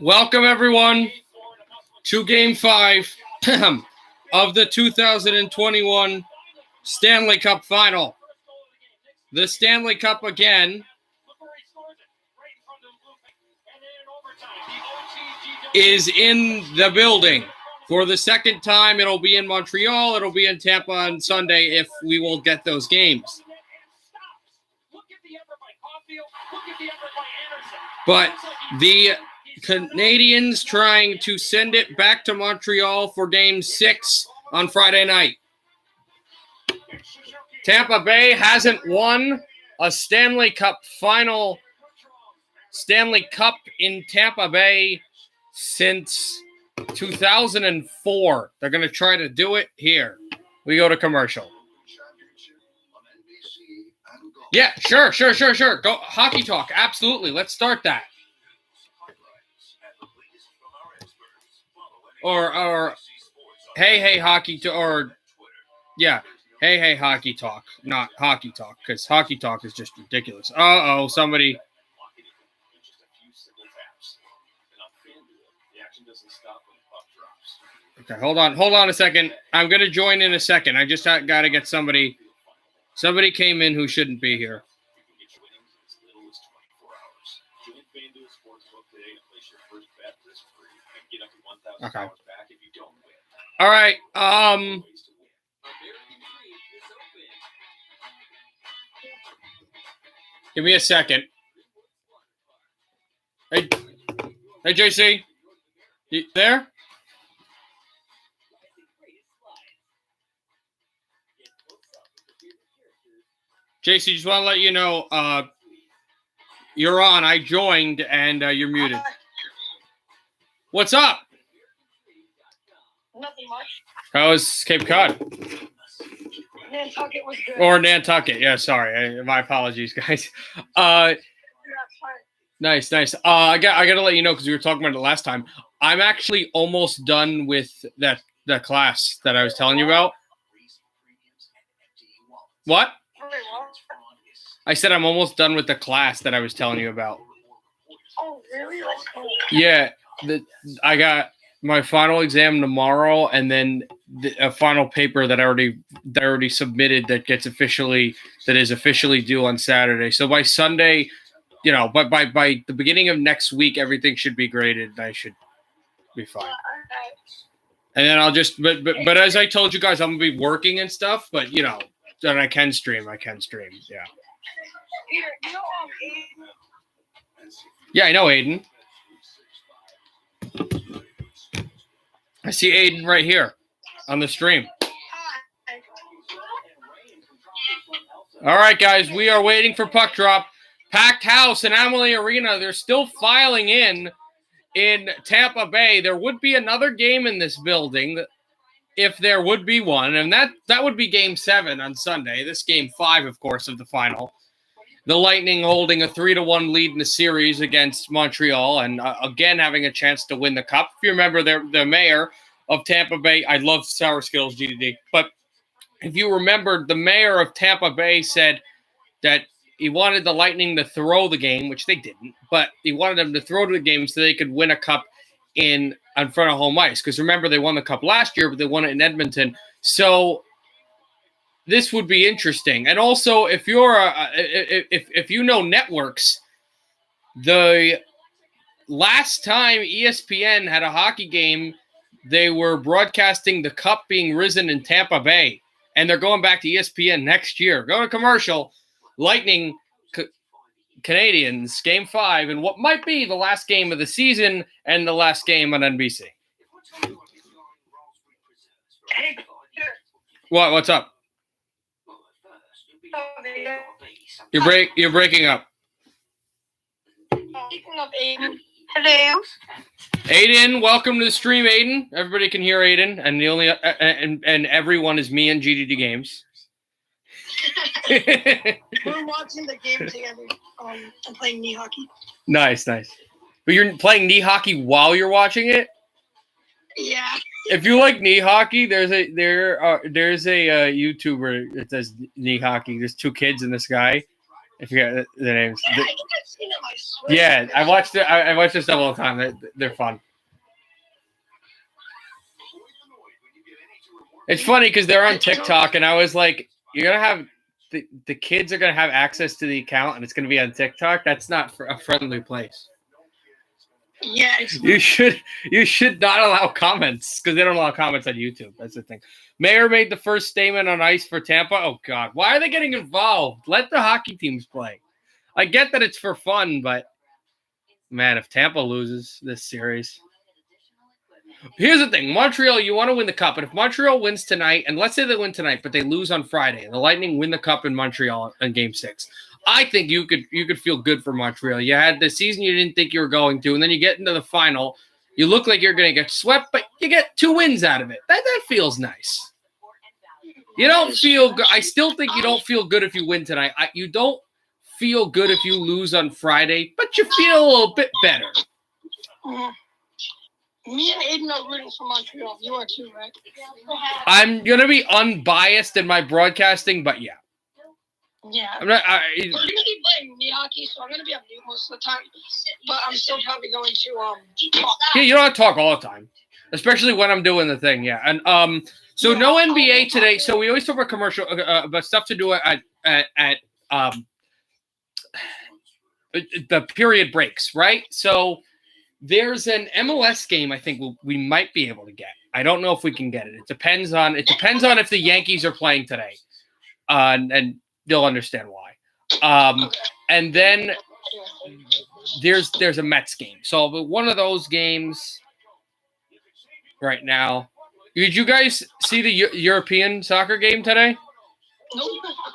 Welcome everyone to Game 5 of the 2021 Stanley Cup Final. The Stanley Cup again is in the building. For the second time, it'll be in Montreal. It'll be in Tampa on Sunday if we will get those games. But the Canadiens trying to send it back to Montreal for Game 6 on Friday night. Tampa Bay hasn't won a Stanley Cup final, Stanley Cup in Tampa Bay since 2004. They're going to try to do it here. We go to commercial. Yeah, sure. Go hockey talk. Absolutely. Let's start that. Or hey hockey hey hockey talk, not hockey talk, because hockey talk is just ridiculous. Somebody. Okay, hold on a second. I'm going to join in a second. I just got to get somebody. Somebody came in who shouldn't be here. Okay. All right. Give me a second. Hey, JC. You there? JC, just want to let you know, you're on. I joined, and you're muted. What's up? Nothing much. How was Cape Cod? Nantucket was good. Or Nantucket. Yeah, sorry. My apologies, guys. Nice. I got to let you know, because we were talking about it last time. I'm actually almost done with that class that I was telling you about. What? I said I'm almost done with the class that I was telling you about. Oh, really? That's cool. Yeah, I got my final exam tomorrow, and then a final paper that I already submitted that is officially due on Saturday. So by Sunday, by the beginning of next week, everything should be graded, and I should be fine. And then I'll just, but as I told you guys, I'm gonna be working and stuff. But then I can stream. Yeah. Yeah, I know Aiden. I see Aiden right here on the stream. All right, guys, we are waiting for puck drop. Packed house in Amalie Arena. They're still filing in Tampa Bay. There would be another game in this building if there would be one, and that would be Game 7 on Sunday. This Game 5, of course, of the final. The Lightning holding a 3-1 lead in the series against Montreal, and again having a chance to win the cup. If you remember, the mayor of Tampa Bay, I love Sour Skittles, GDD, but if you remember, the mayor of Tampa Bay said that he wanted the Lightning to throw the game, which they didn't, but he wanted them to throw to the game so they could win a cup in front of home ice. Because remember, they won the cup last year, but they won it in Edmonton. So this would be interesting. And also, if you're if you know networks, the last time ESPN had a hockey game, they were broadcasting the cup being risen in Tampa Bay, and they're going back to ESPN next year. Go to commercial. Lightning Canadiens Game 5, and what might be the last game of the season and the last game on NBC. Hey, What's up? You're breaking up. Speaking of Aiden. Hello. Aiden, welcome to the stream, Aiden. Everybody can hear Aiden, and the only and everyone is me and GDD Games. We're watching the game together and playing knee hockey. Nice. But you're playing knee hockey while you're watching it? Yeah. If you like knee hockey, there's a YouTuber that does knee hockey. There's two kids and this guy, I forget the names. Yeah, I think I've seen them. I swear. Yeah, I watched it. I watched this several times. They're fun. It's funny because they're on TikTok, and I was like, "You're gonna have the kids are gonna have access to the account, and it's gonna be on TikTok. That's not a friendly place. Yeah. You should not allow comments because they don't allow comments on YouTube. That's the thing. Mayer made the first statement on ice for Tampa. Oh God, why are they getting involved? Let the hockey teams play. I get that it's for fun, but man, if Tampa loses this series. Here's the thing. Montreal, you want to win the cup. But if Montreal wins tonight, and let's say they win tonight, but they lose on Friday, and the Lightning win the cup in Montreal in Game 6, I think you could feel good for Montreal. You had the season you didn't think you were going to, and then you get into the final. You look like you're going to get swept, but you get 2 wins out of it. That feels nice. You don't feel good. I still think you don't feel good if you win tonight. You don't feel good if you lose on Friday, but you feel a little bit better. Mhm. Me and Aiden are rooting for Montreal. You are too, right? I'm going to be unbiased in my broadcasting, but yeah. Yeah. I'm not. We're going to be playing knee hockey, so I'm going to be on mute most of the time. But I'm still probably going to talk. Yeah, you don't have to talk all the time, especially when I'm doing the thing. Yeah, and so no NBA today. So we always talk about commercial, but stuff to do at the period breaks, right? So there's an MLS game I think we might be able to get. I don't know if we can get it. It depends on if the Yankees are playing today, and you'll understand why. And then there's a Mets game. So one of those games right now. Did you guys see the European soccer game today? Nope,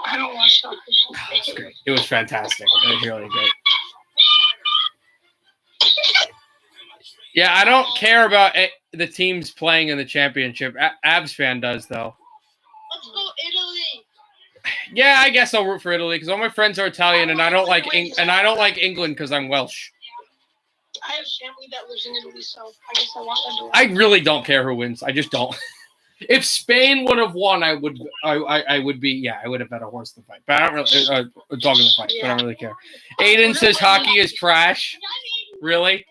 I don't watch soccer. It was great. It was fantastic. It was really great. Yeah, I don't care about the teams playing in the championship. Avs fan does though. Let's go Italy. Yeah, I guess I'll root for Italy because all my friends are Italian, and I don't like England because I'm Welsh. I have family that lives in Italy, so I guess I want them to win. I really don't care who wins. I just don't. If Spain would have won, I would be. Yeah, I would have bet a horse in the fight, but I don't really a dog in the fight. But I don't really care. Aiden says hockey is trash. Really?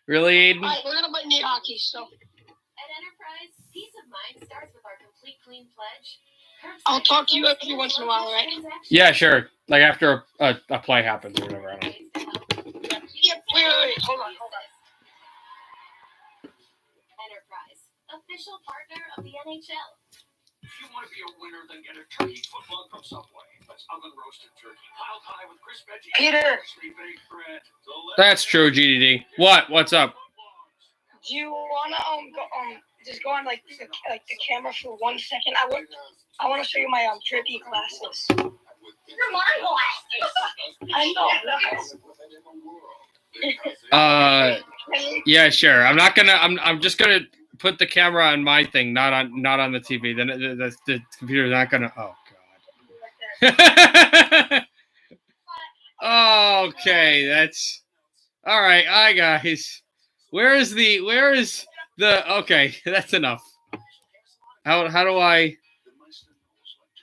Really, Aiden? All right, we're gonna play knee hockey, so. At Enterprise, peace of mind starts with our complete clean pledge. I'll talk to you every once in a while, right? Yeah, sure. Like after a play happens or whatever. I don't know. Yeah, wait. Hold on. Enterprise, official partner of the NHL. If you want to be a winner, then get a turkey football from Subway. That's oven roasted turkey, piled high with crisp veggies. Peter. Baked bread. That's true, GDD. What's up? Do you wanna just go on like the camera for 1 second? I want to show you my drippy glasses. They're my glasses. I know. Yeah, sure. I'm just gonna put the camera on my thing, not on the TV. Then the computer's not gonna. Oh God. Okay, that's all right. Hi guys. Where is the? Okay, that's enough. How do I?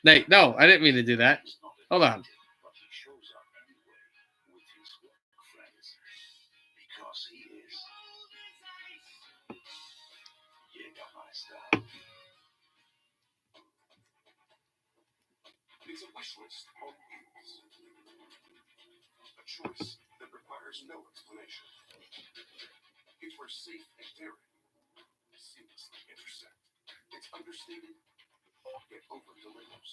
No, I didn't mean to do that. Hold on. It's a wish list on wheels. A choice that requires no explanation. It's where safe and daring seamlessly intersect. It's understated, yet over-delivers.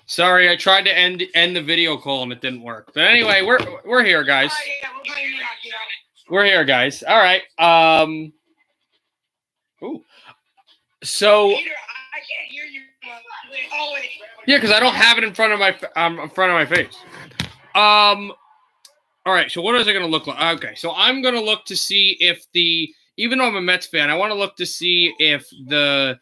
Sorry, I tried to end the video call and it didn't work. But anyway, we're here, guys. We're here, guys. All right. Ooh. So. Peter, I can't hear you. Oh wait. Yeah, because I don't have it in front of my face. All right. So what is it going to look like? Okay. So I'm going to look to see if even though I'm a Mets fan, I want to look to see if the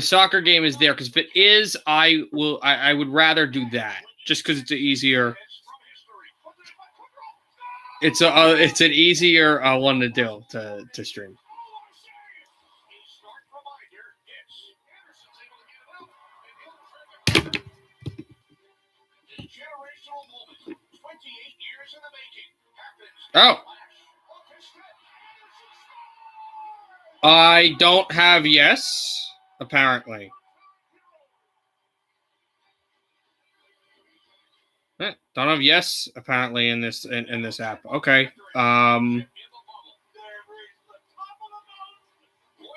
soccer game is there. Because if it is, I would rather do that just because it's easier. It's an easier one to do to stream. years in the making. Oh. I don't have yes, apparently. Don't have yes, apparently, in this app. Okay. Lloyd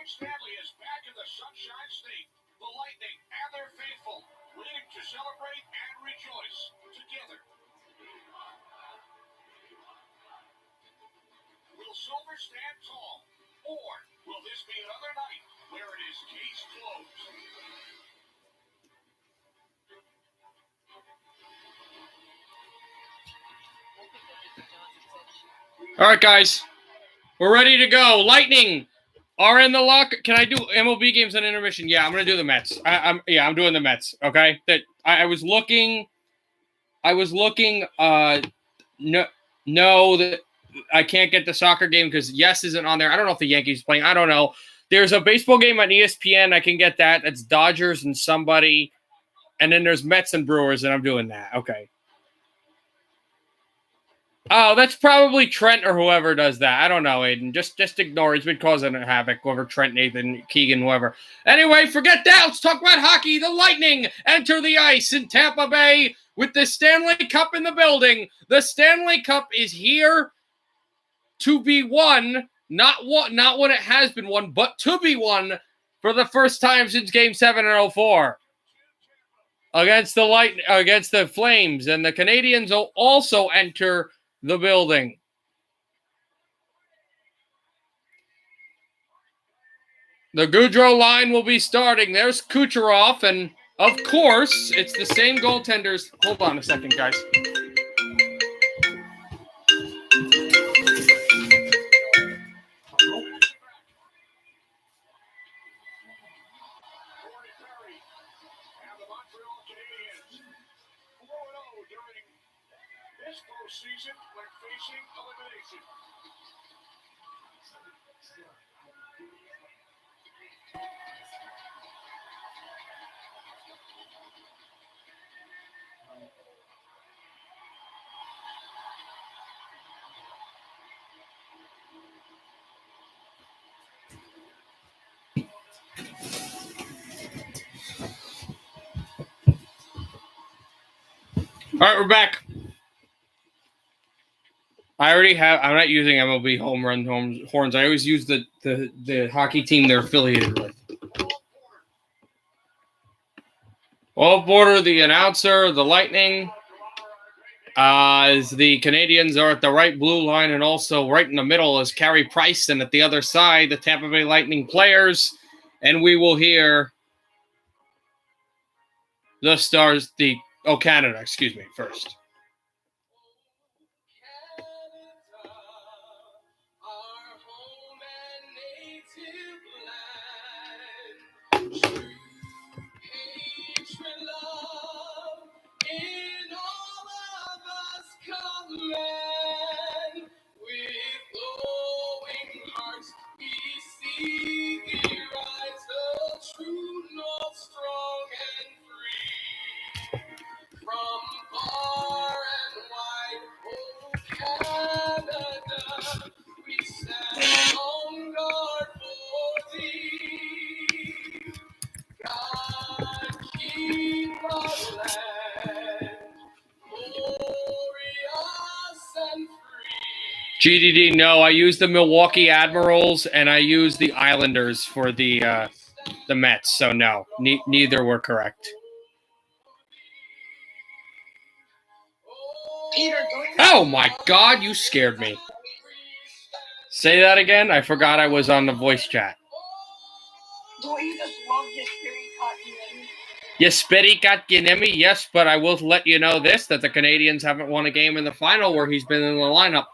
Stanley is back in the Sunshine State. The Lightning and their faithful waiting to celebrate and rejoice together. Will Silver stand tall, or will this be another night where it is case closed? All right, guys. We're ready to go. Lightning are in the lock. Can I do MLB games on intermission? Yeah, I'm gonna do the Mets. I'm doing the Mets. Okay. That I was looking. No, that I can't get the soccer game because yes isn't on there. I don't know if the Yankees playing. I don't know. There's a baseball game on ESPN. I can get that. That's Dodgers and somebody, and then there's Mets and Brewers, and I'm doing that. Okay. Oh, that's probably Trent or whoever does that. I don't know, Aiden. Just ignore. He's been causing a havoc. Whoever, Trent, Nathan, Keegan, whoever. Anyway, forget that. Let's talk about hockey. The Lightning enter the ice in Tampa Bay with the Stanley Cup in the building. The Stanley Cup is here to be won. Not when it has been won, but to be won for the first time since Game 7 in 04. Against the Flames. And the Canadiens will also enter the building. The Goudreau line will be starting. There's Kucherov, and of course, it's the same goaltenders. Hold on a second, guys. And the Montreal Canadiens 4-0 during this postseason when facing elimination. All right, we're back. I'm not using MLB home run horns. I always use the hockey team they're affiliated with. All border, the announcer, the Lightning. As the Canadiens are at the right blue line and also right in the middle is Carey Price, and at the other side, the Tampa Bay Lightning players. And we will hear the Stars, Canada, excuse me, first. GDD, no, I use the Milwaukee Admirals and I use the Islanders for the Mets. So no, neither were correct. Peter, oh my God, you scared me. Say that again. I forgot I was on the voice chat. Don't you just love your Jesperi Kotkaniemi? Yes, but I will let you know this, that the Canadiens haven't won a game in the final where he's been in the lineup.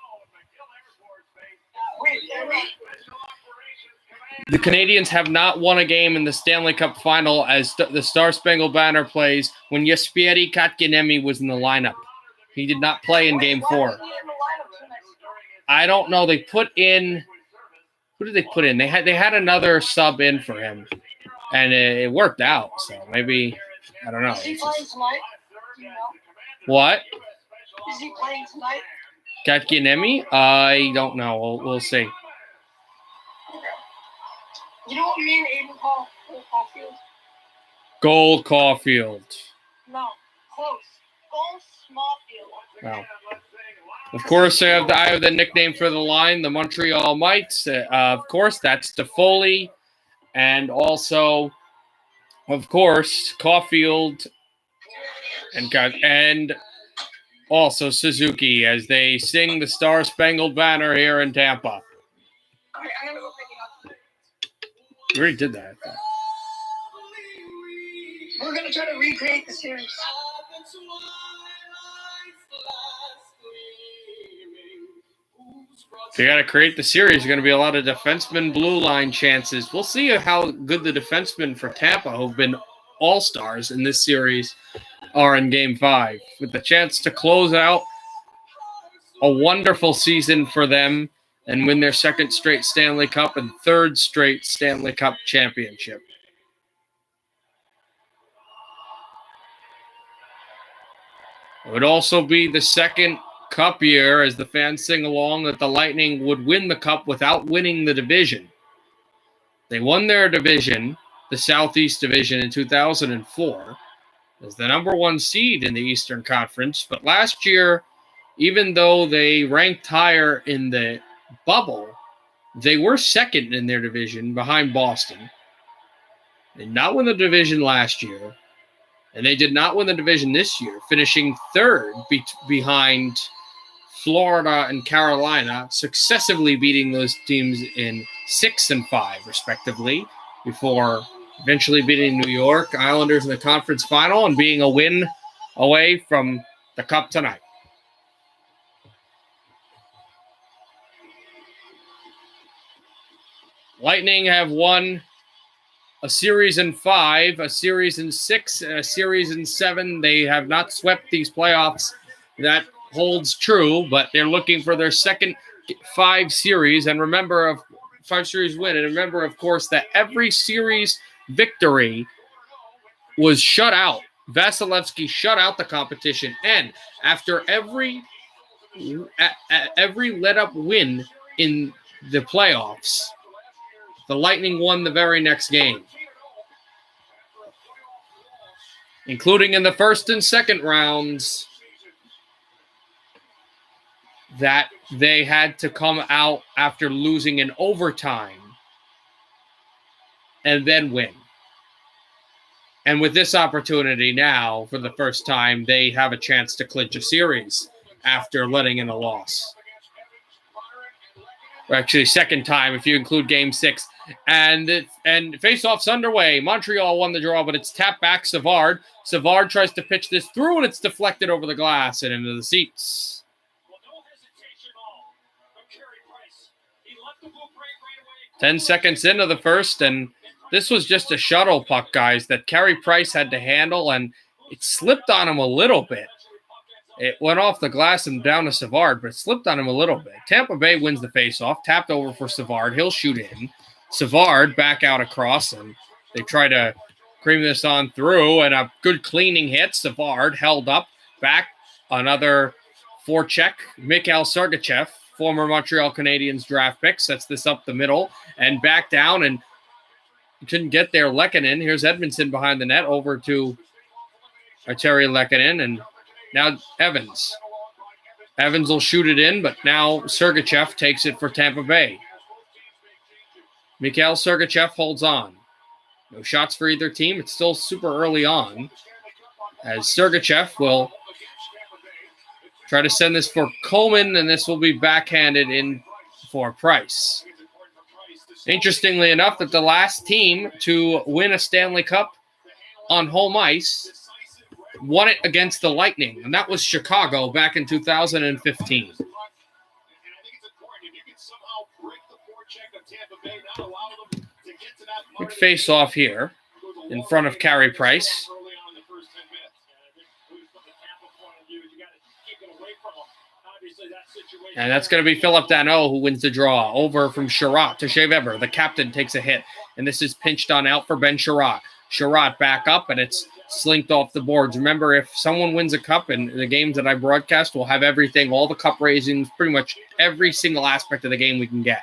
The Canadiens have not won a game in the Stanley Cup final as the Star Spangled Banner plays when Jesperi Kotkaniemi was in the lineup. He did not play in Game 4. I don't know. They put in – who did they put in? They had another sub in for him, and it worked out. So maybe – I don't know. Is he playing tonight? What? Is he playing tonight? Katkianemi? I don't know. We'll see. You know what me and Aiden call Caulfield? Gold Caulfield. No, close. Gold Smallfield. Wow. Of course, I have the nickname for the line, the Montreal Mites. Of course, that's DeFoley. And also, of course, Caulfield and also Suzuki as they sing the Star Spangled Banner here in Tampa. I'm gonna go pick it up. You already did that, I thought. We're gonna try to recreate the series. If you got to create the series, there's going to be a lot of defenseman blue line chances. We'll see how good the defensemen for Tampa, who've been all-stars in this series, are in Game 5. With the chance to close out a wonderful season for them and win their second straight Stanley Cup and third straight Stanley Cup championship. It would also be the second Cup year as the fans sing along that the Lightning would win the Cup without winning the division. They won their division, the Southeast Division, in 2004 as the number one seed in the Eastern Conference. But last year, even though they ranked higher in the bubble, they were second in their division behind Boston. They did not win the division last year, and they did not win the division this year, finishing third behind Florida and Carolina, successively beating those teams in 6 and 5, respectively, before eventually beating New York Islanders in the conference final and being a win away from the Cup tonight. Lightning have won a series in 5, a series in 6, and a series in 7. They have not swept these playoffs. That holds true, but they're looking for their second 5 series. And remember, of 5 series win. And remember, of course, that every series victory was shut out. Vasilevsky shut out the competition. And after every let-up win in the playoffs, the Lightning won the very next game, including in the first and second rounds that they had to come out after losing in overtime and then win. And with this opportunity now, for the first time, they have a chance to clinch a series after letting in a loss. Or actually, second time if you include Game 6. And face-off's underway. Montreal won the draw, but it's tapped back Savard. Savard tries to pitch this through, and it's deflected over the glass and into the seats. 10 seconds into the first, and this was just a shuttle puck, guys, that Carey Price had to handle, and it slipped on him a little bit. It went off the glass and down to Savard, but it slipped on him a little bit. Tampa Bay wins the face-off, tapped over for Savard. He'll shoot in. Savard back out across, and they try to cream this on through, and a good cleaning hit. Savard held up, back, another forecheck. Mikhail Sergachev, former Montreal Canadiens draft pick, sets this up the middle and back down, and couldn't get there. Lehkonen, here's Edmondson behind the net, over to Terry Lehkonen, and now Evans. Evans will shoot it in, but now Sergachev takes it for Tampa Bay. Mikhail Sergachev holds on. No shots for either team. It's still super early on, as Sergachev will try to send this for Coleman, and this will be backhanded in for Price. Interestingly enough, that the last team to win a Stanley Cup on home ice won it against the Lightning, and that was Chicago back in 2015. Good face-off here in front of Carey Price. And that's going to be Philip Danault who wins the draw. Over from Sherratt to Shea Weber. The captain takes a hit. And this is pinched on out for Ben Sherratt. Sherratt back up, and it's slinked off the boards. Remember, if someone wins a cup in the games that I broadcast, we'll have everything, all the cup raisings, pretty much every single aspect of the game we can get.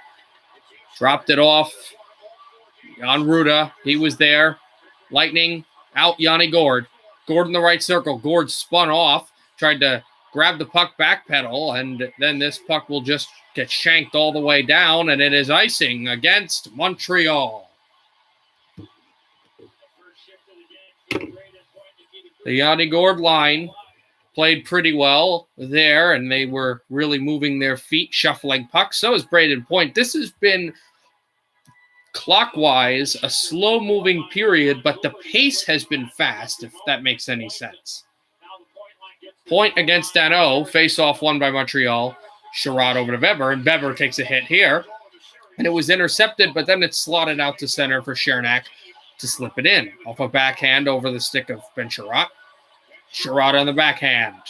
Dropped it off. Jan Ruda, he was there. Lightning out, Yanni Gord. Gord in the right circle. Gord spun off, tried to grab the puck back pedal, and then this puck will just get shanked all the way down, and it is icing against Montreal. The Yanni Gord line played pretty well there, and they were really moving their feet, shuffling pucks. So is Braden Point. This has been clockwise a slow-moving period, but the pace has been fast, if that makes any sense. Point against Dano, face-off won by Montreal. Sherratt over to Weber, and Weber takes a hit here. And it was intercepted, but then it's slotted out to center for Chernak to slip it in. Off a backhand over the stick of Ben Sherratt. Sherratt on the backhand.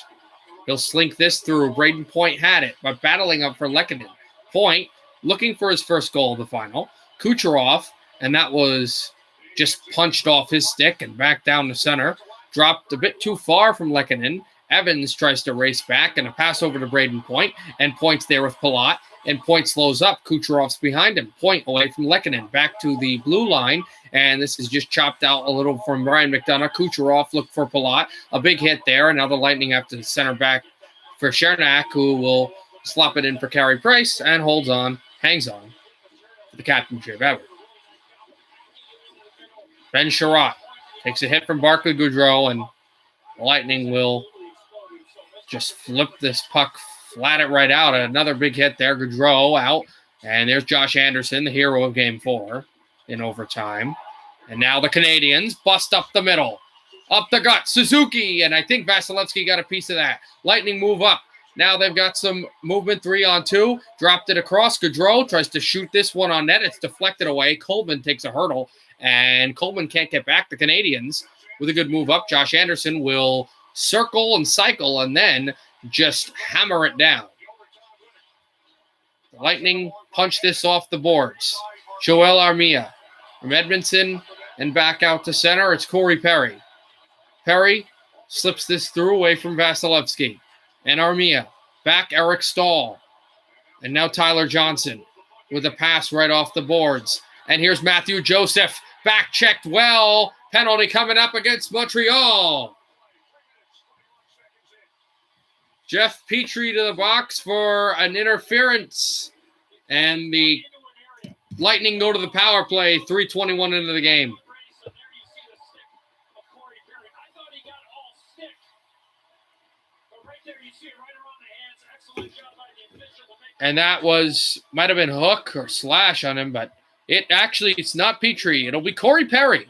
He'll slink this through. Braden Point had it, but battling up for Lehkonen. Point looking for his first goal of the final. Kucherov, and that was just punched off his stick and back down to center. Dropped a bit too far from Lehkonen. Evans tries to race back, and a pass over to Braden Point, and Point's there with Palat, and Point slows up. Kucherov's behind him. Point away from Lehkonen, back to the blue line, and this is just chopped out a little from Ryan McDonough. Kucherov looked for Palat. A big hit there, and now the Lightning have to center back for Chernak, who will slop it in for Carey Price, and holds on, hangs on, for the captainship ever. Ben Sherratt takes a hit from Barclay Goodrow, and the Lightning will just flip this puck, flat it right out. Another big hit there. Goodrow out. And there's Josh Anderson, the hero of Game 4 in overtime. And now the Canadiens bust up the middle. Up the gut. Suzuki. And I think Vasilevsky got a piece of that. Lightning move up. Now they've got some movement 3-on-2. Dropped it across. Goodrow tries to shoot this one on net. It's deflected away. Coleman takes a hurdle. And Coleman can't get back. The Canadiens with a good move up. Josh Anderson will circle and cycle and then just hammer it down. The Lightning punch this off the boards. Joel Armia from Edmondson and back out to center. It's Corey Perry. Perry slips this through away from Vasilevsky. And Armia. Back Eric Stahl. And now Tyler Johnson with a pass right off the boards. And here's Matthew Joseph. Back checked well. Penalty coming up against Montreal. Jeff Petrie to the box for an interference. And the Lightning go to the power play, 3:21 into the game. And that might have been hook or slash on him, but it's not Petrie. It'll be Corey Perry.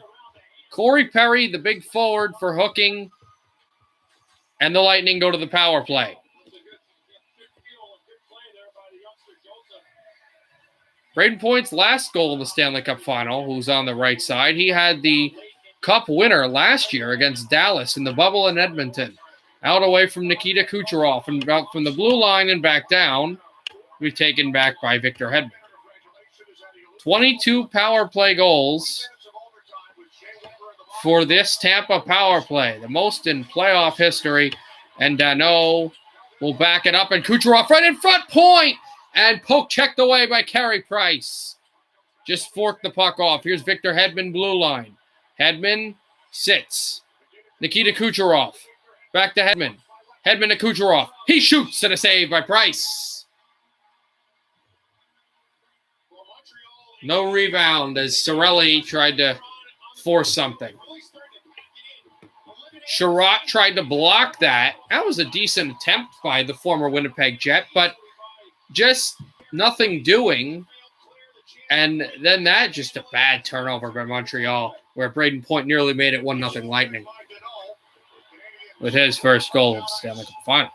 Corey Perry, the big forward for hooking. And the Lightning go to the power play. Braden Point's last goal in the Stanley Cup final, who's on the right side, he had the Cup winner last year against Dallas in the bubble in Edmonton. Out away from Nikita Kucherov, and out from the blue line and back down, be taken back by Victor Hedman. 22 power play goals for this Tampa power play, the most in playoff history, and Dano will back it up, and Kucherov right in front, Point, and poke checked away by Carey Price. Just forked the puck off. Here's Victor Hedman, blue line. Hedman sits. Nikita Kucherov, back to Hedman. Hedman to Kucherov. He shoots, and a save by Price. No rebound as Cirelli tried to force something. Sherratt tried to block that. That was a decent attempt by the former Winnipeg Jet, but just nothing doing. And then that just a bad turnover by Montreal, where Braden Point nearly made it 1-0 Lightning with his first goal of the Stanley Cup final.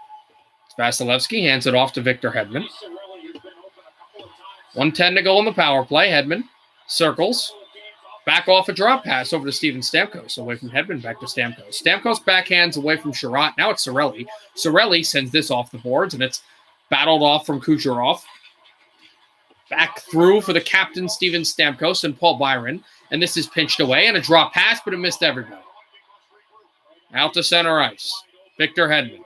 Vasilevsky hands it off to Victor Hedman. 1:10 to go in the power play. Hedman circles. Back off a drop pass over to Steven Stamkos. Away from Hedman, back to Stamkos. Stamkos backhands away from Sherratt. Now it's Cirelli. Cirelli sends this off the boards, and it's battled off from Kucherov. Back through for the captain, Steven Stamkos and Paul Byron. And this is pinched away and a drop pass, but it missed everybody. Out to center ice. Victor Hedman.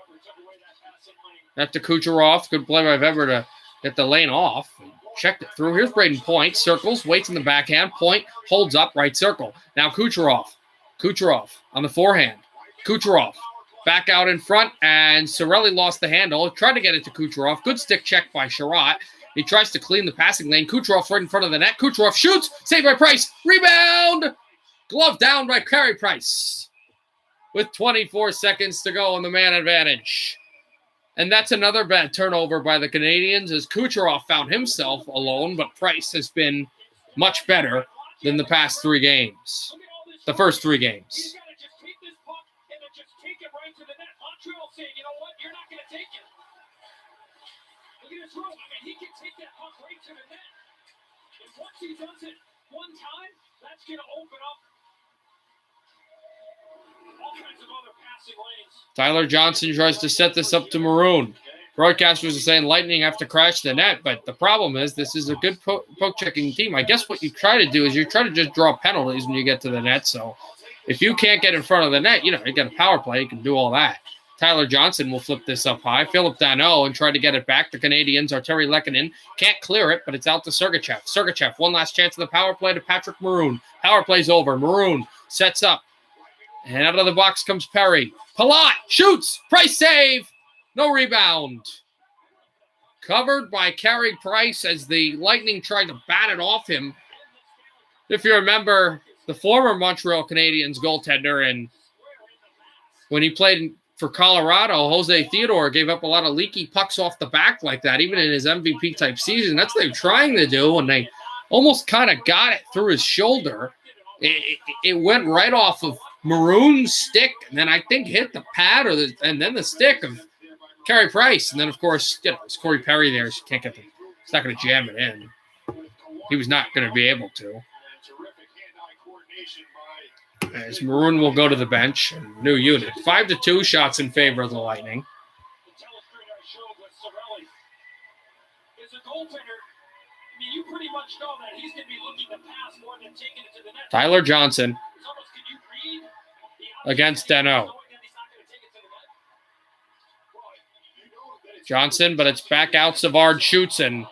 That to Kucherov. Good play by Weber to get the lane off. Checked it through. Here's Braden Point. Circles. Waits in the backhand. Point holds up. Right circle. Now Kucherov. Kucherov on the forehand. Kucherov. Back out in front. And Cirelli lost the handle. Tried to get it to Kucherov. Good stick check by Sherratt. He tries to clean the passing lane. Kucherov right in front of the net. Kucherov shoots. Saved by Price. Rebound. Glove down by Carey Price. With 24 seconds to go on the man advantage. And that's another bad turnover by the Canadiens as Kucherov found himself alone, but Price has been much better than the past 3 games. The first 3 games. You gotta just take this puck and then just take it right to the net. Montreal saying, you know what, you're not gonna take it. Look at his rope. I mean, he can take that puck right to the net. And once he does it one time, that's gonna open up all kinds of other passing lanes. Tyler Johnson tries to set this up to Maroon. Broadcasters are saying Lightning have to crash the net, but the problem is this is a good poke-checking team. I guess what you try to do is you try to just draw penalties when you get to the net. So if you can't get in front of the net, you get a power play. You can do all that. Tyler Johnson will flip this up high. Philip Danault and try to get it back. The Canadiens are Terry Lehkonen. Can't clear it, but it's out to Sergachev. Sergachev, one last chance of the power play to Patrick Maroon. Power play's over. Maroon sets up. And out of the box comes Perry. Palat shoots. Price save. No rebound. Covered by Carey Price as the Lightning tried to bat it off him. If you remember, the former Montreal Canadiens goaltender, and when he played for Colorado, Jose Theodore gave up a lot of leaky pucks off the back like that, even in his MVP-type season. That's what they're trying to do, and they almost kind of got it through his shoulder. It went right off of Maroon's stick, and then I think hit the pad and then the stick of Carey Price. And then, of course, it's Corey Perry there, so you can't it's not going to jam it in. He was not going to be able to. As Maroon will go to the bench, and new unit. 5-2 shots in favor of the Lightning. You pretty much know that he's going to be looking to pass more than taking it to the net. Tyler Johnson against Danault. Johnson, but it's back out. Savard shoots, and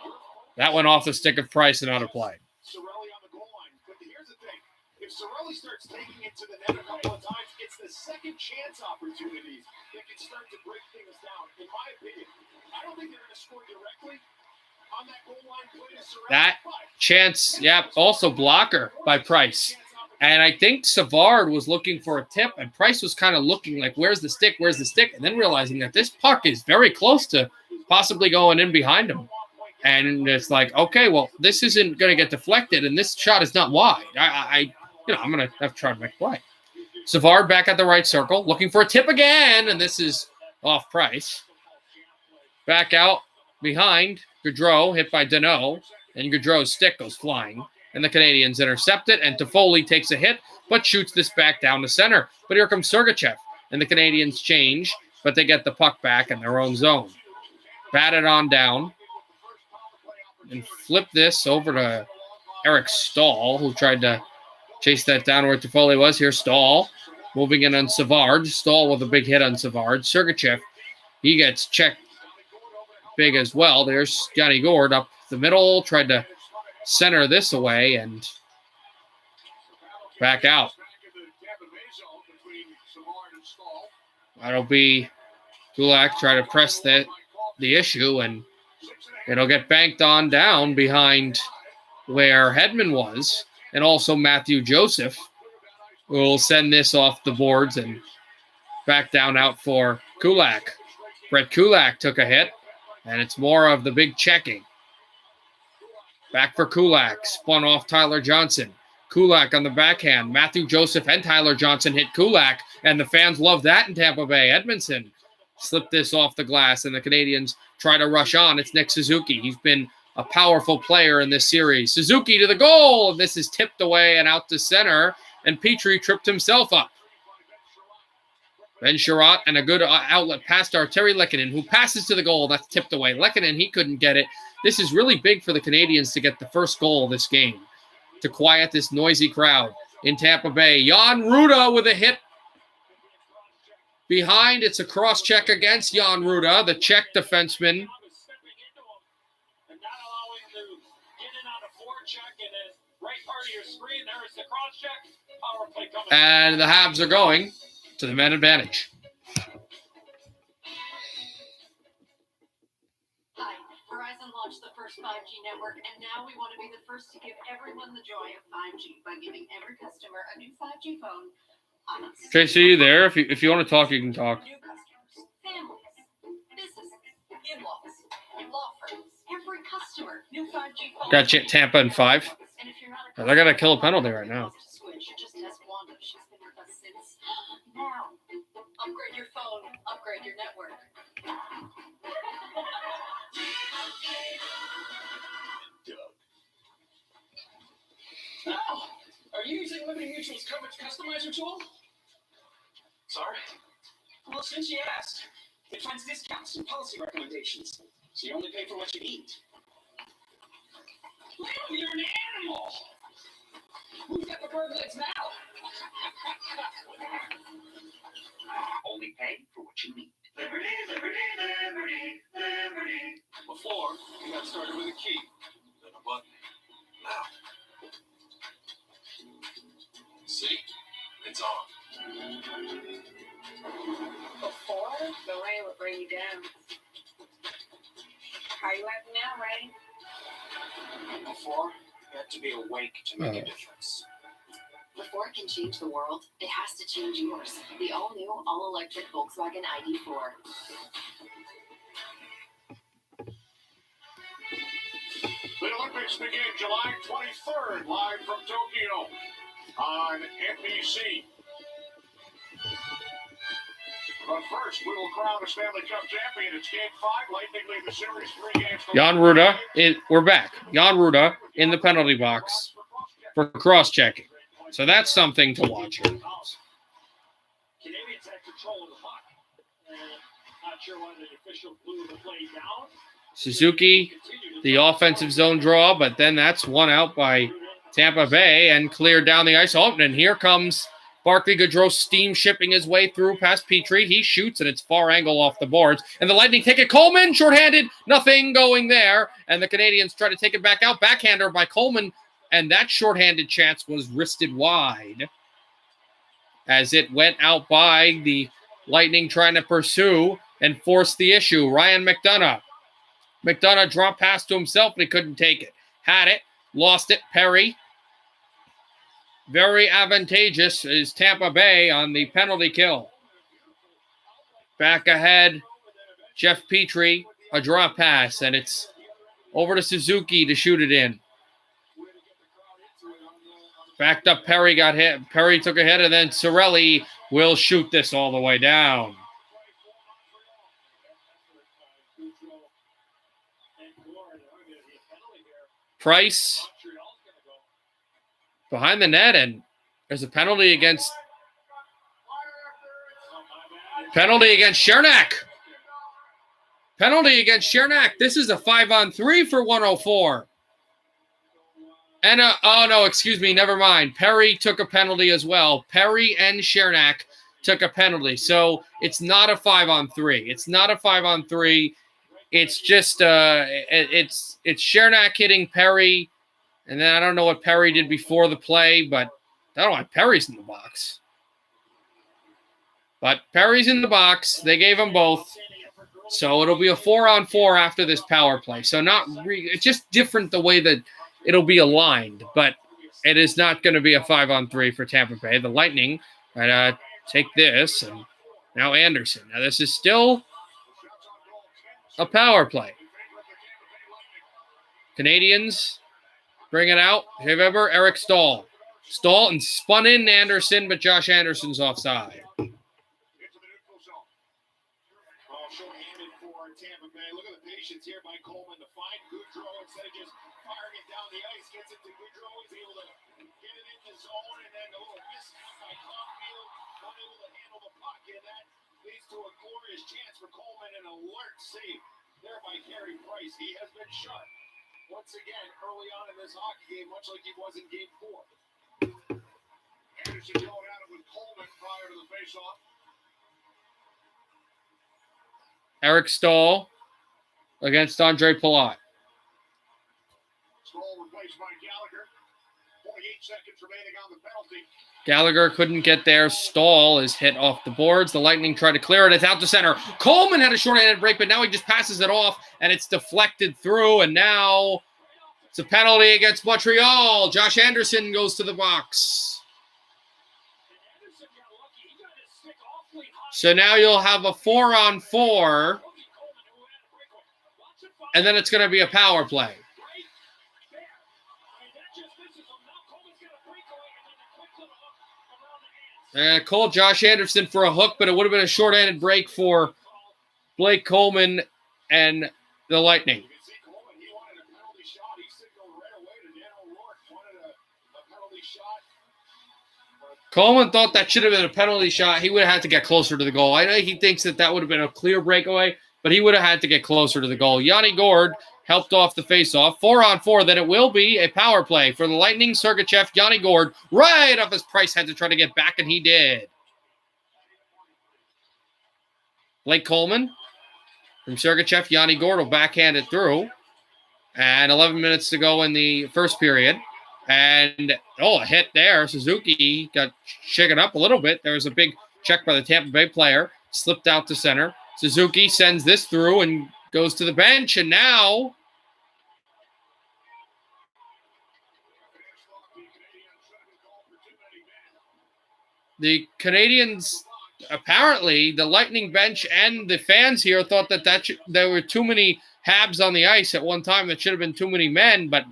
that went off the stick of Price and out of play. Cirelli on the goal line. But here's the thing. If Cirelli starts taking it to the net a couple of times, it's the second chance opportunities that can start to break things down. In my opinion, I don't think they're going to score directly. That chance, also blocker by Price. And I think Savard was looking for a tip, and Price was kind of looking like, where's the stick, and then realizing that this puck is very close to possibly going in behind him. And it's like, okay, well, this isn't going to get deflected, and this shot is not wide. I'm going to have to try to make a play. Savard back at the right circle, looking for a tip again, and this is off Price. Back out behind. Gaudreau hit by Danault, and Gaudreau's stick goes flying. And the Canadiens intercept it, and Toffoli takes a hit, but shoots this back down to center. But here comes Sergachev, and the Canadiens change, but they get the puck back in their own zone. Bat it on down, and flip this over to Eric Stahl, who tried to chase that down where Toffoli was. Here's Stahl, moving in on Savard. Stahl with a big hit on Savard. Sergachev, he gets checked big as well. There's Johnny Gord up the middle, tried to center this away and back out. That'll be Gulak try to press the issue, and it'll get banked on down behind where Hedman was, and also Matthew Joseph will send this off the boards and back down out for Kulak. Brett Kulak took a hit, and it's more of the big checking. Back for Kulak, spun off Tyler Johnson. Kulak on the backhand. Matthew Joseph and Tyler Johnson hit Kulak, and the fans love that in Tampa Bay. Edmondson slipped this off the glass, and the Canadiens try to rush on. It's Nick Suzuki. He's been a powerful player in this series. Suzuki to the goal, and this is tipped away and out to center, and Petrie tripped himself up. Ben Sherratt and a good outlet pass to Terry Lehkonen, who passes to the goal. That's tipped away. Lehkonen, he couldn't get it. This is really big for the Canadiens to get the first goal of this game. to quiet this noisy crowd in Tampa Bay. Jan Ruda with a hit behind. It's a cross-check against Jan Ruda, the Czech defenseman. And the Habs are going to the man advantage. Hi, Verizon launched the first 5G network, and now we want to be the first to give everyone the joy of 5G by giving every customer a new 5G phone on us. Tracy, you there? If you want to talk, you can talk. New customers, families, businesses, in-laws, law firms, every customer, new 5G phone. Got Tampa in 5. And if you're not I gotta kill a penalty right now. Switch, just ask Wanda. She's been with us since now. Upgrade your phone, upgrade your network. Oh, are you using Liberty Mutual's coverage customizer tool? Sorry. Well, since you asked, it finds discounts and policy recommendations, so you only pay for what you need. Leo, you're an animal! Who's got the bird legs now? Only pay for what you need. Liberty, liberty, liberty, liberty. Before, you got started with a key, then a button. Now. See? It's on. Before, the rain would bring you down. How you acting now, Ray? Before, you had to be awake to make a difference. Before it can change the world, it has to change yours. The all-new, all-electric Volkswagen ID4. The Olympics begin July 23rd, live from Tokyo on NBC. But first, we will crown a Stanley Cup champion. It's Game 5. Lightning lead the series 3 games. Jan Ruda, we're back. Jan Ruda in the penalty box for cross-checking. So that's something to watch here. Canadiens had control of the puck. Not sure why the official blew the play down. Suzuki, the offensive zone draw, but then that's one out by Tampa Bay and cleared down the ice. Oh, and here comes Barclay Goodrow steam shipping his way through past Petrie. He shoots, and it's far angle off the boards. And the Lightning take it. Coleman, shorthanded. Nothing going there. And the Canadiens try to take it back out. Backhander by Coleman. And that shorthanded chance was wristed wide as it went out by the Lightning trying to pursue and force the issue. Ryan McDonough. McDonough dropped past to himself, but he couldn't take it. Had it. Lost it. Perry. Very advantageous is Tampa Bay on the penalty kill. Back ahead, Jeff Petrie, a drop pass, and it's over to Suzuki to shoot it in. Backed up, Perry got hit. Perry took a hit, and then Cirelli will shoot this all the way down. Price behind the net, and there's a penalty against Chernak. Penalty against Chernak. This is a 5-on-3 for 104. And never mind. Perry took a penalty as well. Perry and Chernak took a penalty. So it's not a 5-on-3. It's not a 5-on-3. It's just it's Chernak hitting Perry. And then I don't know what Perry did before the play, but I don't know why Perry's in the box. But Perry's in the box. They gave them both. So it'll be a 4-on-4 after this power play. So it's just different the way that it'll be aligned. But it is not going to be a 5-on-3 for Tampa Bay. The Lightning take this. And now Anderson. Now this is still a power play. Canadiens bring it out. However, Eric Stahl. Stahl and spun in Anderson, but Josh Anderson's offside. Into the neutral zone. Ball short-handed for Tampa Bay. Look at the patience here by Coleman to find Goodrow instead of just firing it down the ice. Gets it to Goodrow. He's able to get it in the zone, and then a little misstep by Caulfield. Unable to handle the puck, and that leads to a glorious chance for Coleman. An alert save there by Carey Price. He has been shut. once again early on in this hockey game, much like he was in Game 4. Anderson going at it with Coleman prior to the faceoff. Eric Stahl against Andre Palat. Stahl replaced by Gallagher. 48 seconds remaining on the penalty. Gallagher couldn't get there. Stahl is hit off the boards. The Lightning try to clear it. It's out to center. Coleman had a short-handed break, but now he just passes it off, and it's deflected through, and now it's a penalty against Montreal. Josh Anderson goes to the box. So now you'll have a 4-on-4, and then it's going to be a power play. Called Josh Anderson for a hook, but it would have been a short-handed break for Blake Coleman and the Lightning. You can see Coleman, he wanted a penalty shot. He signaled right away to Dan O'Rourke, wanted a penalty shot. Coleman thought that should have been a penalty shot. He would have had to get closer to the goal. I know he thinks that would have been a clear breakaway, but he would have had to get closer to the goal. Yanni Gourde helped off the faceoff. 4-on-4, then it will be a power play for the Lightning. Sergachev, Yanni Gourde, right off his price, had to try to get back, and he did. Blake Coleman from Sergachev, Yanni Gourde will backhand it through. And 11 minutes to go in the first period. And, a hit there. Suzuki got shaken up a little bit. There was a big check by the Tampa Bay player. Slipped out to center. Suzuki sends this through and goes to the bench. And now the Canadiens, apparently the Lightning bench and the fans here thought that there were too many Habs on the ice at one time. That should have been too many men, but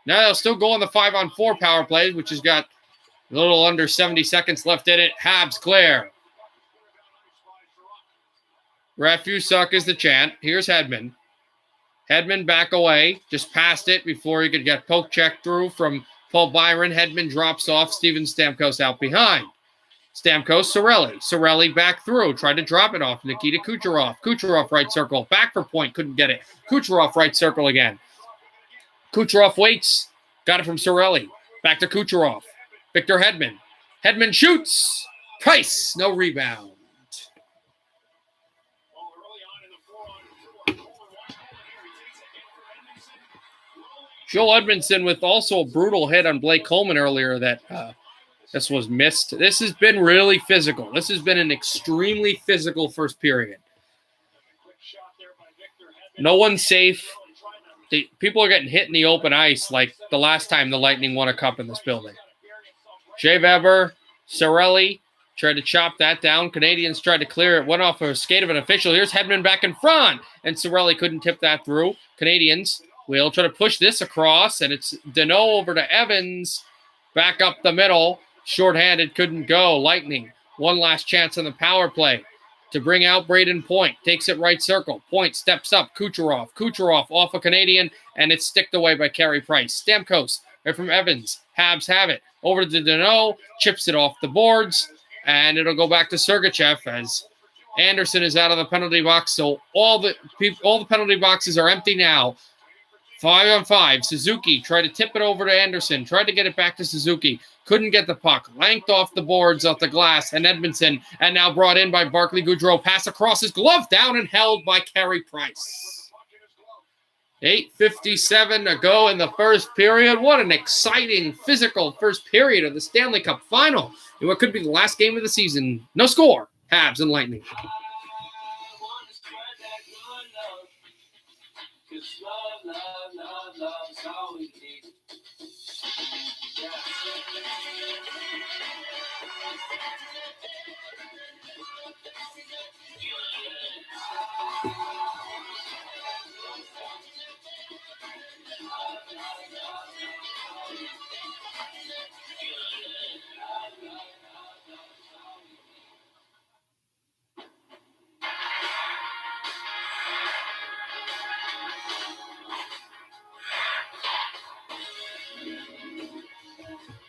now they'll still go on the 5-on-4 power play, which has got a little under 70 seconds left in it. Habs clear. Rafusuk is the chant. Here's Hedman. Hedman back away. Just passed it before he could get poke check through from Paul Byron. Hedman drops off. Steven Stamkos out behind. Stamkos, Cirelli. Cirelli back through. Tried to drop it off. Nikita Kucherov. Kucherov right circle. Back for point. Couldn't get it. Kucherov right circle again. Kucherov waits. Got it from Cirelli. Back to Kucherov. Victor Hedman. Hedman shoots. Price. No rebound. Joel Edmondson with also a brutal hit on Blake Coleman earlier that this was missed. This has been really physical. This has been an extremely physical first period. No one's safe. People are getting hit in the open ice like the last time the Lightning won a cup in this building. Jay Weber, Cirelli tried to chop that down. Canadiens tried to clear it. Went off a skate of an official. Here's Hedman back in front. And Cirelli couldn't tip that through. Canadiens will try to push this across. And it's Deneau over to Evans. Back up the middle. Shorthanded, couldn't go. Lightning, one last chance on the power play to bring out Braden Point. Takes it right circle. Point steps up. Kucherov off a Canadian, and it's sticked away by Carey Price. Stamkos, right from Evans. Habs have it. Over to Deneau, chips it off the boards, and it'll go back to Sergachev as Anderson is out of the penalty box. So all the penalty boxes are empty now. 5-on-5. Suzuki tried to tip it over to Anderson. Tried to get it back to Suzuki. Couldn't get the puck. Lanked off the boards, off the glass, and Edmondson. And now brought in by Barclay Goodrow. Pass across his glove. Down and held by Carey Price. 8:57 to go in the first period. What an exciting, physical first period of the Stanley Cup final. In what could be the last game of the season. No score. Habs and Lightning. Love's all we need. Yeah.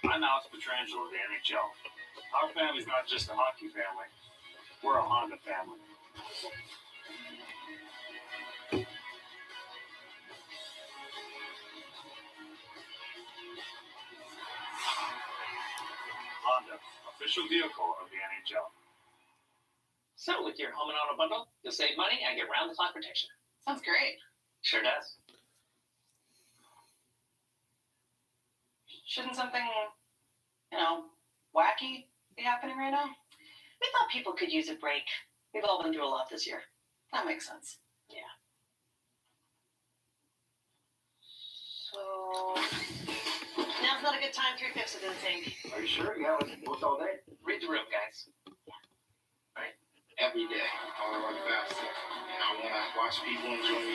I'm Alex Petrangelo of the NHL. Our family's not just a hockey family. We're a Honda family. official vehicle of the NHL. So with your home and auto bundle, you'll save money and get round-the-clock protection. Sounds great. Sure does. Shouldn't something, wacky be happening right now? We thought people could use a break. We've all been through a lot this year. That makes sense. Yeah. So, now's not a good time to fix it, I think. Are you sure? Yeah, we can work all day. Read the room, guys. Right? Every day. I want to run fast. And I want to watch people enjoy me.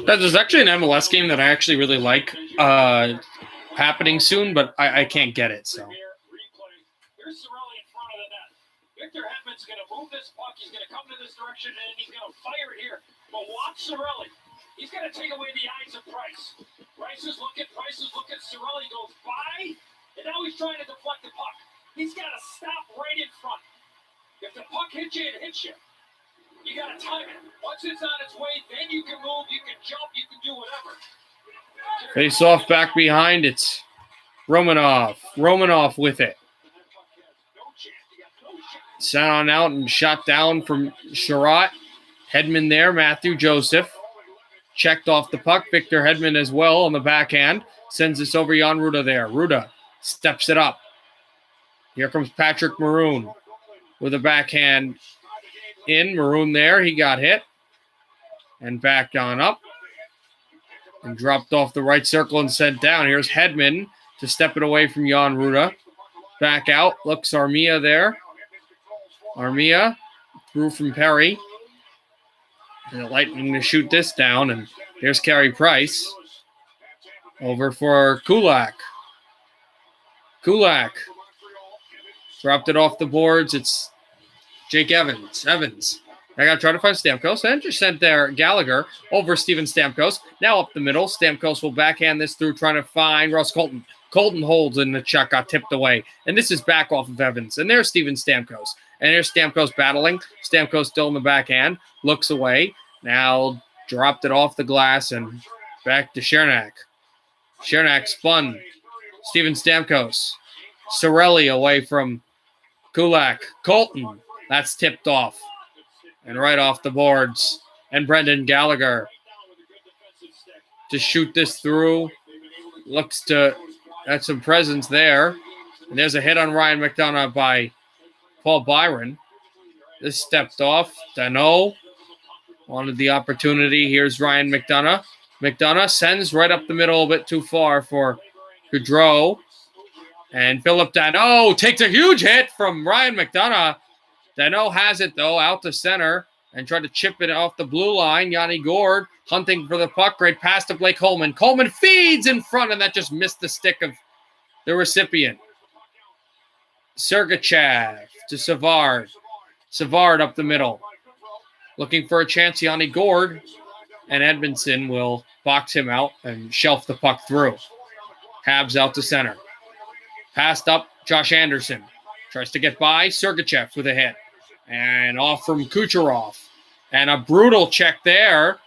There's actually an MLS game that I actually really like happening soon, but I can't get it. So Here's Cirelli in front of the net. Victor Hedman's going to move this puck. He's going to come to this direction, and he's going to fire it here. But watch Cirelli. He's going to take away the eyes of Price. Price is looking. Cirelli goes by, and now he's trying to deflect the puck. He's got to stop right in front. If the puck hits you, it hits you. You got to time it. Once it's on its way, then you can move, you can jump, you can do whatever. face off back behind. It's Romanov with it. Sent on out and shot down from Sherratt. Hedman there, Matthew Joseph. Checked off the puck. Victor Hedman as well on the backhand. Sends this over Jan Ruda there. Ruda steps it up. Here comes Patrick Maroon with a backhand in. Maroon there. He got hit. And backed on up. And dropped off the right circle and sent down. Here's Hedman to step it away from Jan Ruda. Back out. Looks Armia there. Armia through from Perry. And the Lightning to shoot this down. And here's Carey Price. Over for Kulak. Kulak. Dropped it off the boards. It's Jake Evans. I got to try to find Stamkos. And just sent there Gallagher over Steven Stamkos. Now up the middle. Stamkos will backhand this through, trying to find Ross Colton. Colton holds and the chuck got tipped away. And this is back off of Evans. And there's Steven Stamkos. And there's Stamkos battling. Stamkos still in the backhand. Looks away. Now dropped it off the glass and back to Chernak. Chernak spun. Steven Stamkos. Cirelli away from Kulak. Colton. That's tipped off. And right off the boards. And Brendan Gallagher to shoot this through. Looks to have some presence there. And there's a hit on Ryan McDonough by Paul Byron. This stepped off. Danault wanted the opportunity. Here's Ryan McDonough. McDonough sends right up the middle a bit too far for Gaudreau. And Philip Danault takes a huge hit from Ryan McDonough. Danault has it, though, out to center and tried to chip it off the blue line. Yanni Gourde hunting for the puck. Great pass to Blake Coleman. Coleman feeds in front, and that just missed the stick of the recipient. Sergachev to Savard. Savard up the middle. Looking for a chance. Yanni Gourde. And Edmondson will box him out and shelf the puck through. Habs out to center. Passed up. Josh Anderson. Tries to get by. Sergachev with a hit. And off from Kucherov. And a brutal check there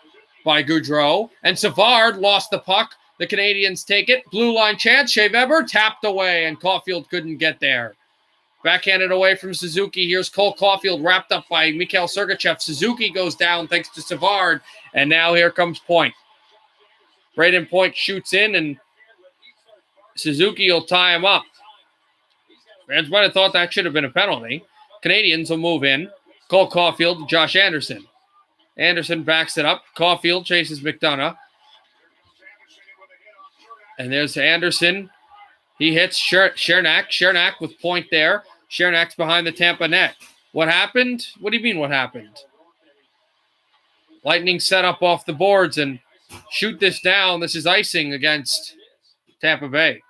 by Gaudreau. And Savard lost the puck. The Canadiens take it. Blue line chance. Shea Weber tapped away, and Caulfield couldn't get there. Backhanded away from Suzuki. Here's Cole Caulfield wrapped up by Mikhail Sergachev. Suzuki goes down thanks to Savard. And now here comes Point. Braden Point shoots in, and Suzuki will tie him up. Fans might have thought that should have been a penalty. Canadiens will move in. Cole Caulfield to Josh Anderson. Anderson backs it up. Caulfield chases McDonough. And there's Anderson. He hits Chernak. Chernak with Point there. Chernak's behind the Tampa net. What happened? What do you mean what happened? Lightning set up off the boards and shoot this down. This is icing against Tampa Bay.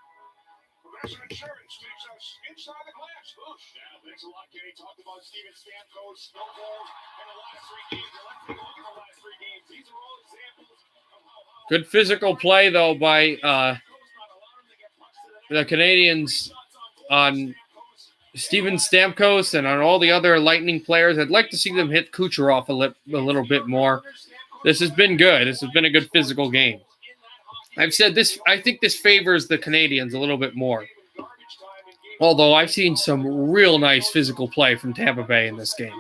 Good physical play, though, by the Canadiens on Steven Stamkos and on all the other Lightning players. I'd like to see them hit Kucherov a little bit more. This has been good. This has been a good physical game. I've said this. I think this favors the Canadiens a little bit more. Although I've seen some real nice physical play from Tampa Bay in this game.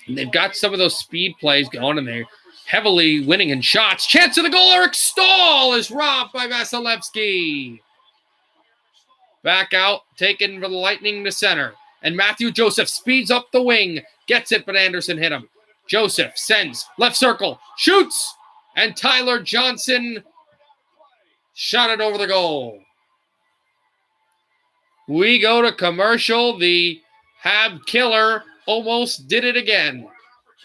And they've got some of those speed plays going, and they're heavily winning in shots. Chance of the goal. Eric Stahl is robbed by Vasilevsky. Back out, taken for the Lightning to center. And Matthew Joseph speeds up the wing. Gets it, but Anderson hit him. Joseph sends left circle. Shoots. And Tyler Johnson shot it over the goal. We go to commercial. The Hab killer almost did it again.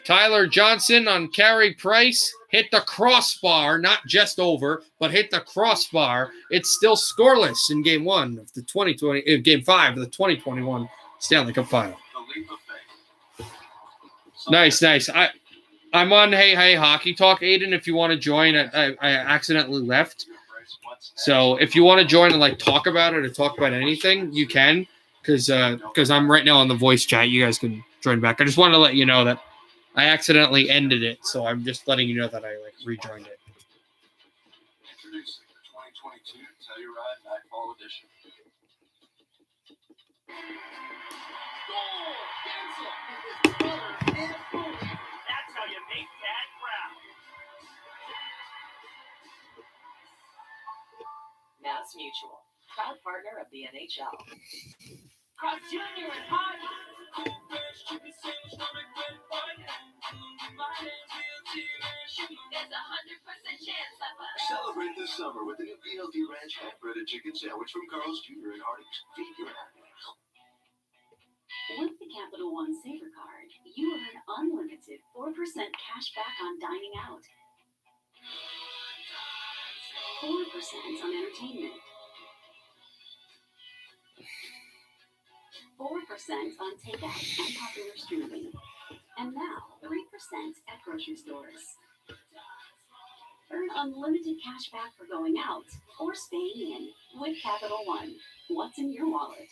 Tyler Johnson on Carey Price hit the crossbar, not just over, but hit the crossbar. It's still scoreless in Game 5 of the 2021 Stanley Cup Final. Nice. I'm on Hey Hockey Talk, Aiden. If you want to join, I accidentally left. So if you want to join and like talk about it or talk about anything, you can, because I'm right now on the voice chat. You guys can join back. I just wanted to let you know that I accidentally ended it, so I'm just letting you know that I rejoined it. Introducing the 2022 Telluride Nightfall Edition. That's how you make Dad proud. Mass Mutual, proud partner of the NHL. Cross Junior and Hot. There's 100% chance of a... Celebrate this summer with the new BLT Ranch hand-breaded chicken sandwich from Carl's Jr. and Hardee's. Feed your happiness. With the Capital One Saver Card, you earn unlimited 4% cash back on dining out. 4% on entertainment. 4% on takeout and popular streaming. And now, 3% at grocery stores. Earn unlimited cash back for going out or staying in with Capital One. What's in your wallet?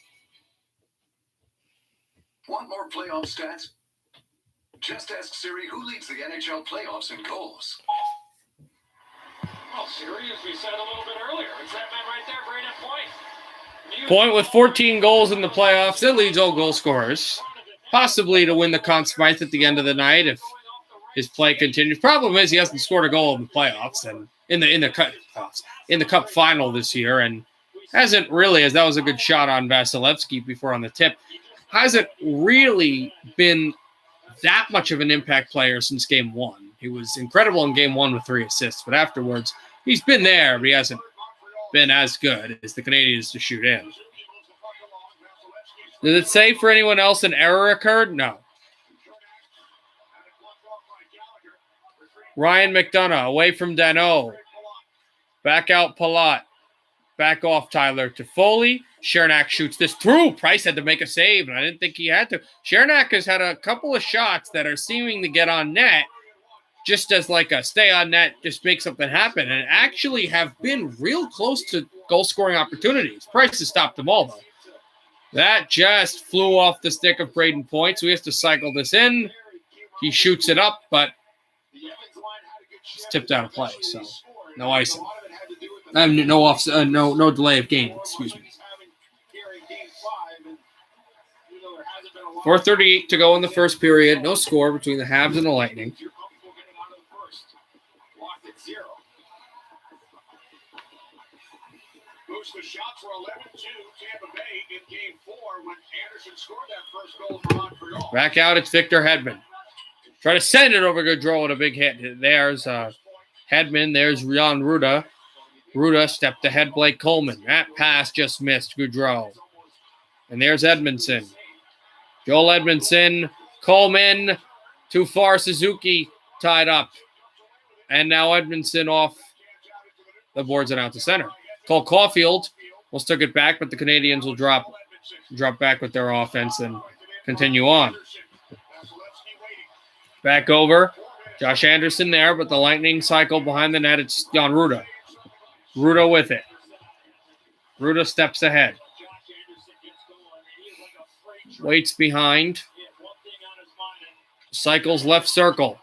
Want more playoff stats? Just ask Siri who leads the NHL playoffs in goals. Well, Siri, as we said a little bit earlier, it's that man right there, great at point. Point with 14 goals in the playoffs. It leads all goal scorers. Possibly to win the Conn Smythe at the end of the night if his play continues. Problem is he hasn't scored a goal in the playoffs and in the cup final this year, and hasn't really, as that was a good shot on Vasilevsky before on the tip, hasn't really been that much of an impact player since Game 1. He was incredible in Game 1 with 3 assists, but afterwards he's been there, but he hasn't been as good as the Canadiens to shoot in. Did it say for anyone else an error occurred? No. Ryan McDonough away from Danault. Back out Palat. Back off Tyler Toffoli. Chernak shoots this through. Price had to make a save, and I didn't think he had to. Chernak has had a couple of shots that are seeming to get on net, just as like a stay on net, just make something happen, and actually have been real close to goal-scoring opportunities. Price has stopped them all, though. That just flew off the stick of Braden Point, so he has to cycle this in. He shoots it up, but it's tipped out of play, so no icing. No delay of game, excuse me. 4:38 to go in the first period. No score between the Habs and the Lightning. The shots were 11-2 Tampa Bay in Game 4 when Anderson scored that first goal for Montreal. Back out, it's Victor Hedman. Try to send it over Gaudreau with a big hit. There's Hedman. There's Jan Ruda. Ruda stepped ahead Blake Coleman. That pass just missed Gaudreau. And there's Edmondson. Joel Edmondson. Coleman. Too far. Suzuki tied up. And now Edmondson off the boards and out to center. Cole Caulfield almost took it back, but the Canadiens will drop back with their offense and continue on. Back over. Josh Anderson there, but the Lightning cycle behind the net. It's Jan Ruda. Ruda with it. Ruda steps ahead. Waits behind. He has one thing on his mind, and Cycles left circle.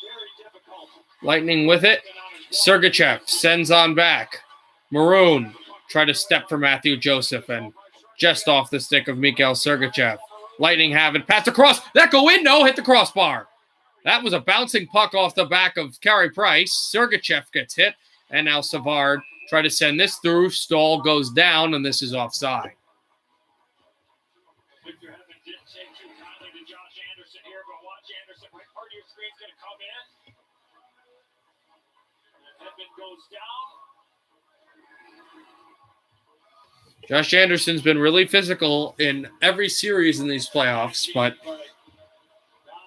very difficult. Lightning with it. Sergachev sends on back. Maroon try to step for Matthew Joseph and just off the stick of Mikhail Sergachev. Lightning have it. Pass across. That go in. No, hit the crossbar. That was a bouncing puck off the back of Carey Price. Sergachev gets hit. And now Savard try to send this through. Stahl goes down, and this is offside. Victor Hedman didn't take too kindly to Josh Anderson here, but watch Anderson. Right part of your screen's going to come in. And Hedman goes down. Josh Anderson's been really physical in every series in these playoffs, but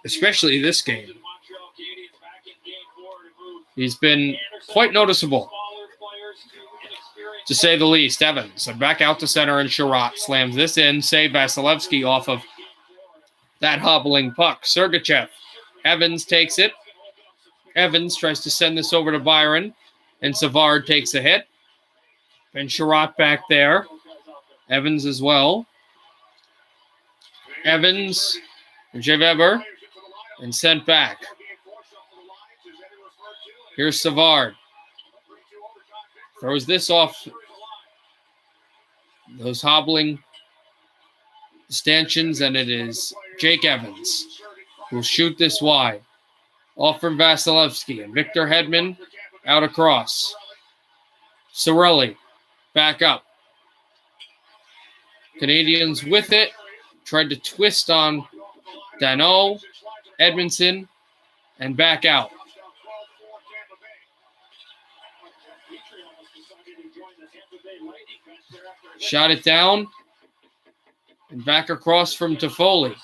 especially this game, Montreal Canadiens back in game 4 to move he's been quite noticeable, smaller players to inexperienced. to say the least. Evans, and back out to center, and Sherratt slams this in. Save Vasilevsky off of that hobbling puck. Sergachev. Evans takes it. Evans tries to send this over to Byron, and Savard takes a hit. And Sherratt back there. Evans as well. Evans, Weber, and sent back. Here's Savard. Throws this off those hobbling stanchions, and it is Jake Evans who will shoot this wide. Off from Vasilevsky, and Victor Hedman out across. Cirelli back up. Canadiens with it. Tried to twist on Danault, Edmondson, and back out. Shot it down. And back across from Toffoli.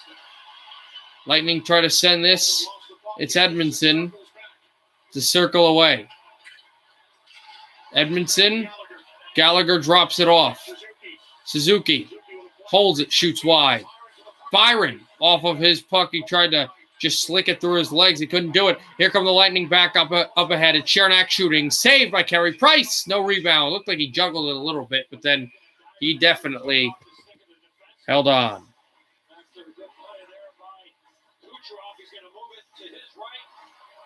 Lightning try to send this. It's Edmondson to circle away. Edmondson. Gallagher drops it off. Suzuki holds it, shoots wide. Byron off of his puck. He tried to just slick it through his legs. He couldn't do it. Here come the Lightning back up ahead. It's Chernak shooting. Saved by Carey Price. No rebound. Looked like he juggled it a little bit, but then he definitely held on.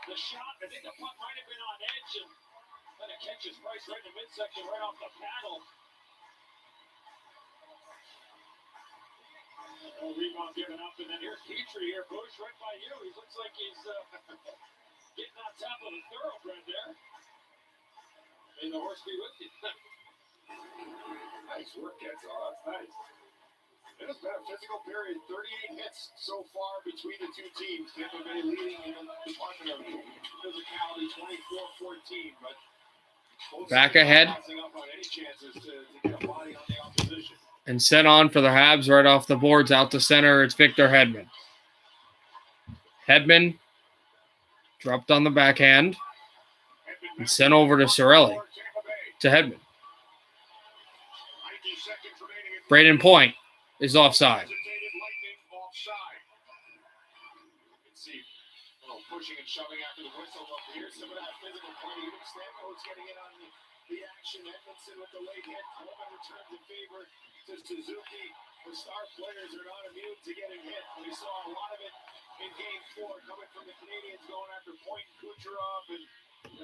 The shot, I think the puck might have been on edge, and then it catches Price right in the midsection, right off the paddle. Rebound given up, and then here's Petrie here. Bush right by you. He looks like he's getting on top of the thoroughbred there. May the horse be with you. Nice work, Getzel. That's nice. It has been a physical period. 38 hits so far between the two teams. Tampa Bay leading in the department of physicality, 24-14. But back ahead. passing up on any chances to get a body on the opposition. And sent on for the Habs right off the boards out to center. It's Victor Hedman. Hedman dropped on the backhand and sent over to Cirelli. To Hedman. Braden Point is offside. Pushing and shoving after the whistle. Here's some of that physical play. Even Stamkos getting in on the action. Edmondson with the late hit. Coleman returns the favor to Suzuki. The star players are not immune to getting hit. We saw a lot of it in Game 4 coming from the Canadiens going after Point and Kucherov.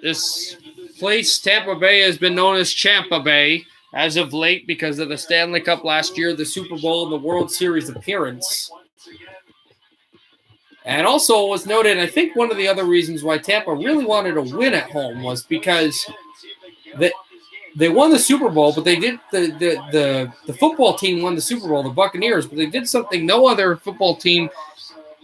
This place, Tampa Bay, has been known as Champa Bay as of late because of the Stanley Cup last year, the Super Bowl, and the World Series appearance. And also it was noted, I think one of the other reasons why Tampa really wanted to win at home was because they won the Super Bowl, but they did the football team won the Super Bowl, the Buccaneers, but they did something no other football team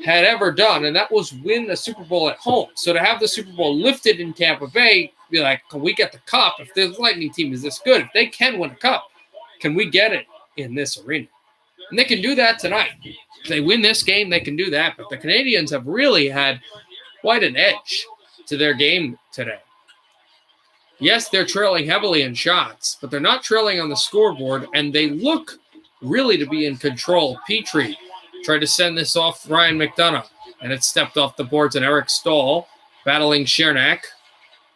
had ever done, and that was win the Super Bowl at home. So to have the Super Bowl lifted in Tampa Bay, be like, can we get the cup? If the Lightning team is this good, if they can win a cup, can we get it in this arena? And they can do that tonight. If they win this game, they can do that. But the Canadiens have really had quite an edge to their game today. Yes, they're trailing heavily in shots, but they're not trailing on the scoreboard, and they look really to be in control. Petrie tried to send this off Ryan McDonough, and it stepped off the boards, and Eric Stahl battling Chernak.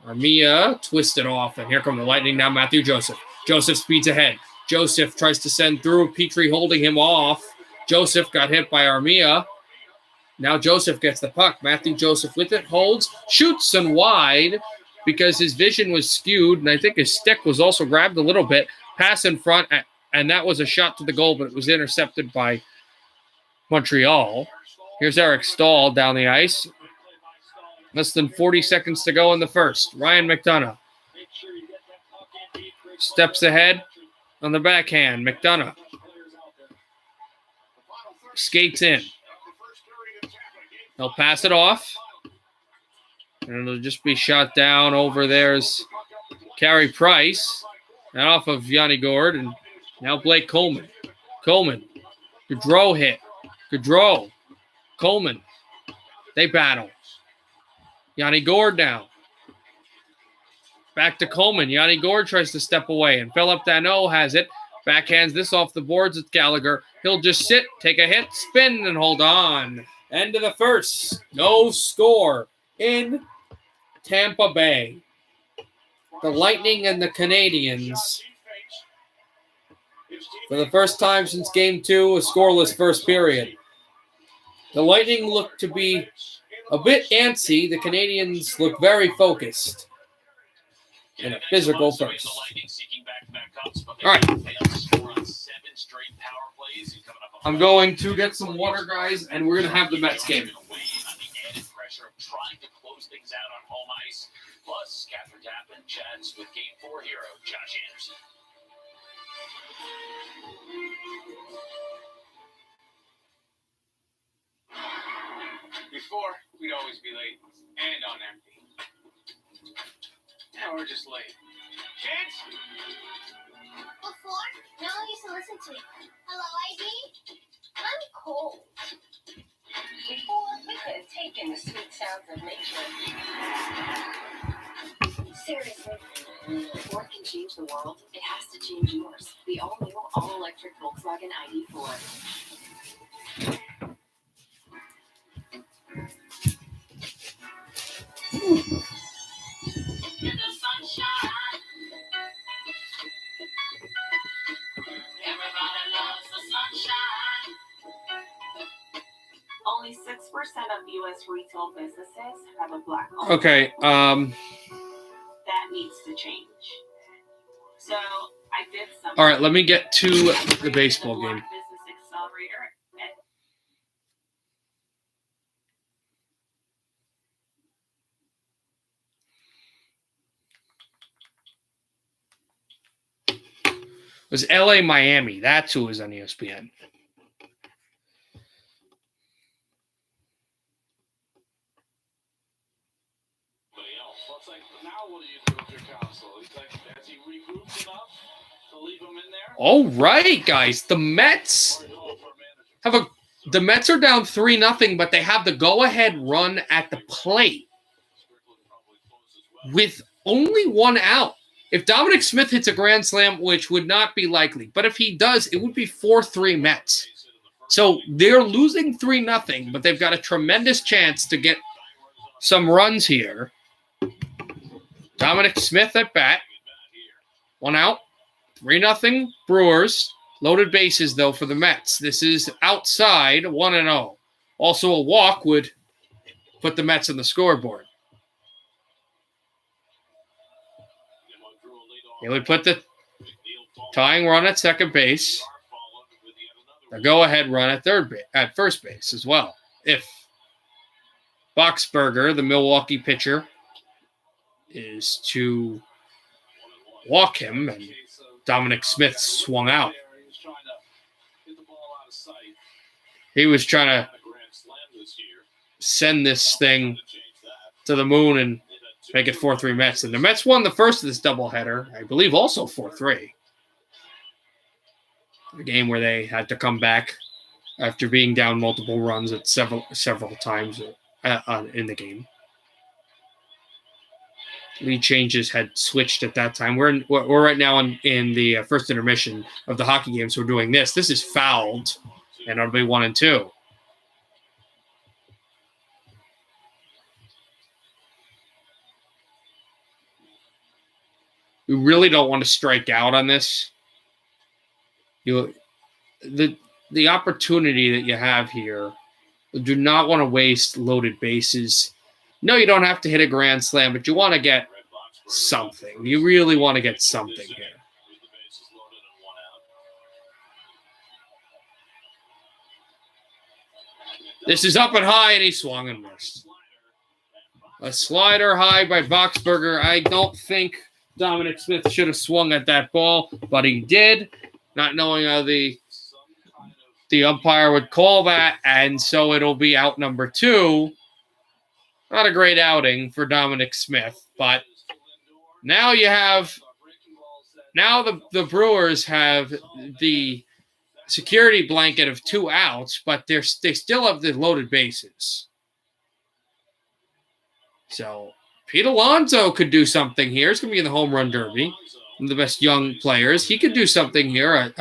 Armia twisted off, and here come the Lightning now. Matthew Joseph. Joseph speeds ahead. Joseph tries to send through. Petrie holding him off. Joseph got hit by Armia. Now Joseph gets the puck. Matthew Joseph with it, holds, shoots, and wide because his vision was skewed, and I think his stick was also grabbed a little bit. Pass in front, and that was a shot to the goal, but it was intercepted by Montreal. Here's Eric Stahl down the ice. Less than 40 seconds to go in the first. Ryan McDonough steps ahead on the backhand. McDonough skates in. He'll pass it off. And it'll just be shot down over there's Carey Price. And off of Yanni Gord. And now Blake Coleman. Coleman. Gaudreau hit. Gaudreau. Coleman. They battle. Yanni Gord now. Back to Coleman. Yanni Gord tries to step away. And Philip Danault has it. Backhands this off the boards with Gallagher. He'll just sit, take a hit, spin, and hold on. End of the first. No score in Tampa Bay. The Lightning and the Canadiens, for the first time since Game 2, a scoreless first period. The Lightning look to be a bit antsy. The Canadiens look very focused. In a physical first. All right. I'm going to get some water, guys, and we're going to have the Mets game. Plus, Catherine Tappan chats with Game 4 hero Josh Anderson. Before, we'd always be late and on empty. Now we're just late. Chance? Before, no one used to listen to me. Hello, ID? I'm cold. Before, we could have taken the sweet sounds of nature. Seriously, before it can change the world, it has to change yours. The all-new, all-electric Volkswagen ID4. In the sunshine. Everybody loves the sunshine. Only 6% of U.S. retail businesses have a black hole. Okay, That needs to change. So I did some. all right, let me get to the baseball game. Business Accelerator. It was LA Miami. That's who was on ESPN. It's like, now what do you do with your counsel? It's like, has he regrouped enough to leave him in there? All right, guys. The Mets the Mets are down 3-0, but they have the go-ahead run at the plate with only one out. If Dominic Smith hits a grand slam, which would not be likely, but if he does, it would be 4-3 Mets. So they're losing 3-0, but they've got a tremendous chance to get some runs here. Dominic Smith at bat. One out. 3-0 Brewers. Loaded bases, though, for the Mets. This is outside 1-0. Also, a walk would put the Mets on the scoreboard. It would put the tying run at second base. A go-ahead run at first base as well. If Boxberger, the Milwaukee pitcher, is to walk him, and Dominic Smith swung out. He was trying to send this thing to the moon and make it 4-3 Mets. And the Mets won the first of this doubleheader, I believe also 4-3. A game where they had to come back after being down multiple runs at several times in the game. Lead changes had switched at that time. We're right now in the first intermission of the hockey game, so we're doing this. This is fouled, and it'll be 1-2. We really don't want to strike out on this. The the opportunity that you have here. You do not want to waste loaded bases. No, you don't have to hit a grand slam, but you want to get something. You really want to get something here. This is up and high, and he swung and missed. A slider high by Boxberger. I don't think Dominic Smith should have swung at that ball, but he did, not knowing how the umpire would call that, and so it'll be out number 2. Not a great outing for Dominic Smith, but now you have the Brewers have the security blanket of 2 outs, but they still have the loaded bases. So Pete Alonso could do something here. It's going to be in the home run derby. One of the best young players. He could do something here.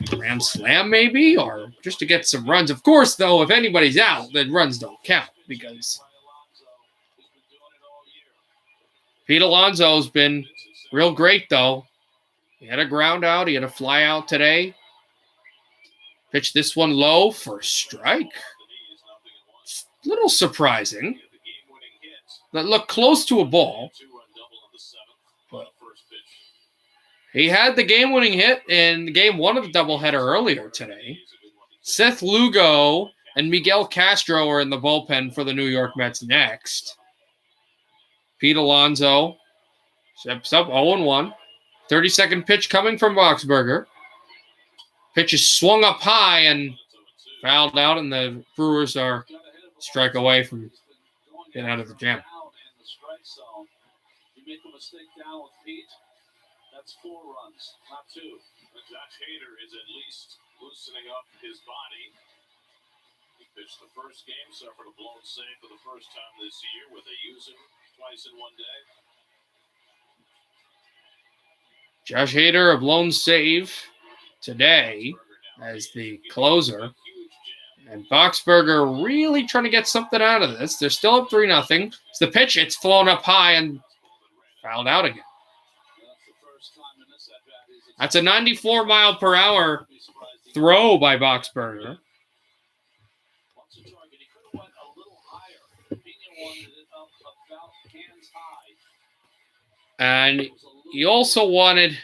Grand slam maybe, or just to get some runs. Of course, though, if anybody's out, then runs don't count because Pete Alonso's been real great, though. He had a ground out. He had a fly out today. Pitched this one low for a strike. A little surprising. That looked close to a ball. But he had the game-winning hit in game 1 of the doubleheader earlier today. Seth Lugo and Miguel Castro are in the bullpen for the New York Mets next. Pete Alonso steps up 0-1. 30-second pitch coming from Boxberger. Pitch is swung up high and fouled out, and the Brewers are strike away from getting out of the jam. You make a mistake down with Pete, that's 4 runs, not 2. Josh Hader is at least loosening up his body. He pitched the first game, suffered a blown save for the first time this year, where they use him twice in one day. Josh Hader, a blown save today as the closer. And Boxberger really trying to get something out of this. They're still up 3-0. It's the pitch. It's flown up high and fouled out again. That's a 94-mile-per-hour throw by Boxberger. And he also wanted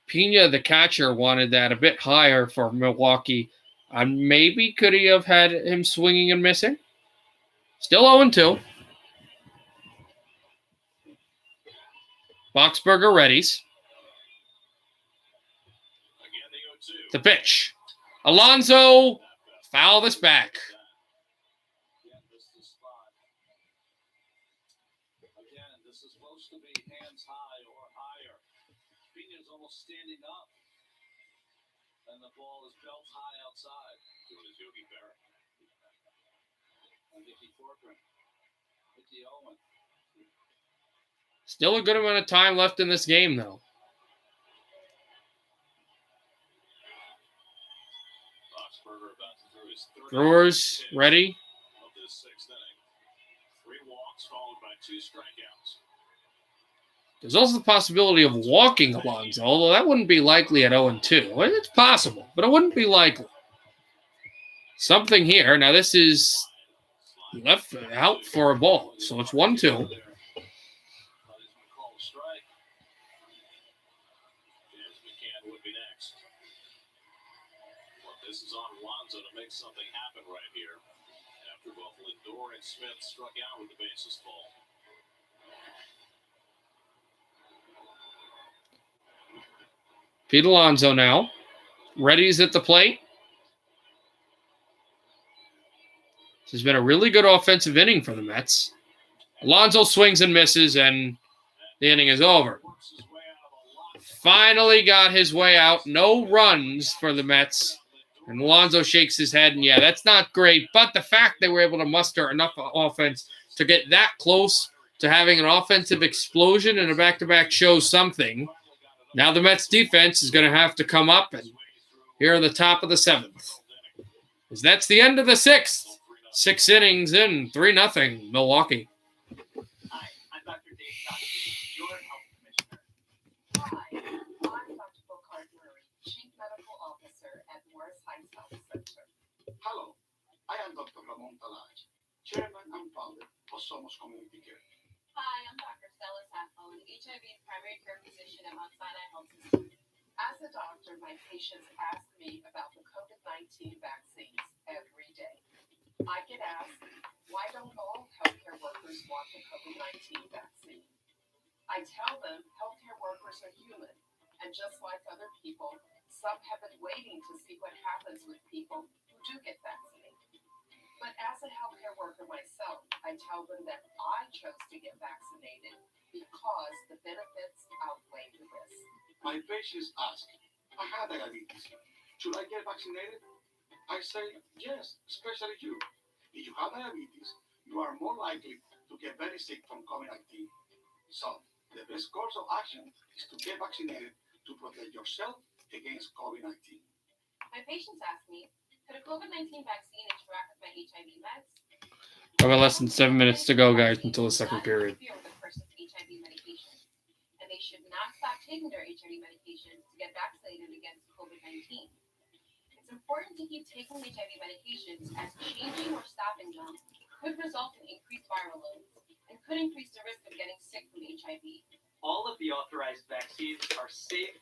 Pena, the catcher, wanted that a bit higher for Milwaukee. Maybe could he have had him swinging and missing? Still 0-2. Boxberger readies. The pitch. Alonso, foul this back. Again, this is supposed to be hands high or higher. Pena's almost standing up. And the ball is belt high outside. Doing his Yogi Berra. And Mickey Corcoran. Mickey Owen. Still a good amount of time left in this game, though. Brewers ready. Of this 6th inning. 3 walks followed by 2 strikeouts. There's also the possibility of walking Alonso, although that wouldn't be likely at 0-2. Well, it's possible, but it wouldn't be likely. Something here. Now, this is left out for a ball, so it's 1-2. This is on Alonso to make something happen right here. After both Lindor and Smith struck out with the bases full. Pete Alonso now. Ready's at the plate. This has been a really good offensive inning for the Mets. Alonso swings and misses, and the inning is over. Finally got his way out. No runs for the Mets. And Alonso shakes his head, and yeah, that's not great. But the fact they were able to muster enough offense to get that close to having an offensive explosion in a back-to-back shows something. Now the Mets defense is going to have to come up, and here are the top of the 7th. Because that's the end of the 6th. 6 innings in, 3-0, Milwaukee. Hi, I'm Dr. Dave Shockey, your health commissioner. Hi, I'm Dr. Bocard Murray, Chief Medical Officer HIV primary care physician at Mount Sinai Health System. As a doctor, my patients ask me about the COVID-19 vaccines every day. I get asked, why don't all healthcare workers want the COVID-19 vaccine? I tell them healthcare workers are human, and just like other people, some have been waiting to see what happens with people who do get vaccinated. But as a healthcare worker myself, I tell them that I chose to get vaccinated because the benefits outweigh the risk. My patients ask, I have diabetes. Should I get vaccinated? I say, yes, especially you. If you have diabetes, you are more likely to get very sick from COVID-19. So, the best course of action is to get vaccinated to protect yourself against COVID-19. My patients ask me, could a COVID-19 vaccine interact with my HIV meds? We have less than 7 minutes to go, guys, until the second period. Interfere with a person's HIV medication, and they should not stop taking their HIV medication to get vaccinated against COVID-19. It's important to keep taking HIV medications, as changing or stopping them could result in increased viral loads and could increase the risk of getting sick from HIV. All of the authorized vaccines are safe,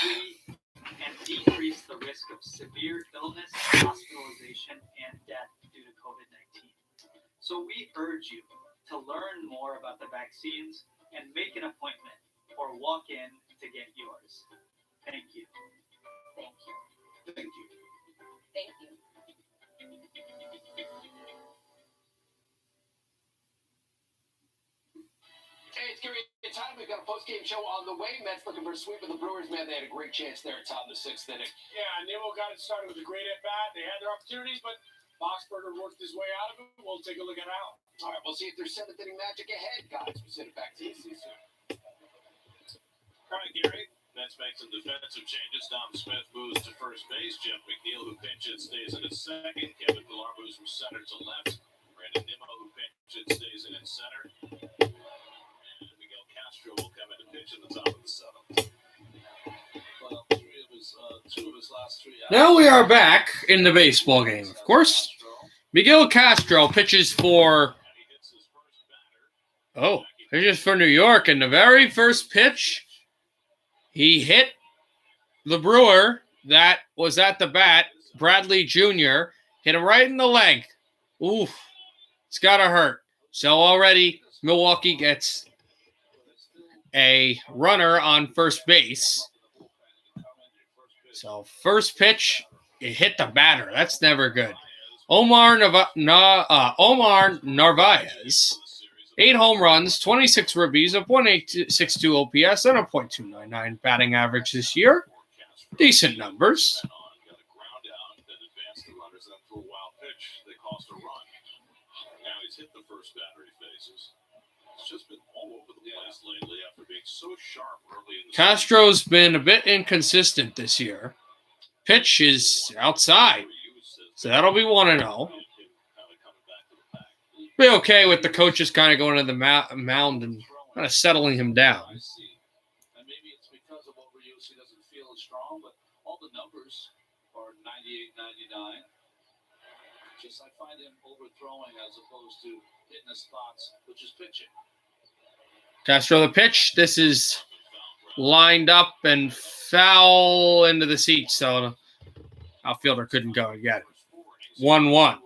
free, and decrease the risk of severe illness, hospitalization, and death due to COVID-19. So we urge you to learn more about the vaccines and make an appointment or walk in to get yours. Thank you. Thank you. Thank you. Thank you. Hey, it's Gary. Time. We've got a post-game show on the way. Mets looking for a sweep of the Brewers, man. They had a great chance there at top of the 6th inning. Yeah, Nemo got it started with a great at-bat. They had their opportunities, but Boxberger worked his way out of it. We'll take a look at how. All right, we'll see if there's 7th inning magic ahead, guys. We'll send it back to you. See you soon. All right, Gary. Mets make some defensive changes. Dom Smith moves to first base. Jeff McNeil, who pinch hit, stays in at second. Kevin Pillar moves from center to left. Brandon Nimmo, who pinch hit, stays in at center. And Miguel Castro will come in to pitch in the top of the 7th. Well, two of his last 3 Now we are back in the baseball game, of course. Miguel Castro pitches for New York, and the very first pitch, he hit the Brewer that was at the bat, Bradley Jr., hit him right in the leg. Oof, it's got to hurt. So already Milwaukee gets a runner on first base. So first pitch, it hit the batter. That's never good. Omar Narvaez, 8 home runs, 26 ribbies, a .862 OPS, and a .299 batting average this year. Decent numbers. Now he's hit the first batter he faces. It's just been all over the place lately after being so sharp early in the Castro's been a bit inconsistent this year. Pitch is outside, so that'll be 1-0. Be okay with the coaches kind of going to the mound and kind of settling him down. I see. And maybe it's because of overuse he doesn't feel as strong, but all the numbers are 98, 99. Just I find him overthrowing as opposed to hitting the spots, which is pitching. Castro the pitch. This is lined up and foul into the seats, so the outfielder couldn't go and get it. 1-1.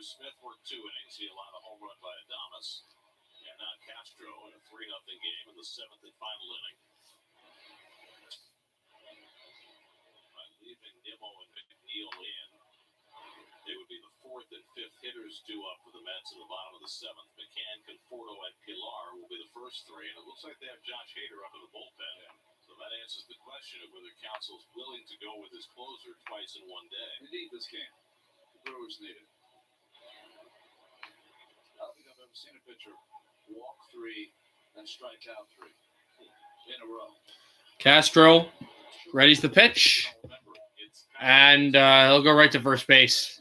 Smith worked 2 innings. He allowed a home run by Adames. And now Castro in a 3-0 game in the 7th and final inning. By leaving Nimmo and McNeil in, they would be the 4th and 5th hitters due up for the Mets in the bottom of the 7th. McCann, Conforto, and Pilar will be the first 3, and it looks like they have Josh Hader up in the bullpen. So that answers the question of whether Counsell's willing to go with his closer twice in one day. They need this game. The Brewers need it. I don't think I've ever seen a pitcher walk 3 and strike out 3 in a row. Castro readies the pitch, and he'll go right to first base.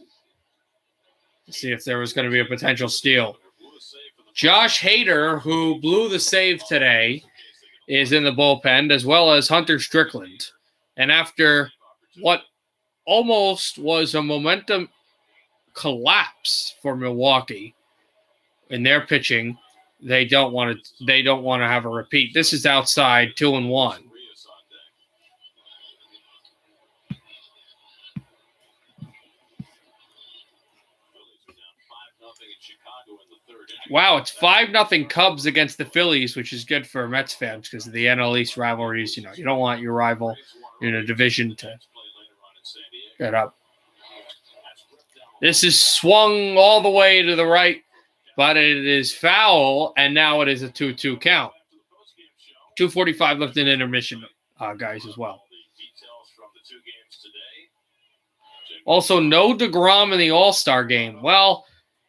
See if there was going to be a potential steal. Josh Hader, who blew the save today, is in the bullpen, as well as Hunter Strickland. And after what almost was a momentum collapse for Milwaukee in their pitching, they don't want to have a repeat. This is outside 2-1. Wow, it's 5-0 Cubs against the Phillies, which is good for Mets fans because of the NL East rivalries. You know, you don't want your rival in a division to get up. This is swung all the way to the right, but it is foul, and now it is a 2-2 count. 2:45 left in intermission, guys, as well. Also, no DeGrom in the All-Star game. Well,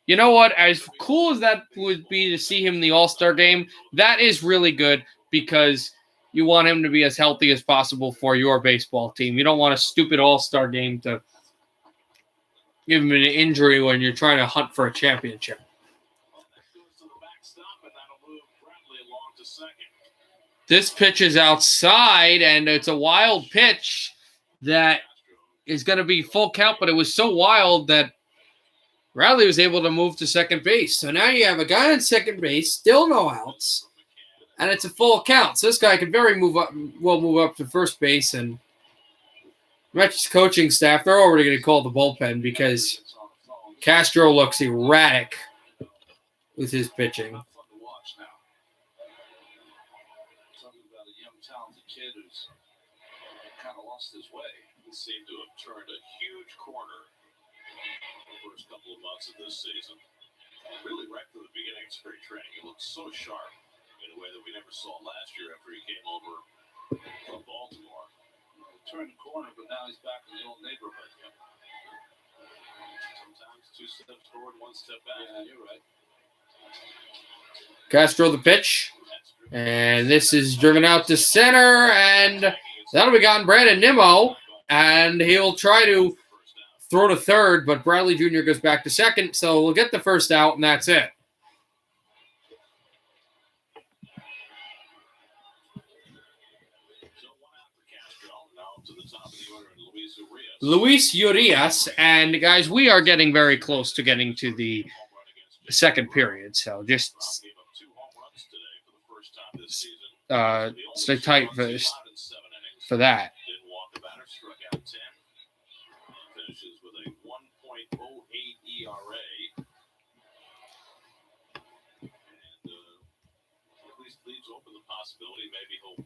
you know what? As cool as that would be to see him in the All-Star game, that is really good because you want him to be as healthy as possible for your baseball team. You don't want a stupid All-Star game to give him an injury when you're trying to hunt for a championship. This pitch is outside, and it's a wild pitch that is going to be full count, but it was so wild that Bradley was able to move to second base. So now you have a guy on second base, still no outs, and it's a full count. So this guy could move up to first base, and Mets coaching staff, they're already going to call the bullpen because Castro looks erratic with his pitching. His way. He seemed to have turned a huge corner the first couple of months of this season. And really, right from the beginning of spring training, he looked so sharp in a way that we never saw last year after he came over from Baltimore. He turned the corner, but now he's back in the old neighborhood. Sometimes 2 steps forward, 1 step back. Yeah, you're right. Castro the pitch. And this is driven out to center, and that'll be gotten Brandon Nimmo, and he'll try to throw to third, but Bradley Jr. goes back to second, so we'll get the first out, and that's it. Luis Urias, and guys, we are getting very close to getting to the second period, so just stay tight for that. Didn't walk the batter, struck out 10. Finishes with a 1.08 ERA. And at least leaves open the possibility maybe he'll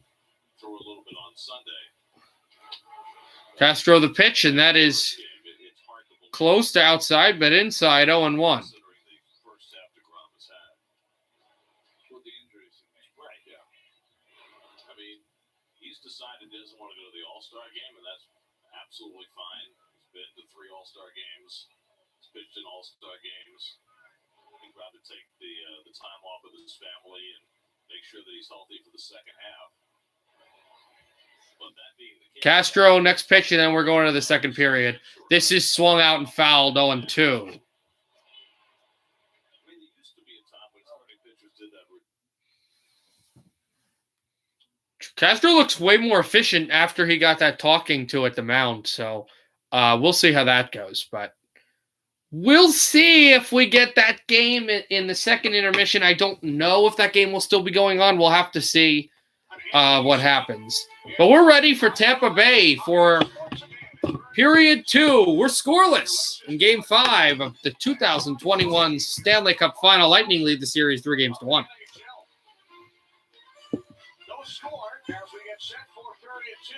throw a little bit on Sunday. Castro the pitch, and that is close to outside, but inside 0-1. Decided he doesn't want to go to the All-Star game, and that's absolutely fine. He's been to 3 All-Star games. He's pitched in All-Star games. He'd rather take the time off with his family and make sure that he's healthy for the second half. But that being the case, Castro, next pitch, and then we're going to the second period. This is swung out and fouled 0-2. Castro looks way more efficient after he got that talking to at the mound, so we'll see how that goes. But we'll see if we get that game in the second intermission. I don't know if that game will still be going on. We'll have to see what happens. But we're ready for Tampa Bay for period 2. We're scoreless in Game 5 of the 2021 Stanley Cup Final. Lightning lead the series 3-1. Score as we get set for 32.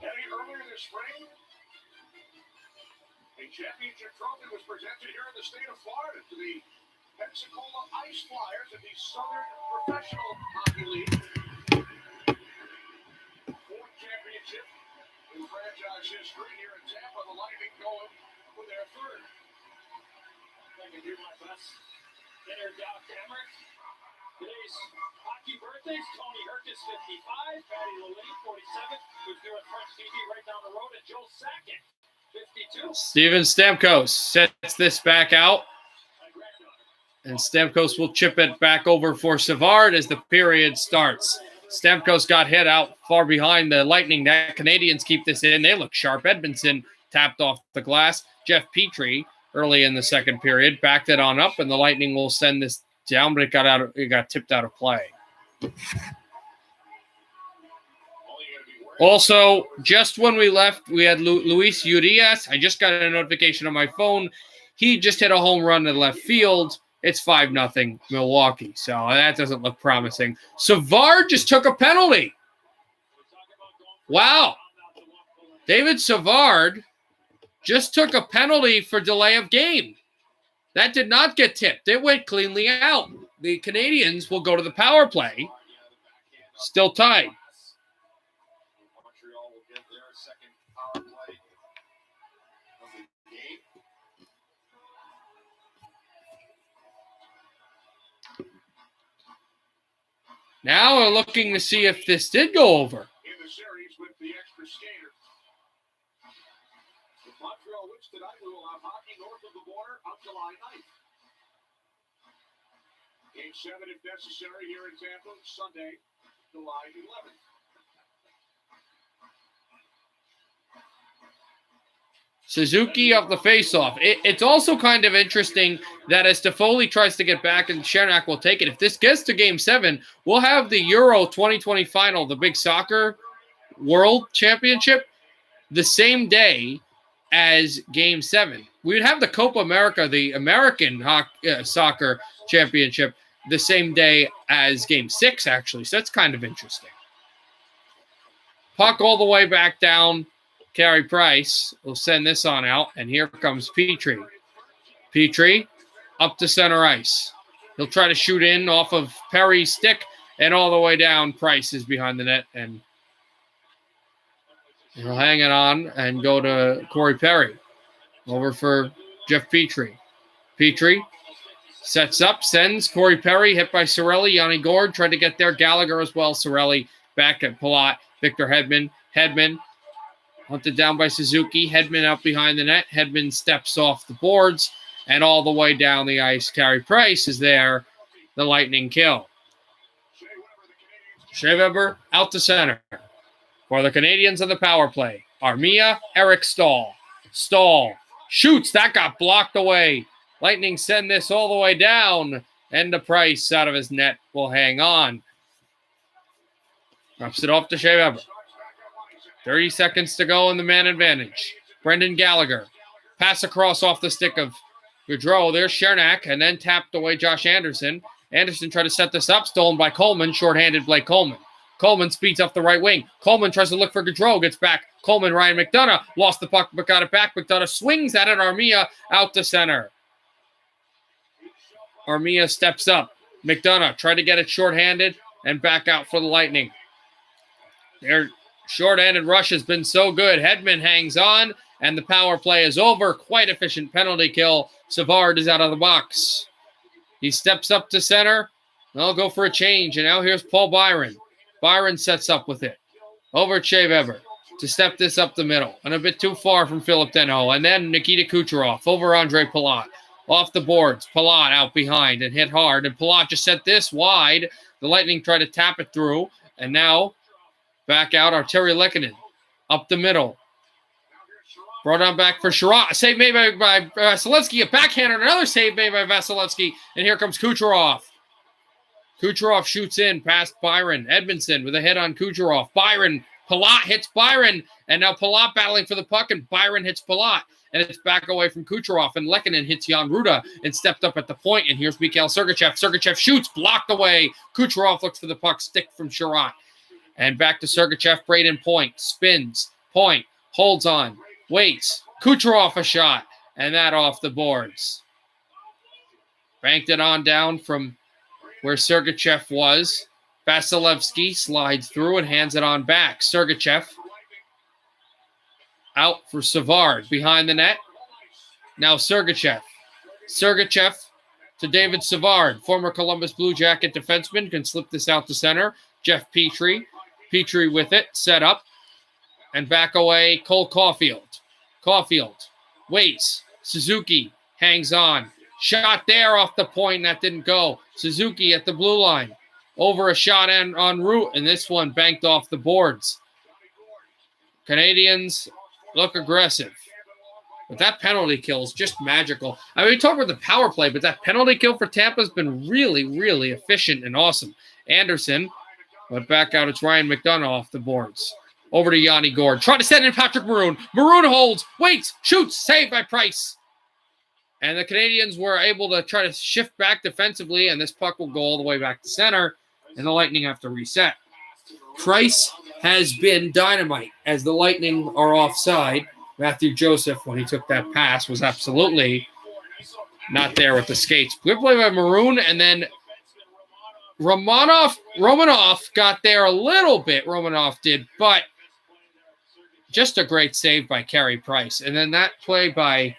Eddie, earlier this spring, a championship trophy was presented here in the state of Florida to the Pensacola Ice Flyers in the Southern Professional Hockey League. 4th championship in franchise history here in Tampa. The Lightning going with their 3rd. I can do my best. Hitter Doc Emmerich. Today's hockey birthdays, Tony Herkus, 55, Patty Lilley, 47, who's doing French TV right down the road, and Joe Sakic, 52. Steven Stamkos sets this back out, and Stamkos will chip it back over for Savard as the period starts. Stamkos got hit out far behind the Lightning net. Canadiens keep this in. They look sharp. Edmondson tapped off the glass. Jeff Petrie early in the second period. Backed it on up, and the Lightning will send this down, but it got tipped out of play. Also, just when we left, we had Luis Urias. I just got a notification on my phone. He just hit a home run to left field. It's 5-0 Milwaukee, so that doesn't look promising. Savard just took a penalty. Wow. David Savard just took a penalty for delay of game. That did not get tipped. It went cleanly out. The Canadiens will go to the power play. Still tied. Montreal will get their second power play of the game. Now we're looking to see if this did go over. In the series with the extra skater. If Montreal wins tonight, we will have hockey north of the border on July 9th. Game 7, if necessary, here in Tampa, Sunday, July 11th. Suzuki off the faceoff. It's also kind of interesting that as Toffoli tries to get back and Cernak will take it. If this gets to Game 7, we'll have the Euro 2020 final, the big soccer world championship, the same day as Game 7. We would have the Copa America, the American soccer championship, the same day as Game 6, actually. So that's kind of interesting. Puck all the way back down. Carey Price will send this on out, and here comes Petrie. Petrie up to center ice. He'll try to shoot in off of Perry's stick, and all the way down. Price is behind the net, and he'll hang it on and go to Corey Perry. Over for Jeff Petrie. Petrie sets up, sends Corey Perry, hit by Cirelli. Yanni Gourde tried to get there. Gallagher as well. Cirelli back at Palat. Victor Hedman. Hedman hunted down by Suzuki. Hedman out behind the net. Hedman steps off the boards and all the way down the ice. Carey Price is there. The Lightning kill. Shea Weber out to center. For the Canadiens on the power play. Armia, Eric Stahl. Stahl shoots. That got blocked away. Lightning send this all the way down. And the Price out of his net will hang on. Drops it off to Shea Weber. 30 seconds to go in the man advantage. Brendan Gallagher. Pass across off the stick of Gaudreau. There's Cernak, and then tapped away Josh Anderson. Anderson tried to set this up. Stolen by Coleman. Shorthanded Blake Coleman. Coleman speeds up the right wing. Coleman tries to look for Gaudreau. Gets back. Coleman, Ryan McDonough. Lost the puck, but got it back. McDonough swings at it. Armia out to center. Armia steps up. McDonough tried to get it shorthanded and back out for the Lightning. Their short-handed rush has been so good. Hedman hangs on, and the power play is over. Quite efficient penalty kill. Savard is out of the box. He steps up to center. They'll go for a change, and now here's Paul Byron. Byron sets up with it. Over Shea Weber to step this up the middle, and a bit too far from Philip Deneau. And then Nikita Kucherov over Andre Palat. Off the boards. Palat out behind and hit hard, and Palat just set this wide. The Lightning try to tap it through, and now back out, Arturi Lehkonen. Up the middle. Brought on back for Sherrod. A save made by Vasilevsky. A backhander. Another save made by Vasilevsky. And here comes Kucherov. Kucherov shoots in past Byron. Edmondson with a hit on Kucherov. Byron. Palat hits Byron. And now Palat battling for the puck. And Byron hits Palat. And it's back away from Kucherov. And Lehkonen hits Jan Ruda and stepped up at the point. And here's Mikhail Sergachev. Sergachev shoots. Blocked away. Kucherov looks for the puck. Stick from Sherrod. And back to Sergachev, Braden Point, spins, Point, holds on, waits, Kucherov a shot, and that off the boards. Banked it on down from where Sergachev was. Vasilevsky slides through and hands it on back. Sergachev out for Savard, behind the net. Now Sergachev. Sergachev to David Savard, former Columbus Blue Jacket defenseman, can slip this out to center. Jeff Petrie. Petrie with it, set up, and back away, Cole Caulfield. Caulfield waits. Suzuki hangs on. Shot there off the point, and that didn't go. Suzuki at the blue line. Over a shot en route, and this one banked off the boards. Canadiens look aggressive. But that penalty kill is just magical. I mean, we talk about the power play, but that penalty kill for Tampa has been really, really efficient and awesome. Anderson, but back out. It's Ryan McDonough off the boards. Over to Yanni Gourde. Trying to send in Patrick Maroon. Maroon holds, waits, shoots, saved by Price. And the Canadiens were able to try to shift back defensively, and this puck will go all the way back to center, and the Lightning have to reset. Price has been dynamite as the Lightning are offside. Matthew Joseph, when he took that pass, was absolutely not there with the skates. Good play by Maroon, and then Romanoff got there a little bit, Romanoff did, but just a great save by Carey Price. And then that play by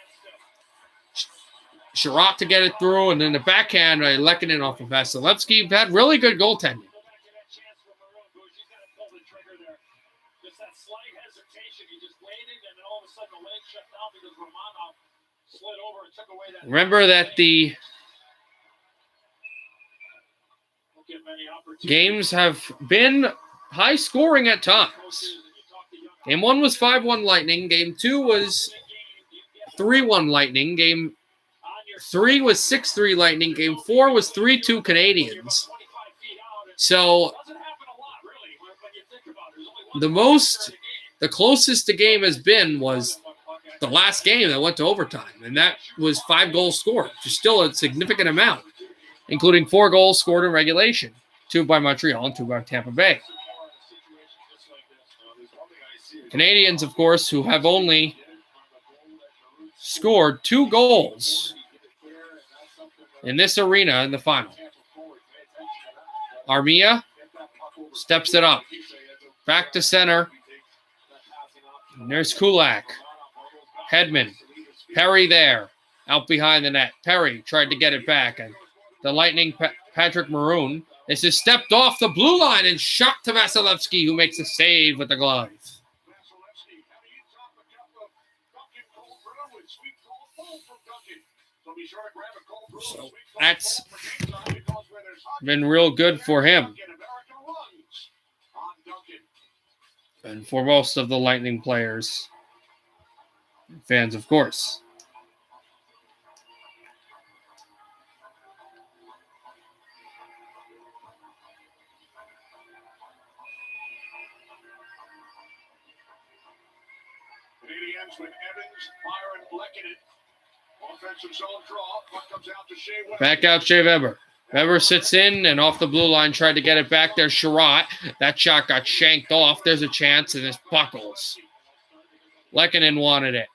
Sherratt to get it through, and then the backhand by Lehkonen off of Vasilevsky. Had really good goaltending. Remember that the games have been high scoring at times. Game 1 was 5-1 Lightning. Game 2 was 3-1 Lightning. Game 3 was 6-3 Lightning. Game 4 was 3-2 Canadiens. So the closest the game has been was the last game that went to overtime, and that was 5 goals scored, which is still a significant amount, including 4 goals scored in regulation, 2 by Montreal and 2 by Tampa Bay. Canadiens, of course, who have only scored 2 goals in this arena in the final. Armia steps it up. Back to center. And there's Kulak. Hedman. Perry there. Out behind the net. Perry tried to get it back. And the Lightning, Patrick Maroon, this is stepped off the blue line and shot to Vasilevsky, who makes a save with the glove. So that's been real good for him. And for most of the Lightning players. Fans, of course. Canadiens with Evans, Byron, Lehkonen. Offensive zone draw. Puck comes out to Shea Weber. Back out Shea Weber. Weber sits in and off the blue line, tried to get it back there. Sherratt. That shot got shanked off. There's a chance, and this buckles. Lehkonen wanted it.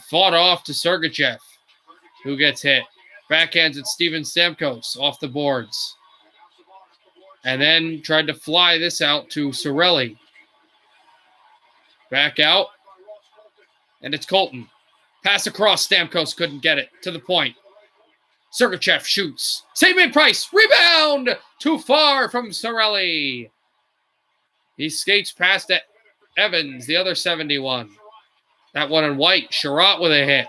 Fought off to Sergachev, who gets hit. Backhands at Steven Stamkos off the boards. And then tried to fly this out to Cirelli. Back out. And it's Colton. Pass across. Stamkos couldn't get it to the point. Sergachev shoots. Save made Price. Rebound. Too far from Cirelli. He skates past Evans, the other 71. That one in white. Sherratt with a hit.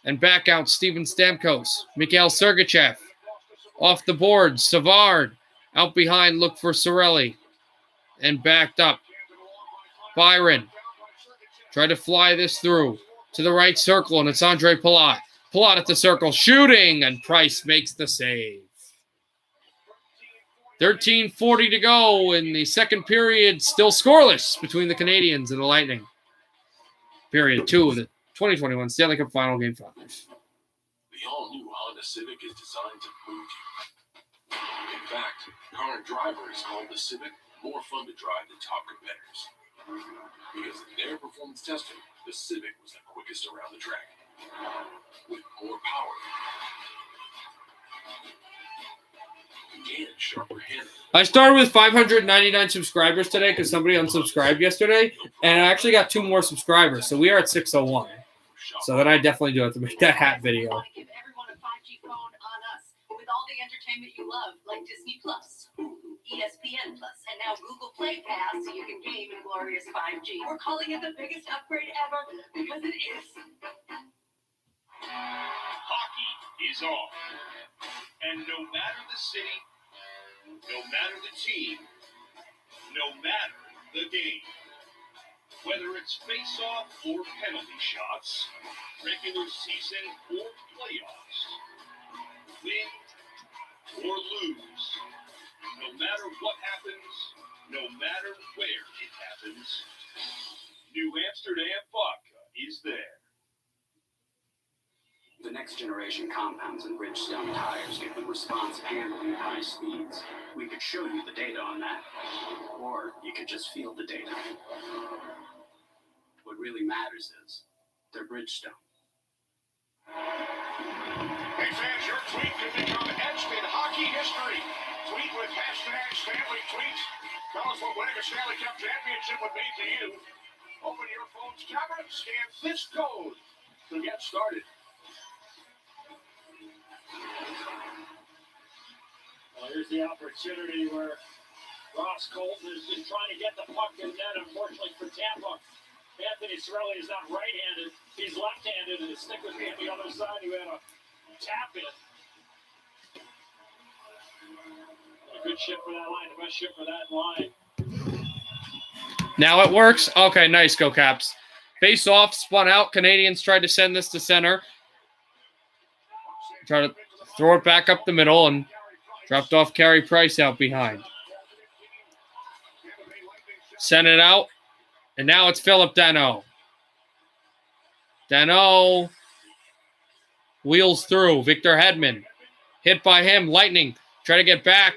And back out Steven Stamkos. Mikhail Sergachev. Off the board. Savard. Out behind. Look for Cirelli. And backed up. Byron. Tried to fly this through. To the right circle. And it's Andre Palat. Palat at the circle. Shooting. And Price makes the save. 13:40 to go in the second period. Still scoreless between the Canadiens and the Lightning. Period 2 of the 2021 Stanley Cup Final, Game 5. The all-new Honda Civic is designed to move you. In fact, current drivers call the Civic more fun to drive than top competitors. Because in their performance testing, the Civic was the quickest around the track. With more power and sharper handling. I started with 599 subscribers today because somebody unsubscribed yesterday, and I actually got 2 more subscribers, so we are at 601. So then I definitely do have to make that hat video. Give everyone a 5G phone on us with all the entertainment you love, like Disney Plus, ESPN Plus, and now Google Play Pass, so you can game in glorious 5G. We're calling it the biggest upgrade ever because it is. Hockey is on. And no matter the city, no matter the team, no matter the game, Whether it's face-off or penalty shots, regular season or playoffs, win or lose, no matter what happens, no matter where it happens, New Amsterdam vodka is there. The next generation compounds in Bridgestone tires give them response handling at high speeds. We could show you the data on that. Or you could just feel the data. What really matters is they're Bridgestone. Hey fans, your tweet could become etched in hockey history. Tweet with hashtag Stanley Tweets. Tell us what winning a Stanley Cup championship would mean to you. Open your phone's camera and scan this code to get started. Well, here's the opportunity where Ross Colton has been trying to get the puck in net. Unfortunately for Tampa, Anthony Cirelli is not right-handed. He's left-handed, and the stick would be on the other side. Who had a tap in. A good ship for that line. The best ship for that line. Now it works. Okay, nice. Go Caps. Face off, spun out. Canadiens tried to send this to center. Try to throw it back up the middle and dropped off Carey Price out behind. Sent it out. And now it's Philip Danault. Danault wheels through. Victor Hedman. Hit by him. Lightning. Try to get back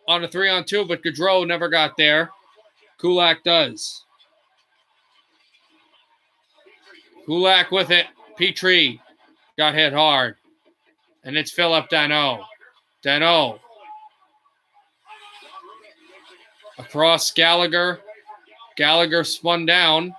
on a 3-on-2, but Gaudreau never got there. Kulak does. Kulak with it. Petrie got hit hard. And it's Philip Danault. Danault. Across Gallagher. Gallagher spun down.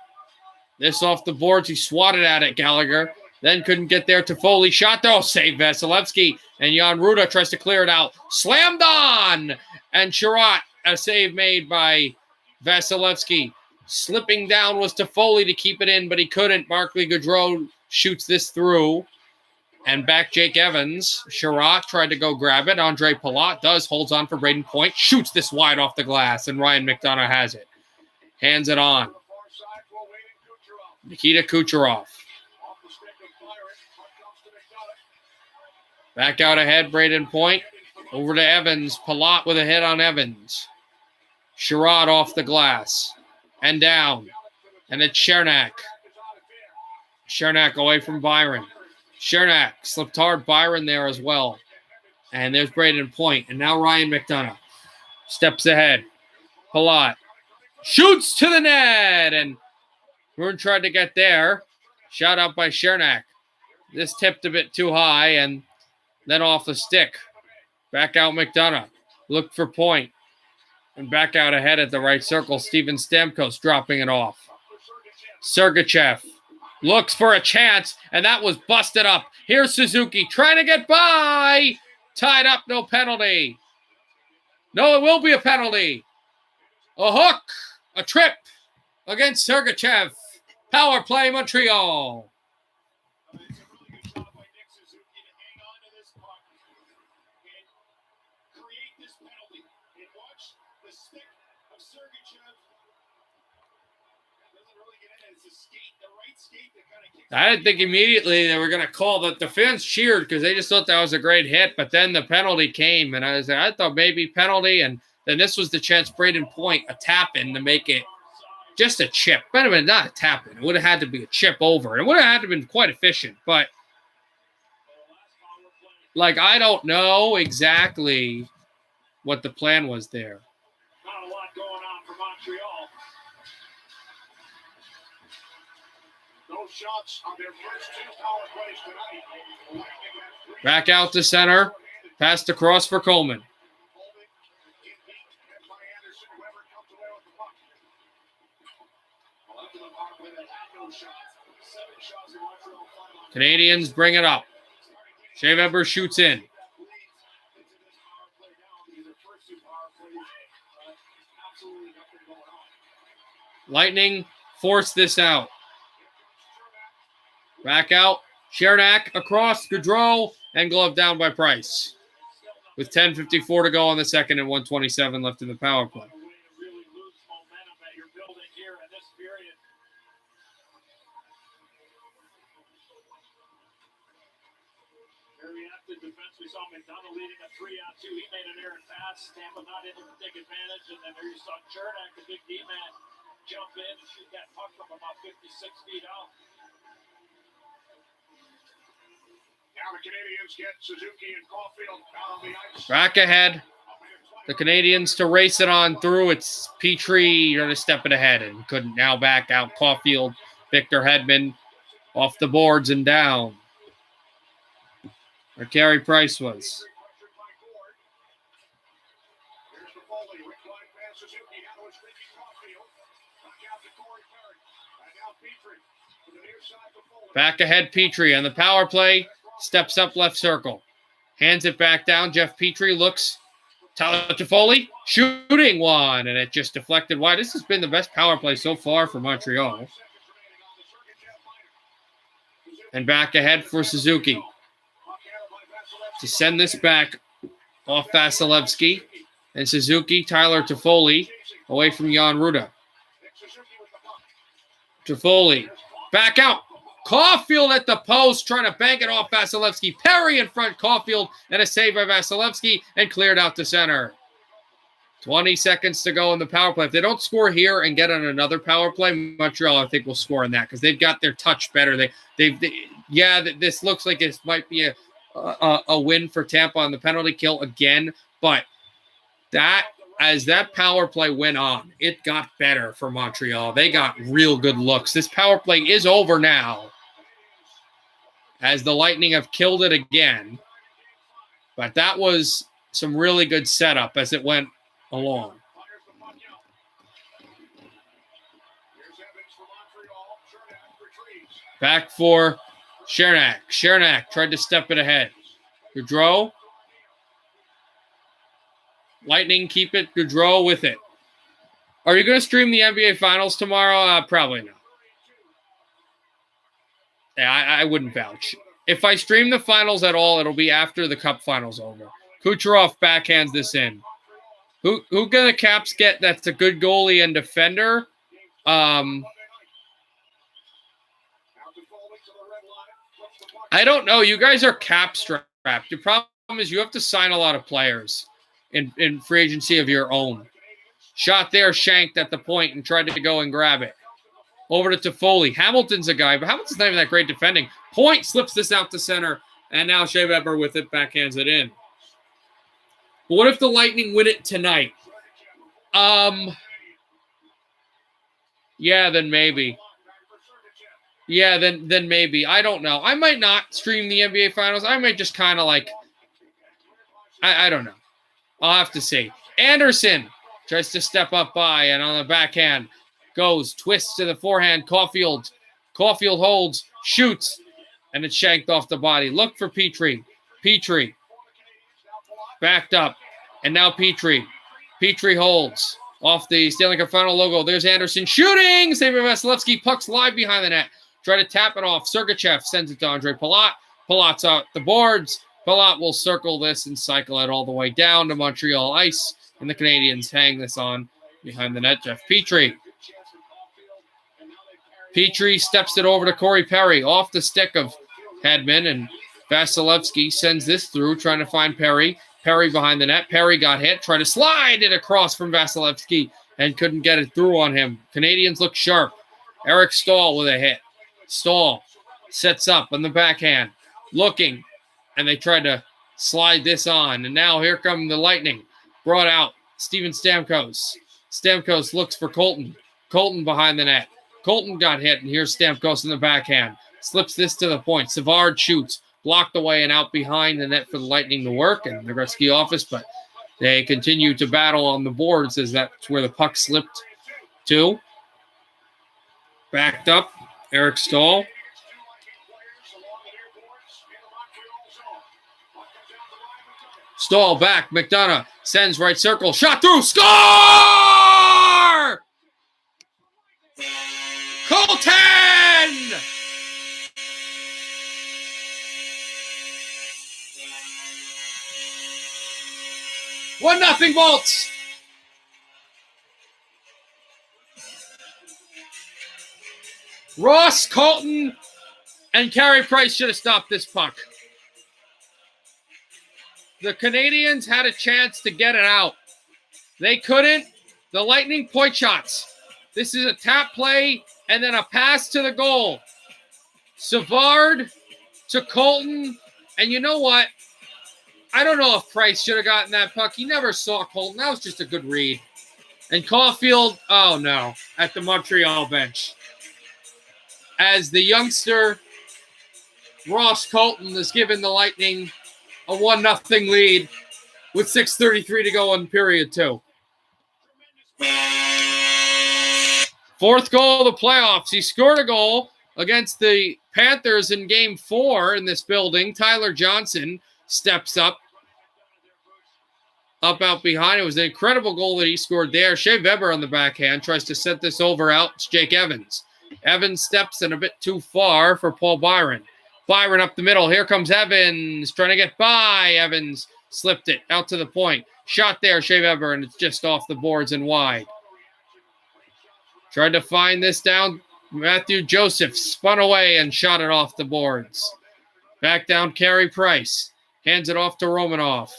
This off the boards. He swatted at it, Gallagher. Then couldn't get there. Toffoli shot though. Save Vasilevsky. And Jan Ruda tries to clear it out. Slammed on! And Sherratt, a save made by Vasilevsky. Slipping down was Toffoli to keep it in, but he couldn't. Barclay Goodrow shoots this through. And back Jake Evans. Sherratt tried to go grab it. Andre Palat does. Holds on for Braden Point. Shoots this wide off the glass. And Ryan McDonough has it. Hands it on. Nikita Kucherov. Back out ahead, Braden Point. Over to Evans. Palat with a hit on Evans. Sherratt off the glass. And down. And it's Chernak. Chernak away from Byron. Chernak slipped hard. Byron there as well. And there's Braden Point. And now Ryan McDonough steps ahead. Palat shoots to the net. And Bruin tried to get there. Shot out by Chernak. This tipped a bit too high and then off the stick. Back out McDonough. Look for Point. And back out ahead at the right circle. Steven Stamkos dropping it off. Sergachev looks for a chance, and that was busted up. Here's Suzuki trying to get by. Tied up, no penalty. No, it will be a penalty. A hook, a trip against Sergachev. Power play Montreal. I didn't think immediately they were going to call that. The fans cheered because they just thought that was a great hit, but then the penalty came, and I thought maybe penalty, and then this was the chance Braden Point, a tap-in to make it just a chip. But not a tap-in. It would have had to be a chip over. It would have had to been quite efficient, but like I don't know exactly what the plan was there. Not a lot going on for Montreal. Shots on their first 2 power plays tonight. Back out to center. Passed across for Coleman. Canadiens bring it up. Shea Weber shoots in. Lightning force this out. Back out. Chernak across. Gaudreau and glove down by Price. With 10:54 to go in the second and 1:27 left in the power play. leading a 3-on-2. He made an errant pass. Tampa not able to take advantage. And then there you saw Chernak, the big D-man, jump in and shoot that puck from about 56 feet out. Now the Canadiens get Suzuki and Caulfield out on the ice. Back ahead. The Canadiens to race it on through. It's Petrie trying to step it ahead and couldn't. Now back out Caulfield. Victor Hedman off the boards and down. Where Carey Price was. Back ahead Petrie on the power play. Steps up left circle. Hands it back down. Jeff Petrie looks. Tyler Toffoli shooting one, and it just deflected wide. This has been the best power play so far for Montreal. And back ahead for Suzuki. To send this back off Vasilevsky. And Suzuki, Tyler Toffoli, away from Jan Ruda. Toffoli, back out. Caulfield at the post, trying to bank it off Vasilevsky. Perry in front, Caulfield, and a save by Vasilevsky, and cleared out to center. 20 seconds to go in the power play. If they don't score here and get on another power play, Montreal, I think, will score in that because they've got their touch better. This looks like this might be a win for Tampa on the penalty kill again, but as that power play went on, it got better for Montreal. They got real good looks. This power play is over now as the Lightning have killed it again. But that was some really good setup as it went along. Back for Chernak. Chernak tried to step it ahead. Gaudreau. Lightning keep it. Gaudreau with it. Are you going to stream the NBA Finals tomorrow? Probably not. Yeah, I wouldn't vouch. If I stream the finals at all, it'll be after the Cup Finals over. Kucherov backhands this in. Who gonna Caps get? That's a good goalie and defender. I don't know. You guys are cap strapped. The problem is you have to sign a lot of players in free agency of your own. Shot there, shanked at the point and tried to go and grab it. Over to Toffoli. Hamilton's a guy, but Hamilton's not even that great defending. Point slips this out to center, and now Shea Weber with it backhands it in. But what if the Lightning win it tonight? Yeah, then maybe. Yeah, then maybe. I don't know. I might not stream the NBA Finals. I might just kind of like, I don't know. I'll have to see. Anderson tries to step up by, and on the backhand goes, twists to the forehand. Caulfield holds, shoots, and it's shanked off the body. Look for Petrie. Petrie backed up, and now Petrie. Petrie holds off the Stanley Cup Final logo. There's Anderson shooting. Save by Vasilevsky. Puck's live behind the net. Try to tap it off. Sergachev sends it to Andre Palat. Palat's out the boards. Palat will circle this and cycle it all the way down to Montreal ice. And the Canadiens hang this on behind the net. Jeff Petrie. Petrie steps it over to Corey Perry off the stick of Hedman. And Vasilevsky sends this through, trying to find Perry. Perry behind the net. Perry got hit. Tried to slide it across from Vasilevsky and couldn't get it through on him. Canadiens look sharp. Eric Stahl with a hit. Stahl sets up on the backhand. Looking. And they tried to slide this on. And now here come the Lightning. Brought out Steven Stamkos. Stamkos looks for Colton. Colton behind the net. Colton got hit. And here's Stamkos in the backhand. Slips this to the point. Savard shoots. Blocked away and out behind the net for the Lightning to work. And the Gretzky office. But they continue to battle on the boards as that's where the puck slipped to. Backed up. Eric Stahl. Stahl back. McDonough sends right circle. Shot through. Score! Colton! One nothing Bolts. Ross, Colton, and Carey Price should have stopped this puck. The Canadiens had a chance to get it out. They couldn't. The Lightning point shots. This is a tap play and then a pass to the goal. Savard to Colton. And you know what? I don't know if Price should have gotten that puck. He never saw Colton. That was just a good read. And Caulfield, oh no, at the Montreal bench. As the youngster Ross Colton is giving the Lightning a 1-0 lead with 6:33 to go in period 2. Fourth goal of the playoffs. He scored a goal against the Panthers in Game 4 in this building. Tyler Johnson steps up out behind. It was an incredible goal that he scored there. Shea Weber on the backhand tries to set this over out. It's Jake Evans. Evans steps in a bit too far for Paul Byron. Byron up the middle. Here comes Evans trying to get by. Evans slipped it out to the point. Shot there, Shea Weber, and it's just off the boards and wide. Tried to find this down. Matthew Joseph spun away and shot it off the boards. Back down, Carey Price. Hands it off to Romanov.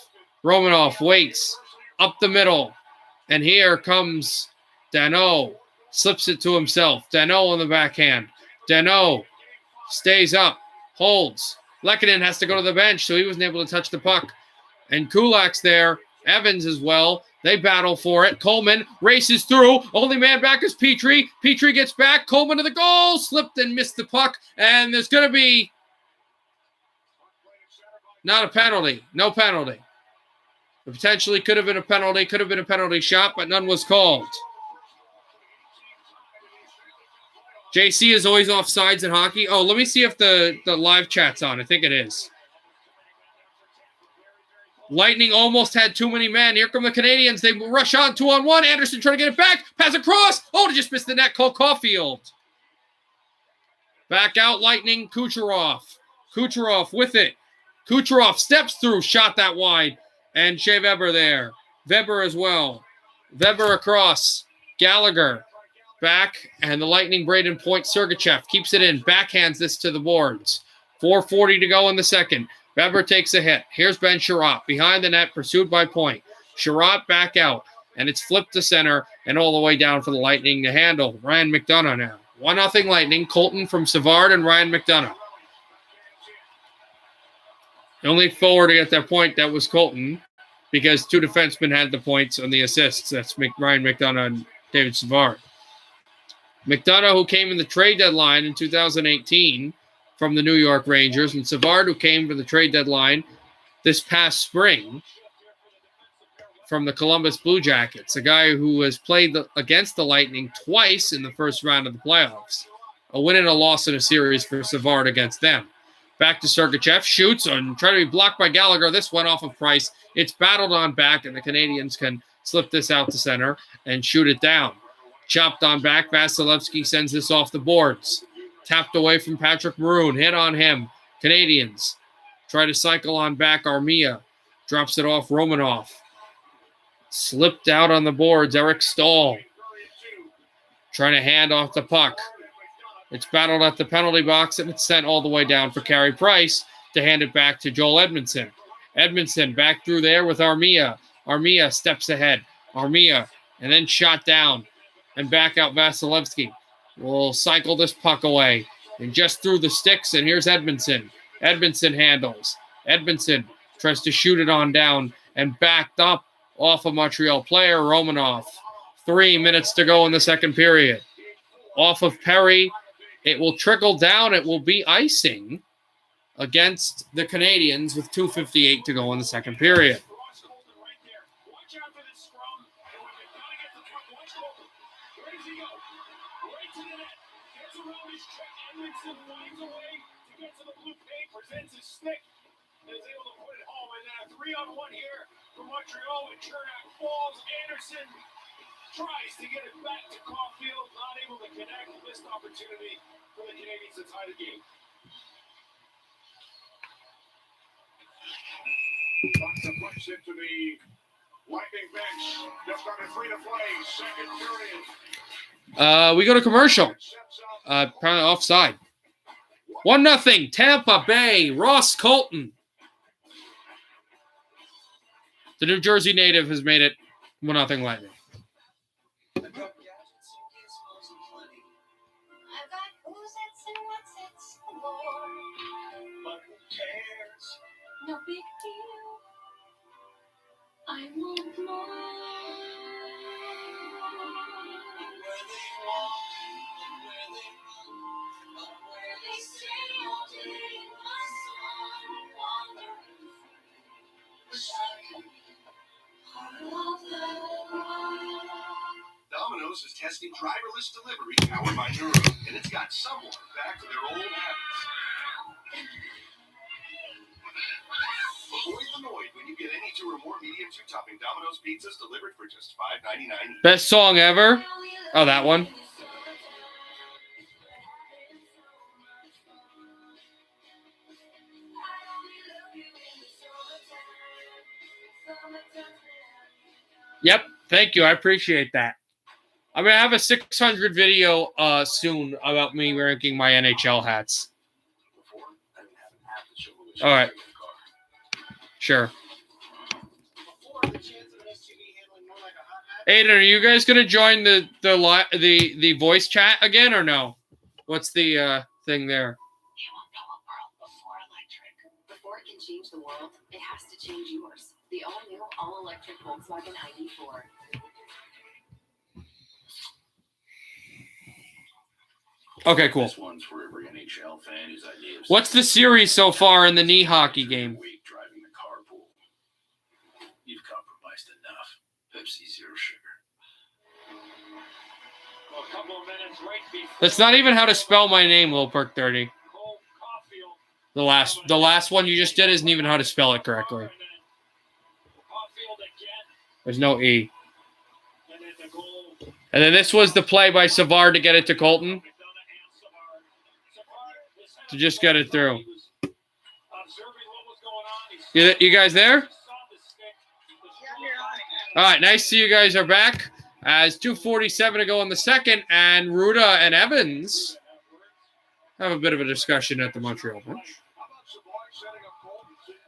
Romanov waits up the middle. And here comes Danault. Slips it to himself. Danault on the backhand. Danault stays up. Holds. Lehkonen has to go to the bench, so he wasn't able to touch the puck. And Kulak's there. Evans as well. They battle for it. Coleman races through. Only man back is Petrie. Petrie gets back. Coleman to the goal. Slipped and missed the puck. And there's going to be not a penalty. No penalty. It potentially could have been a penalty. Could have been a penalty shot, but none was called. JC is always off sides in hockey. Oh, let me see if the live chat's on. I think it is. Lightning almost had too many men. Here come the Canadiens. They rush on 2-on-1. Anderson trying to get it back. Pass across. Oh, they just missed the net. Cole Caulfield. Back out Lightning. Kucherov. Kucherov with it. Kucherov steps through. Shot that wide. And Shea Weber there. Weber as well. Weber across. Gallagher. Back. And the Lightning Braden Point. Sergachev keeps it in. Backhands this to the boards. 4:40 to go in the second. Weber takes a hit. Here's Ben Sherratt behind the net, pursued by Point. Sherratt back out, and it's flipped to center and all the way down for the Lightning to handle. Ryan McDonough now. 1-0 Lightning. Colton from Savard and Ryan McDonough. The only forward to get that point, that was Colton, because two defensemen had the points on the assists. That's Ryan McDonough and David Savard. McDonough, who came in the trade deadline in 2018, from the New York Rangers, and Savard, who came for the trade deadline this past spring from the Columbus Blue Jackets, a guy who has played against the Lightning twice in the first round of the playoffs. A win and a loss in a series for Savard against them. Back to Sergachev, shoots and trying to be blocked by Gallagher. This went off of Price. It's battled on back, and the Canadiens can slip this out to center and shoot it down. Chopped on back, Vasilevsky sends this off the boards. Tapped away from Patrick Maroon. Hit on him. Canadiens try to cycle on back. Armia drops it off Romanov. Slipped out on the boards. Eric Stahl trying to hand off the puck. It's battled at the penalty box, and it's sent all the way down for Carey Price to hand it back to Joel Edmondson. Edmondson back through there with Armia. Armia steps ahead. Armia, and then shot down. And back out Vasilevsky. We'll cycle this puck away. And just through the sticks, and here's Edmondson. Edmondson handles. Edmondson tries to shoot it on down and backed up off a Montreal player, Romanov. 3 minutes to go in the second period. Off of Perry. It will trickle down. It will be icing against the Canadiens with 2:58 to go in the second period. Presents his stick and is able to put it home. And then a 3-on-1 here for Montreal, and Chernak falls. Anderson tries to get it back to Caulfield, not able to connect. Missed opportunity for the Canadiens to tie the game. Bucks have punched into the Lightning bench. Just under 3 to play. Second period. We go to commercial. Probably offside. 1-0, Tampa Bay. Ross Colton. The New Jersey native has made it 1-0 Lightning. I've got who's it's and what's it's galore. But who cares? No big deal. I want more. Where they walk, where they run, where they stay all day in the sun, wandering. Wish I could be part of that run. Domino's is testing driverless delivery powered by Neuro, and it's got someone back to their old habits. Avoid the noise when you get any 2 or more medium 2-topping Domino's pizzas delivered for just $5.99 each. Best song ever? Oh, that one. Yep. Thank you. I appreciate that. I'm going to have a 600 video soon about me ranking my NHL hats. Before, I didn't have an app that showed what All right. in the car. Sure. Before, the chance of an SUV handling more like a hot hat. Aiden, are you guys going to join the voice chat again or no? What's the thing there? You won't know a world before electric. Before it can change the world, it has to change yours. The all-new, all-electric Volkswagen ID4. Okay, cool. This one's for every NHL fan whose idea of What's the series so far in the knee hockey game? week driving the carpool. You've compromised enough. Pepsi Zero Sugar. Well, a couple of minutes right before That's not even how to spell my name, Lil Perk 30. Cole Caulfield. The last one you just did isn't even how to spell it correctly. Caulfield again, There's no E. and then the goal. And then this was the play by Savard to get it to Colton. To just get it through. You guys there? All right, nice to see you guys are back. As 2:47 to go in the second, and Ruda and Evans have a bit of a discussion at the Montreal bench.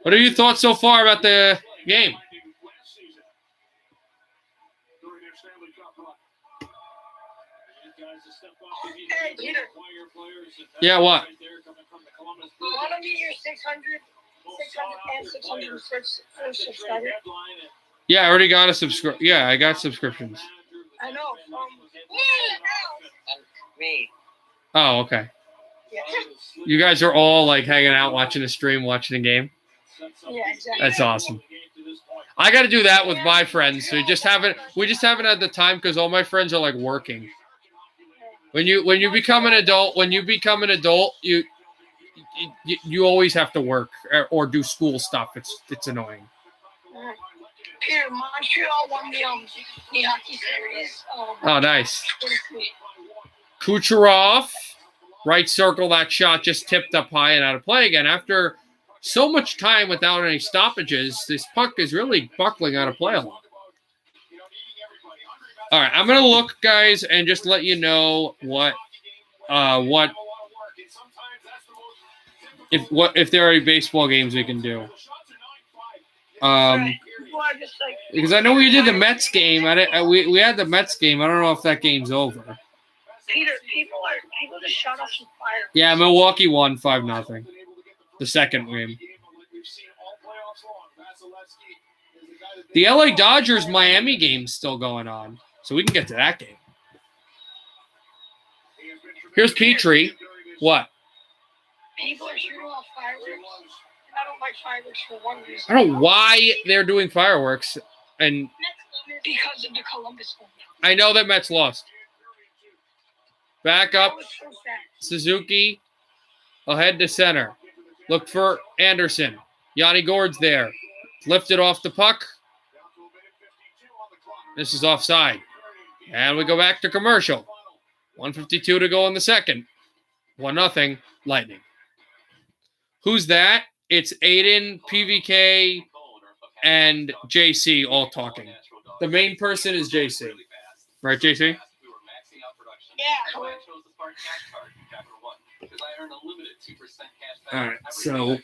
What are your thoughts so far about the game? Hey, Peter. Yeah, what? Want to meet your 600 and 600 first subscriber? Yeah, I already got a subscription. Yeah, I got subscriptions. I know. Me. Oh, okay. Yeah. You guys are all like hanging out, watching the stream, watching the game. Yeah, exactly. That's awesome. I got to do that with my friends. So we just haven't had the time because all my friends are like working. When you become an adult, you always have to work or do school stuff. It's annoying. Peter, Montreal won the hockey series. Oh, nice. Kucherov, right circle, that shot just tipped up high and out of play again. After so much time without any stoppages, this puck is really buckling out of play a lot. All right, I'm going to look, guys, and just let you know if there are any baseball games we can do. Because I know we did the Mets game. We had the Mets game. I don't know if that game's over. Peter, people just shot off some fire. Yeah, Milwaukee won 5-0. The second game. The LA Dodgers Miami game's still going on, so we can get to that game. Here's Petrie. What? People are shooting off fireworks. I don't like fireworks for one reason. I don't know why they're doing fireworks, and because of the Columbus one. I know that Mets lost. Back up, That was so sad. Suzuki, ahead to center. Look for Anderson. Yanni Gord's there. Lifted off the puck. This is offside. And we go back to commercial. 1:52 to go in the second. 1-0, Lightning. Who's that? It's Aiden, PVK, and JC all talking. The main person is JC. Right, JC? Yeah. All right, so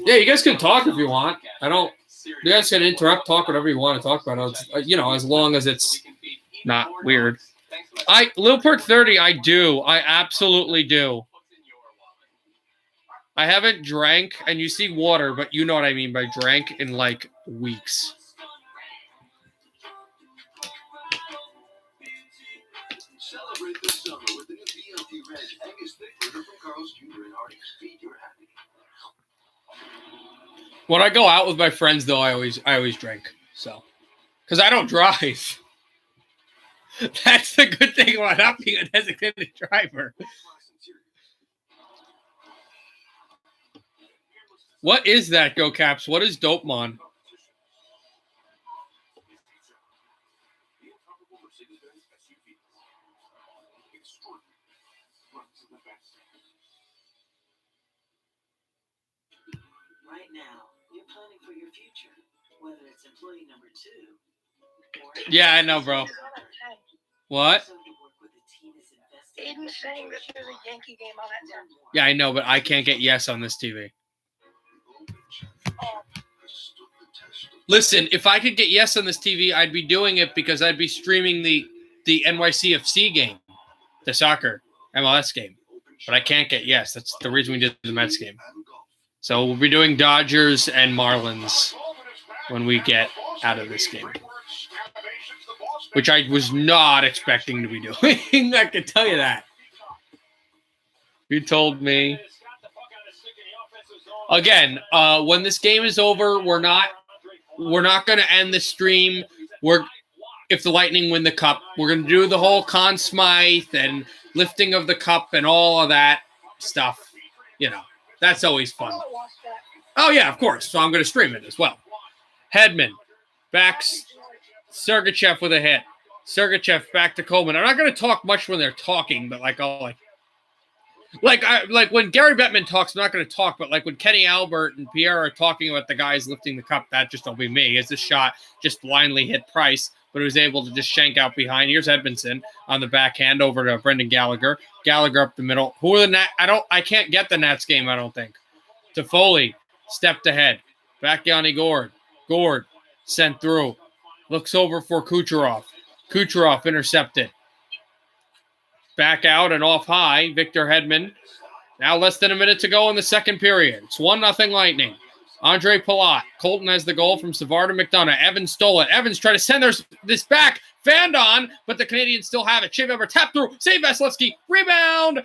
yeah, you guys can talk if you want. I don't You guys can interrupt, talk whatever you want to talk about. You know, as long as it's not weird. Lil Perk 30, I do. I absolutely do. I haven't drank, and you see water, but you know what I mean by drank, in like weeks. Celebrate this summer with the new BLT Ranch Angus Thick Burger from Carl's Jr. and Hardee's. Feed your happy. When I go out with my friends, though, I always drink. So, because I don't drive. That's the good thing about not being a designated driver. What is that, Go Caps? What is Dopemon? Right now, you're planning for your future, whether it's employee number 2 or... Yeah, I know, bro. What? Aiden's saying that there's a Yankee game on at 10. Yeah, I know, but I can't get yes on this TV. Listen, if I could get yes on this TV, I'd be doing it because I'd be streaming the NYCFC game, the soccer MLS game. But I can't get yes. That's the reason we did the Mets game. So we'll be doing Dodgers and Marlins when we get out of this game, which I was not expecting to be doing. I can tell you that. You told me. Again, when this game is over, we're not going to end the stream. If the Lightning win the cup, we're going to do the whole Conn Smythe and lifting of the cup and all of that stuff. You know, that's always fun. Oh, yeah, of course. So I'm going to stream it as well. Hedman backs Sergachev with a hit. Sergachev back to Coleman. I'm not going to talk much when they're talking, but like when Gary Bettman talks, I'm not going to talk, but like when Kenny Albert and Pierre are talking about the guys lifting the cup, that just don't be me. It's a shot just blindly hit Price, but he was able to just shank out behind. Here's Edmondson on the backhand over to Brendan Gallagher. Gallagher up the middle. Who are the Nats? I can't get the Nats game, I don't think. Toffoli stepped ahead. Back Yanni Gord. Gord sent through. Looks over for Kucherov. Kucherov intercepted. Back out and off high. Victor Hedman. Now less than a minute to go in the second period. It's 1-0 Lightning. Andre Palat. Colton has the goal from Savard and McDonough. Evans stole it. Evans tried to send this back. Fanned on, but the Canadiens still have it. Shea Weber tap through. Save Vasilevsky. Rebound.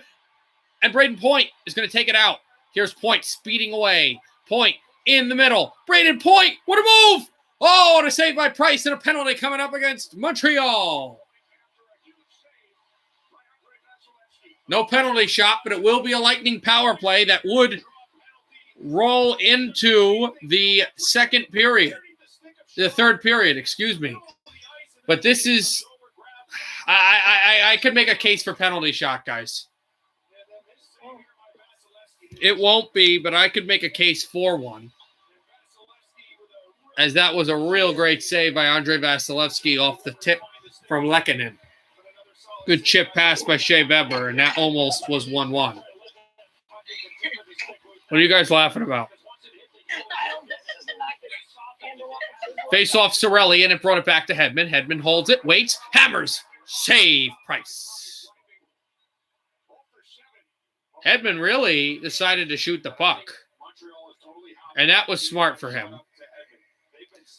And Braden Point is going to take it out. Here's Point speeding away. Point in the middle. Braden Point. What a move. Oh, and a save by Price and a penalty coming up against Montreal. No penalty shot, but it will be a Lightning power play that would roll into the second period. The third period, excuse me. But this is... I could make a case for penalty shot, guys. It won't be, but I could make a case for one. As that was a real great save by Andre Vasilevsky off the tip from Lehkonen. Good chip pass by Shea Weber, and that almost was 1-1. What are you guys laughing about? Face off Cirelli, and it brought it back to Hedman. Hedman holds it, waits, hammers, save Price. Hedman really decided to shoot the puck, and that was smart for him.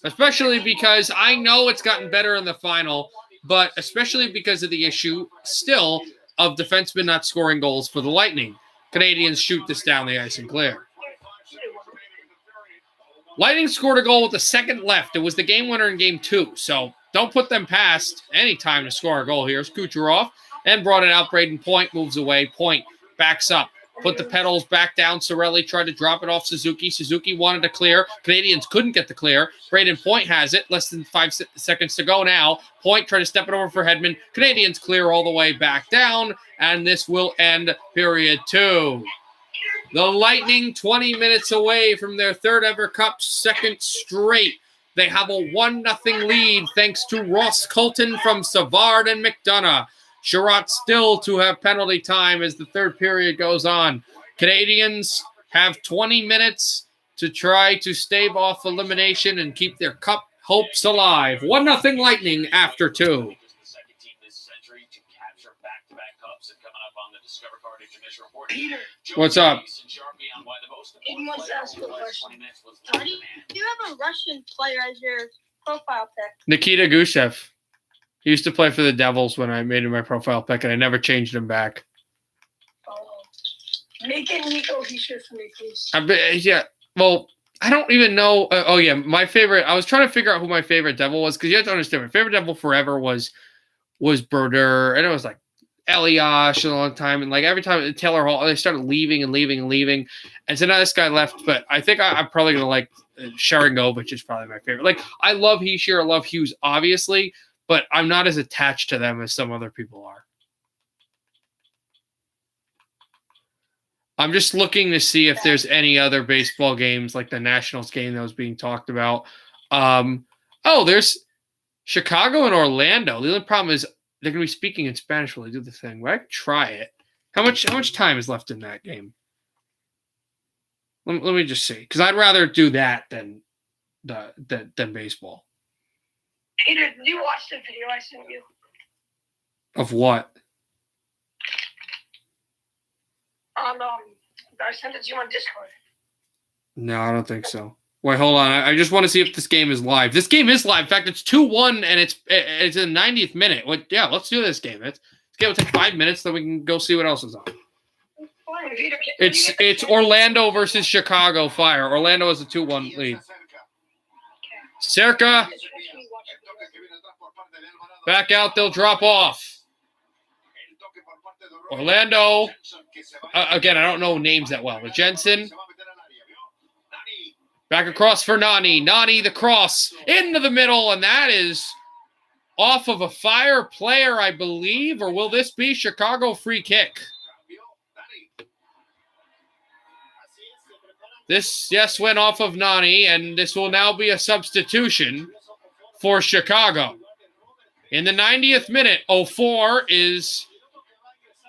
Especially because I know it's gotten better in the final, but especially because of the issue still of defensemen not scoring goals for the Lightning. Canadiens shoot this down the ice and clear. Lightning scored a goal with a second left. It was the game winner in game 2, so don't put them past any time to score a goal. Here's Kucherov and brought it out. Braden Point moves away. Point backs up. Put the pedals back down. Cirelli tried to drop it off Suzuki. Suzuki wanted to clear. Canadiens couldn't get the clear. Braden Point has it. Less than 5 seconds to go now. Point tried to step it over for Hedman. Canadiens clear all the way back down. And this will end period 2. The Lightning 20 minutes away from their third ever cup, second straight. They have a 1-0 lead thanks to Ross Colton from Savard and McDonough. Sherratt still to have penalty time as the third period goes on. Canadiens have 20 minutes to try to stave off elimination and keep their cup hopes alive. 1-0 Lightning after 2. The second team this century to capture back-to-back cups and coming up on the Discover Card Commission report. Peter, What's up? He wants to ask you a question. How do you have a Russian player as your profile pic? Nikita Gusev. He used to play for the Devils when I made him my profile pick, and I never changed him back. Oh. Make it Nico Hischier for me, please. Yeah, well, I don't even know. My favorite. I was trying to figure out who my favorite Devil was, because you have to understand, my favorite Devil forever was Brodeur, and it was like Elias a long time, and like every time Taylor Hall, they started leaving, and so now this guy left. But I think I'm probably gonna like Sharangovich is probably my favorite. Like I love Hischier, I love Hughes, obviously, but I'm not as attached to them as some other people are. I'm just looking to see if there's any other baseball games like the Nationals game that was being talked about. There's Chicago and Orlando. The only problem is they're going to be speaking in Spanish while they do the thing. But I could try it. How much time is left in that game? Let me just see, because I'd rather do that than baseball. Peter, did you watch the video I sent you? Of what? I sent it to you on Discord. No, I don't think so. Wait, hold on. I just want to see if this game is live. This game is live. In fact, it's 2-1, and it's in the 90th minute. Yeah, let's do this game. This game will take 5 minutes, then we can go see what else is on. It's Orlando versus Chicago Fire. Orlando has a 2-1 lead. Cerca. Back out. They'll drop off. Orlando. Again, I don't know names that well. But Jensen. Back across for Nani. Nani, the cross. Into the middle, and that is off of a Fire player, I believe. Or will this be Chicago free kick? This, yes, went off of Nani, and this will now be a substitution for Chicago. In the 90th minute, 04 is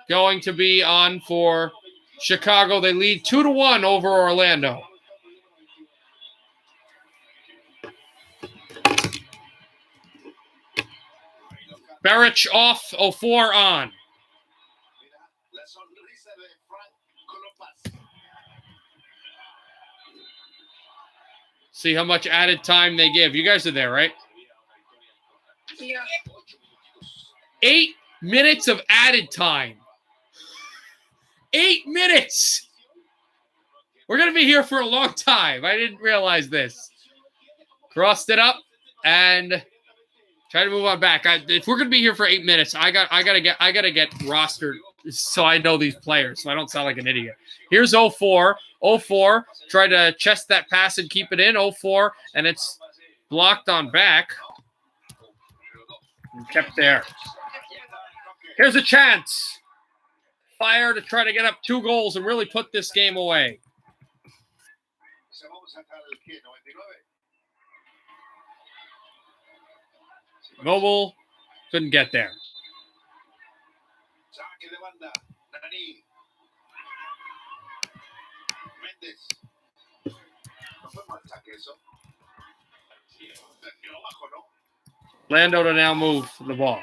going to be on for Chicago. They lead 2-1 over Orlando. Berich off, 04 on. See how much added time they give. You guys are there, right? Yeah. 8 minutes of added time. 8 minutes. We're going to be here for a long time. I didn't realize this. Crossed it up and try to move on back. If we're going to be here for 8 minutes, I gotta get rostered so I know these players, so I don't sound like an idiot. Here's 04. 04 tried to chest that pass and keep it in. 04, and it's blocked on back. And kept there. Here's a chance. Fire to try to get up 2 goals and really put this game away. Noble couldn't get there. Lando to now move the ball.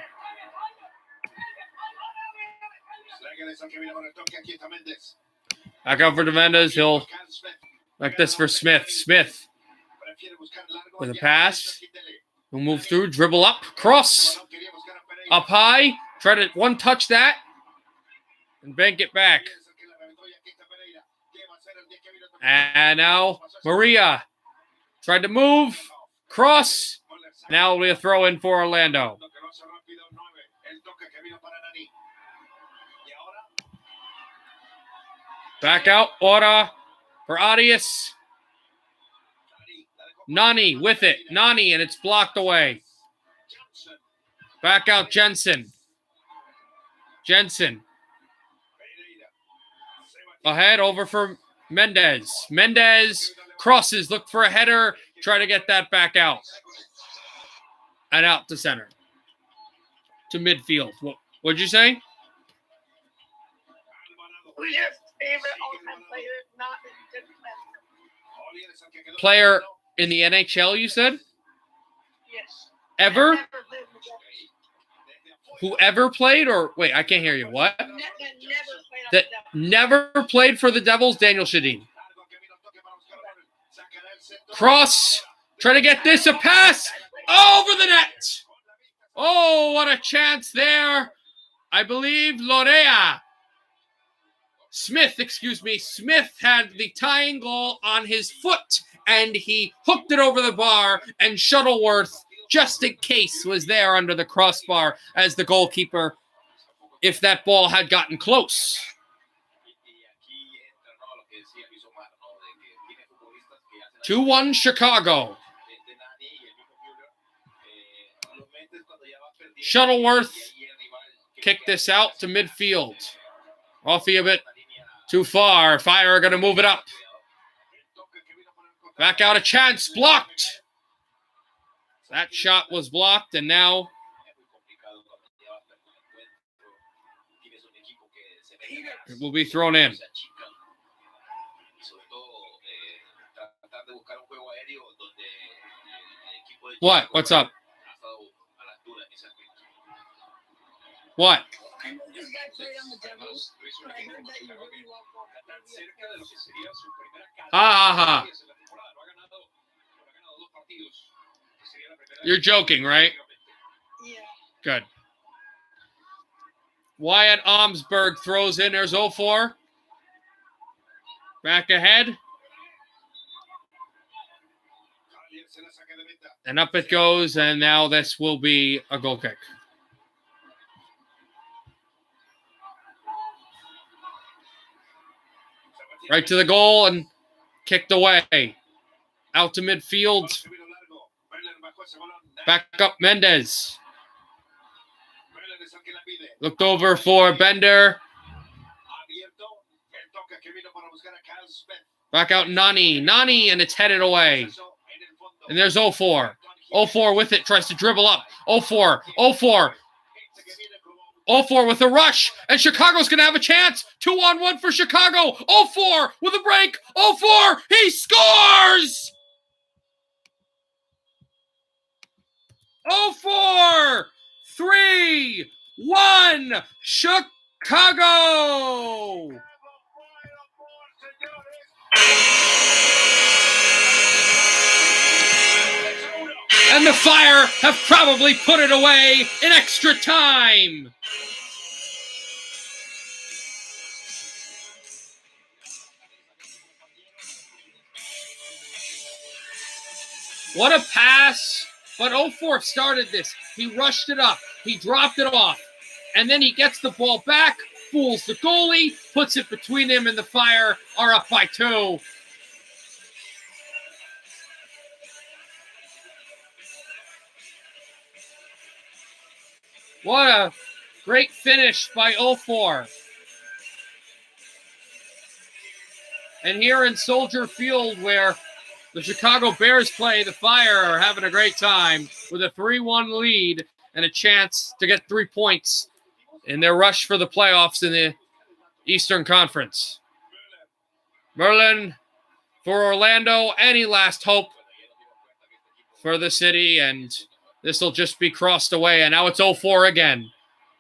Back out for Demendes. He'll like this for Smith. Smith with a pass. He'll move through, dribble up, cross. Up high. Try to one-touch that. And bank it back. And now Maria tried to move. Cross. Now we'll throw in for Orlando. Back out. Ora for Arias. Nani with it. Nani, and it's blocked away. Back out Jensen. Jensen. Ahead over for Mendez. Mendez crosses. Look for a header. Try to get that back out. And out to center. To midfield. What'd you say? Who's your favorite all-time player? Not player in the NHL, you said? Yes. Ever? Never played for the Devils. Whoever played? Or wait, I can't hear you. What? That never played on That the Devils. never played for the Devils? Daniel Shadeen. Cross. Try to get this. A pass. Over the net. Oh, what a chance there. I believe Lorea. Smith had the tying goal on his foot, and he hooked it over the bar, and Shuttleworth, just in case, was there under the crossbar as the goalkeeper if that ball had gotten close. 2-1 Chicago. Shuttleworth kicked this out to midfield. Offie a bit too far. Fire are going to move it up. Back out a chance. Blocked. That shot was blocked, and now it will be thrown in. What? What's up? What? I know this guy played on the Devils, but I heard that you really love Boca. Ha ha ha. You're joking, right? Yeah. Good. Wyatt Omsberg throws in. There's 0-4. Back ahead. And up it goes, and now this will be a goal kick. Right to the goal and kicked away. Out to midfield. Back up Mendez. Looked over for Bender. Back out Nani. Nani, and it's headed away. And there's 0-4. 0-4 with it. Tries to dribble up. 0-4. 0-4. 0-4 with a rush. And Chicago's going to have a chance. 2-on-1 for Chicago. 0-4 with a break. 0-4. He scores! 0-4. 3-1. Chicago! And the Fire have probably put it away in extra time. What a pass. But 0-4 started this. He rushed it up. He dropped it off. And then he gets the ball back, fools the goalie, puts it between him and the Fire are up by 2. What a great finish by 0-4. And here in Soldier Field, where the Chicago Bears play, the Fire are having a great time with a 3-1 lead and a chance to get 3 points in their rush for the playoffs in the Eastern Conference. Merlin for Orlando, any last hope for the city, and this will just be crossed away, and now it's 0-4 again.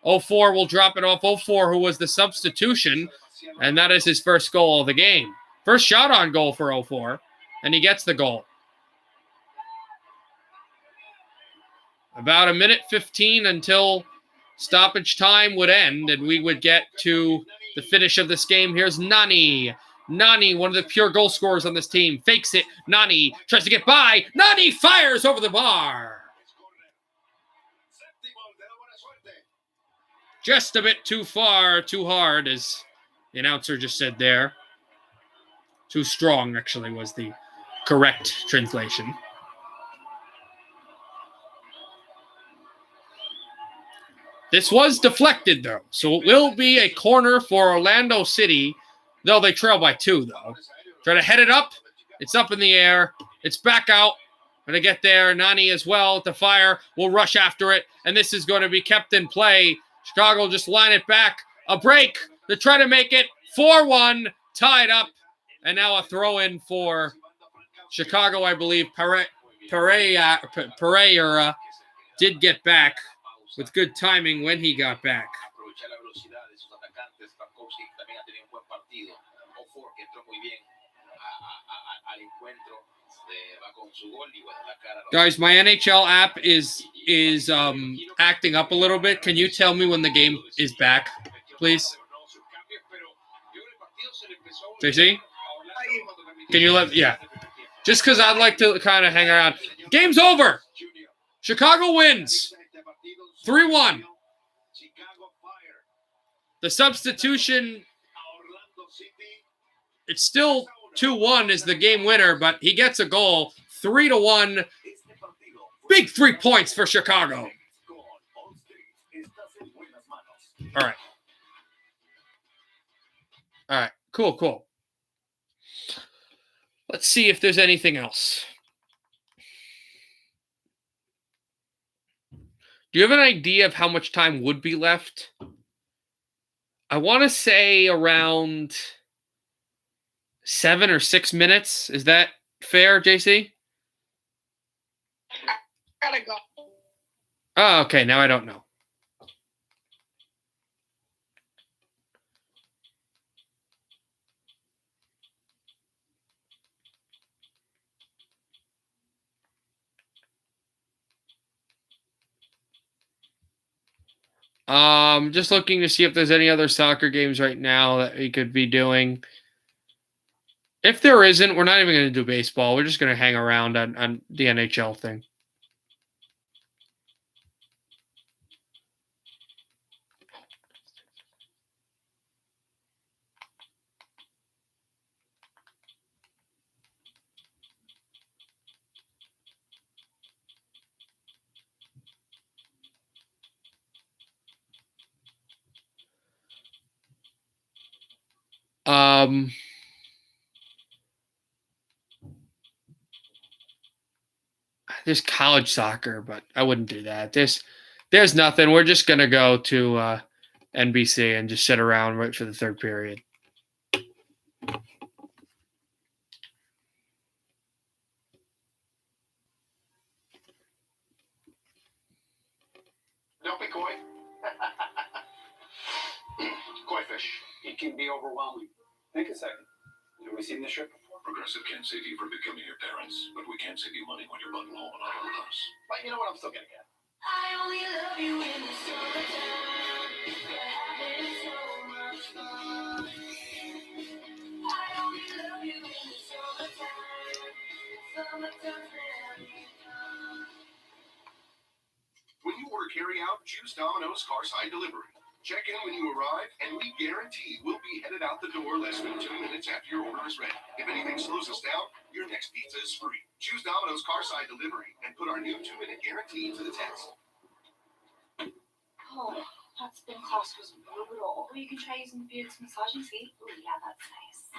0-4 will drop it off. 0-4, who was the substitution, and that is his first goal of the game. First shot on goal for 0-4, and he gets the goal. About a minute 15 until stoppage time would end, and we would get to the finish of this game. Here's Nani. Nani, one of the pure goal scorers on this team, fakes it. Nani tries to get by. Nani fires over the bar. Just a bit too far, too hard, as the announcer just said there. Too strong, actually, was the correct translation. This was deflected, though, so it will be a corner for Orlando City, though they trail by 2, though. Try to head it up. It's up in the air. It's back out. Going to get there. Nani as well. The Fire will rush after it, and this is going to be kept in play. Chicago will just line it back. A break to try to make it 4-1, tied up, and now a throw-in for Chicago, I believe, Pereira did get back with good timing when he got back. Guys, my NHL app is acting up a little bit. Can you tell me when the game is back, please? JC? Can you yeah. Just because I'd like to kind of hang around. Game's over. Chicago wins. 3-1. The substitution, it's still 2-1 is the game winner, but he gets a goal. 3-1. Big 3 points for Chicago. All right. All right. Cool. Let's see if there's anything else. Do you have an idea of how much time would be left? I want to say around 7 or 6 minutes. Is that fair, JC? Gotta go. Oh, okay. Now I don't know. Just looking to see if there's any other soccer games right now that we could be doing. If there isn't, we're not even going to do baseball. We're just going to hang around on the NHL thing. There's college soccer, but I wouldn't do that. There's nothing. We're just gonna go to NBC and just sit around, wait for the third period. Don't be coy. Koi fish. It can be overwhelming. Think a second. Have we seen this ship before? Progressive can't save you from becoming your parents, but we can save you money when you're bundled home and auto with us. But you know what? I'm still gonna get. I only love you in the summertime. We're having so much fun. I only love you in the summertime. Summertime's having fun. When you order carry-out, choose Domino's Carside Delivery. Check in when you arrive, and we guarantee we'll be headed out the door less than 2 minutes after your order is ready. If anything slows us down, your next pizza is free. Choose Domino's Carside Delivery and put our new 2-minute guarantee to the test. Oh, that spin class was brutal. Well, you can try using Buick's massaging seat. Oh, yeah, that's nice.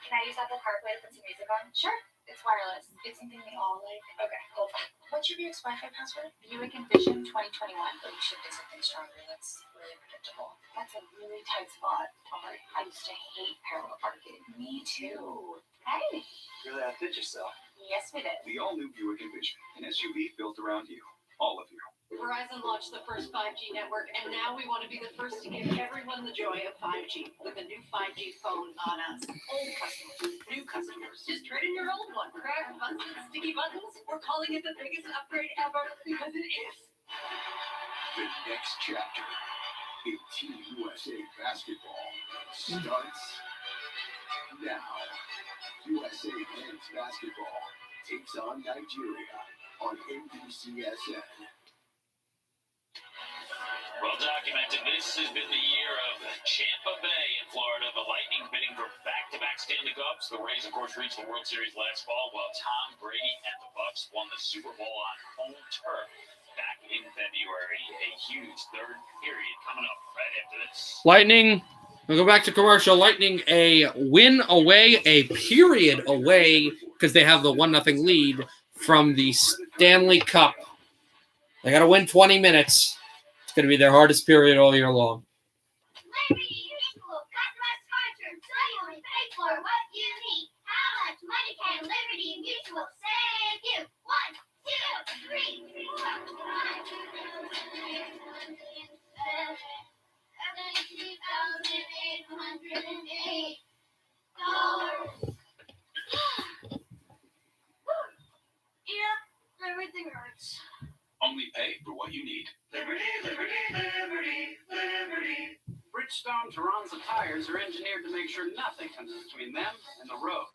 Can I use that the CarPlay to put some music on? Sure. It's wireless. It's something we all like. Okay, hold on. What's your Buick's Wi-Fi password? Buick Envision 2021. Oh, you should do something stronger. That's really predictable. That's a really tight spot. Don't worry. I used to hate parallel parking. Me too. Hey. Really outdid yourself. Yes, we did. The all-new Buick Envision, an SUV built around you. All of you. Verizon launched the first 5G network, and now we want to be the first to give everyone the joy of 5G with a new 5G phone on us. Old customers, new customers, just trade in your old one. Cracked buttons, sticky buttons. We're calling it the biggest upgrade ever because it is. The next chapter in Team USA basketball starts now. USA men's basketball takes on Nigeria on NBCSN. Well documented, this has been the year of Tampa Bay in Florida. The Lightning bidding for back-to-back Stanley Cups. The Rays, of course, reached the World Series last fall, while Tom Brady and the Bucks won the Super Bowl on home turf back in February. A huge third period coming up right after this. Lightning, we'll go back to commercial. Lightning, a win away, a period away, because they have the 1-0 lead from the Stanley Cup. They got to win 20 minutes. It's going to be their hardest period all year long. Liberty Mutual customer sponsor, so you only pay for what you need. How much money can Liberty Mutual. Thank you. 1, 2, 3, 4, 5. $73,808. Yeah, everything hurts. Only pay for what you need. Liberty, liberty, liberty, liberty. Bridgestone Toronto tires are engineered to make sure nothing comes between them and the road,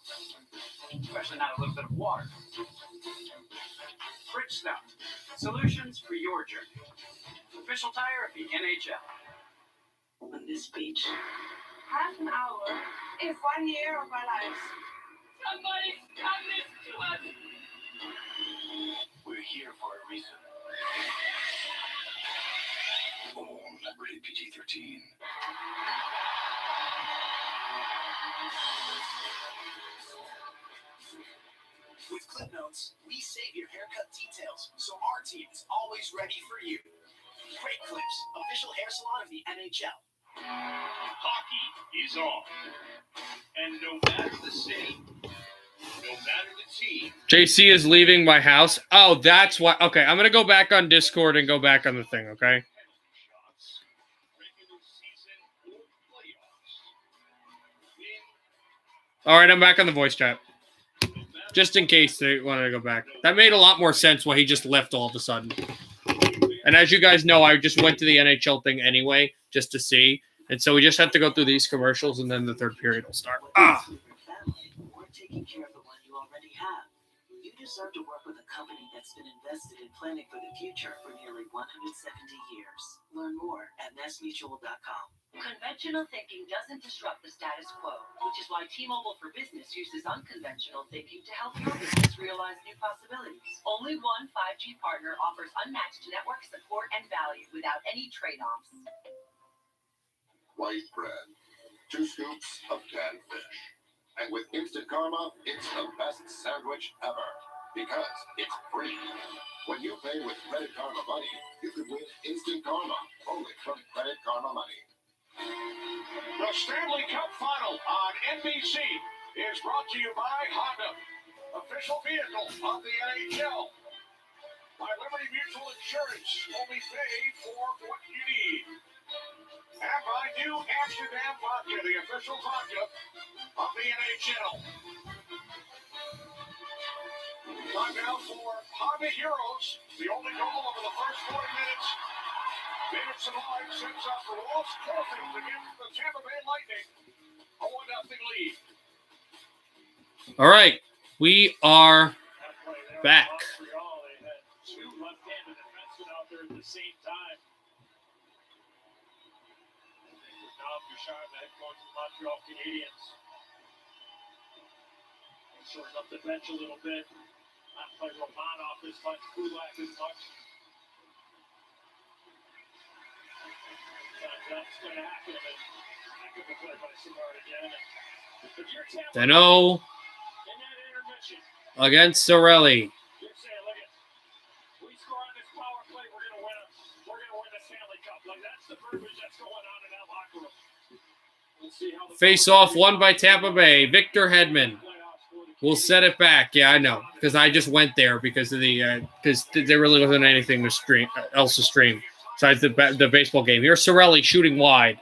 especially not a little bit of water. Bridgestone, solutions for your journey. Official tire of the NHL. On this beach. Half an hour is 1 year of my life. Somebody come this to us. We're here for a reason. Rated PG-13. With Clip Notes, we save your haircut details, so our team is always ready for you. Great Clips, official hair salon of the NHL. Hockey is on. And no matter the city, no matter the team, JC is leaving my house. Oh, that's why. Okay, I'm going to go back on Discord and go back on the thing, okay? shots, regular season, or playoffs, win, All right, I'm back on the voice chat. Just in case they wanted to go back. That made a lot more sense why he just left all of a sudden. And as you guys know, I just went to the NHL thing anyway, just to see. And so we just have to go through these commercials, and then the third period will start. Or taking care of the one you already have. You deserve to work with a company that's been invested in planning for the future for nearly 170 years. Learn more at nestmutual.com. Conventional thinking doesn't disrupt the status quo, which is why T-Mobile for Business uses unconventional thinking to help your business realize new possibilities. Only one 5G partner offers unmatched network support and value without any trade-offs. White bread. 2 scoops of canned fish. And with Instant Karma, it's the best sandwich ever. Because it's free. When you pay with Credit Karma Money, you can win Instant Karma. Only from Credit Karma Money. The Stanley Cup Final on NBC is brought to you by Honda, official vehicle of the NHL. By Liberty Mutual Insurance, only pay for what you need. And by New Amsterdam Vodka, the official vodka of the NHL. Time now for Honda Heroes, the only goal over the first 40 minutes. David Savard sets up the Wolves Dolphins against the Tampa Bay Lightning. A 1-0 lead. All right, we are back. Montreal, they had 2 left-handed defensemen out there at the same time. Now Bouchard, the head coach of the Montreal Canadiens. Shorten up the bench a little bit. Not play Romanov as much, Kulak as much. That's going to happen, but I could be played by Savard again. If you're Tampa Dano in that intermission, against Sorelli. you're saying, look at, we score on this power play, we're going to win the Stanley Cup. Like, that's the verbiage that's going on in that locker room. We'll see how the Face off won by Tampa Bay. Victor Hedman will set it back. Yeah, I know, because I just went there because of the because there really wasn't anything to stream else to stream besides the baseball game. Here's Sorelli shooting wide,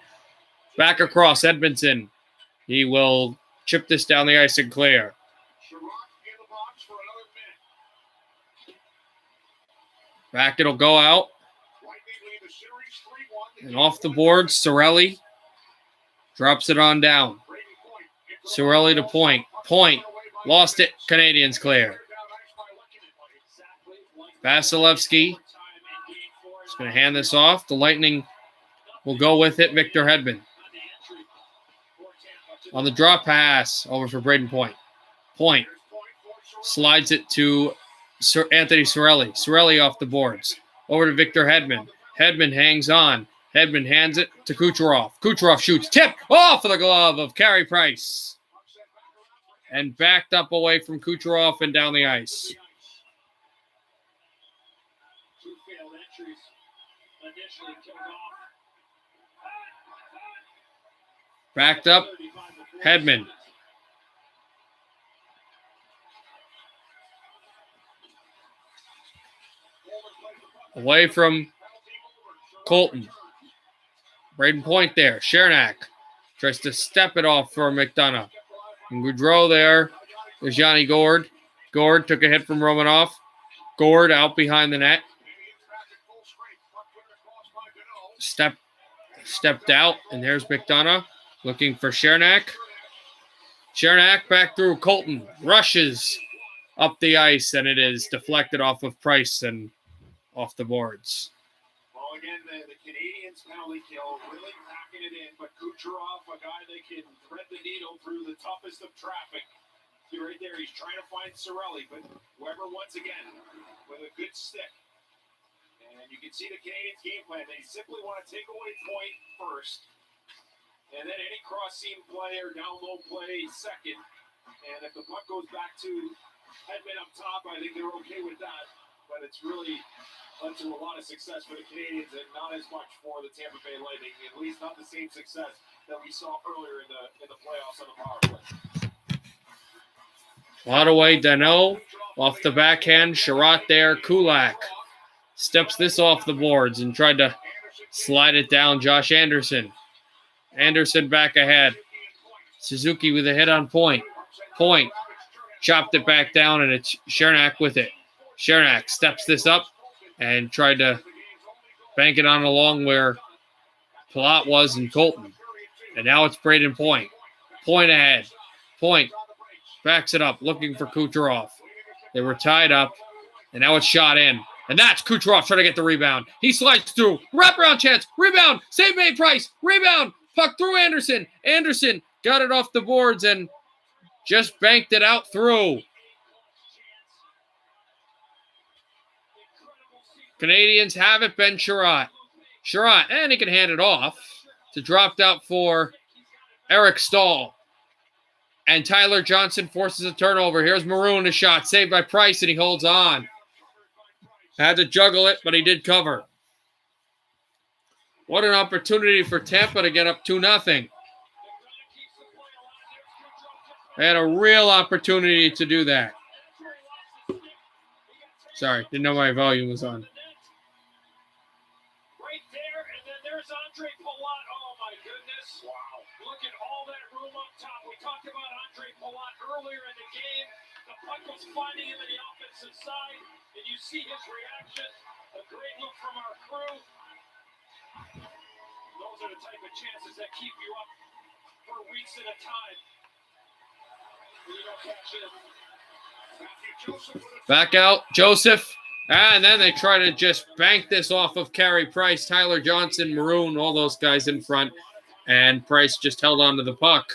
back across Edmondson. He will chip this down the ice and clear. Back, it'll go out. And off the board, Sorelli drops it on down. Sorelli to point. Point. Lost it. Canadiens clear. Vasilevsky is going to hand this off. The Lightning will go with it. Victor Hedman. On the drop pass, over for Braden Point. Point. Slides it to Anthony Sorelli. Sorelli off the boards. Over to Victor Hedman. Hedman hangs on. Hedman hands it to Kucherov. Kucherov shoots. Tip off of the glove of Carey Price. And backed up away from Kucherov and down the ice. Backed up. Hedman. away from Colton. Braden Point there. Chernak tries to step it off for McDonough. And Goudreau there. There's Yanni Gord. Gord took a hit from Romanoff. Gord out behind the net. Stepped out, and there's McDonough looking for Chernak. Chernak back through Colton. Rushes up the ice, and it is deflected off of Price and off the boards. Well, again, the Canadiens penalty kill really packing it in, but Kucherov, a guy that can thread the needle through the toughest of traffic. See right there, he's trying to find Cirelli, but Weber once again with a good stick. And you can see the Canadiens' game plan. They simply want to take away Point first, and then any cross-seam play or down-low play second. And if the puck goes back to Hedman up top, I think they're okay with that. But it's really led to a lot of success for the Canadiens and not as much for the Tampa Bay Lightning. At least not the same success that we saw earlier in the playoffs on the power play. Ottaway Danault off the backhand. Sherratt there. Kulak steps this off the boards and tried to slide it down. Josh Anderson. Anderson back ahead. Suzuki with a hit on Point. Point chopped it back down, and it's Chernak with it. Chernak steps this up and tried to bank it on along where Palat was in Colton. And now it's Braden Point. Point ahead. Point backs it up, looking for Kucherov. They were tied up, and now it's shot in. And that's Kucherov trying to get the rebound. He slides through. Wraparound chance. Rebound. Save made Price. Rebound. Puck through Anderson. Anderson got it off the boards and just banked it out through. Canadiens have it. Ben Sherratt. Sherratt, and he can hand it off. To dropped out for Eric Stahl. And Tyler Johnson forces a turnover. Here's Maroon, a shot saved by Price, and he holds on. Had to juggle it, but he did cover. What an opportunity for Tampa to get up 2-0. They had a real opportunity to do that. Sorry, didn't know my volume was on. Right there, and then there's Andre Palat. Oh, my goodness. Wow. Look at all that room up top. We talked about Andre Palat earlier in the game. The puck was finding him in the offensive side, and you see his reaction. A great look from our crew. Those are the type of chances that keep you up for weeks at a time. You don't catch it. Back out, Joseph. And then they try to just bank this off of Carey Price, Tyler Johnson, Maroon, all those guys in front. And Price just held on to the puck.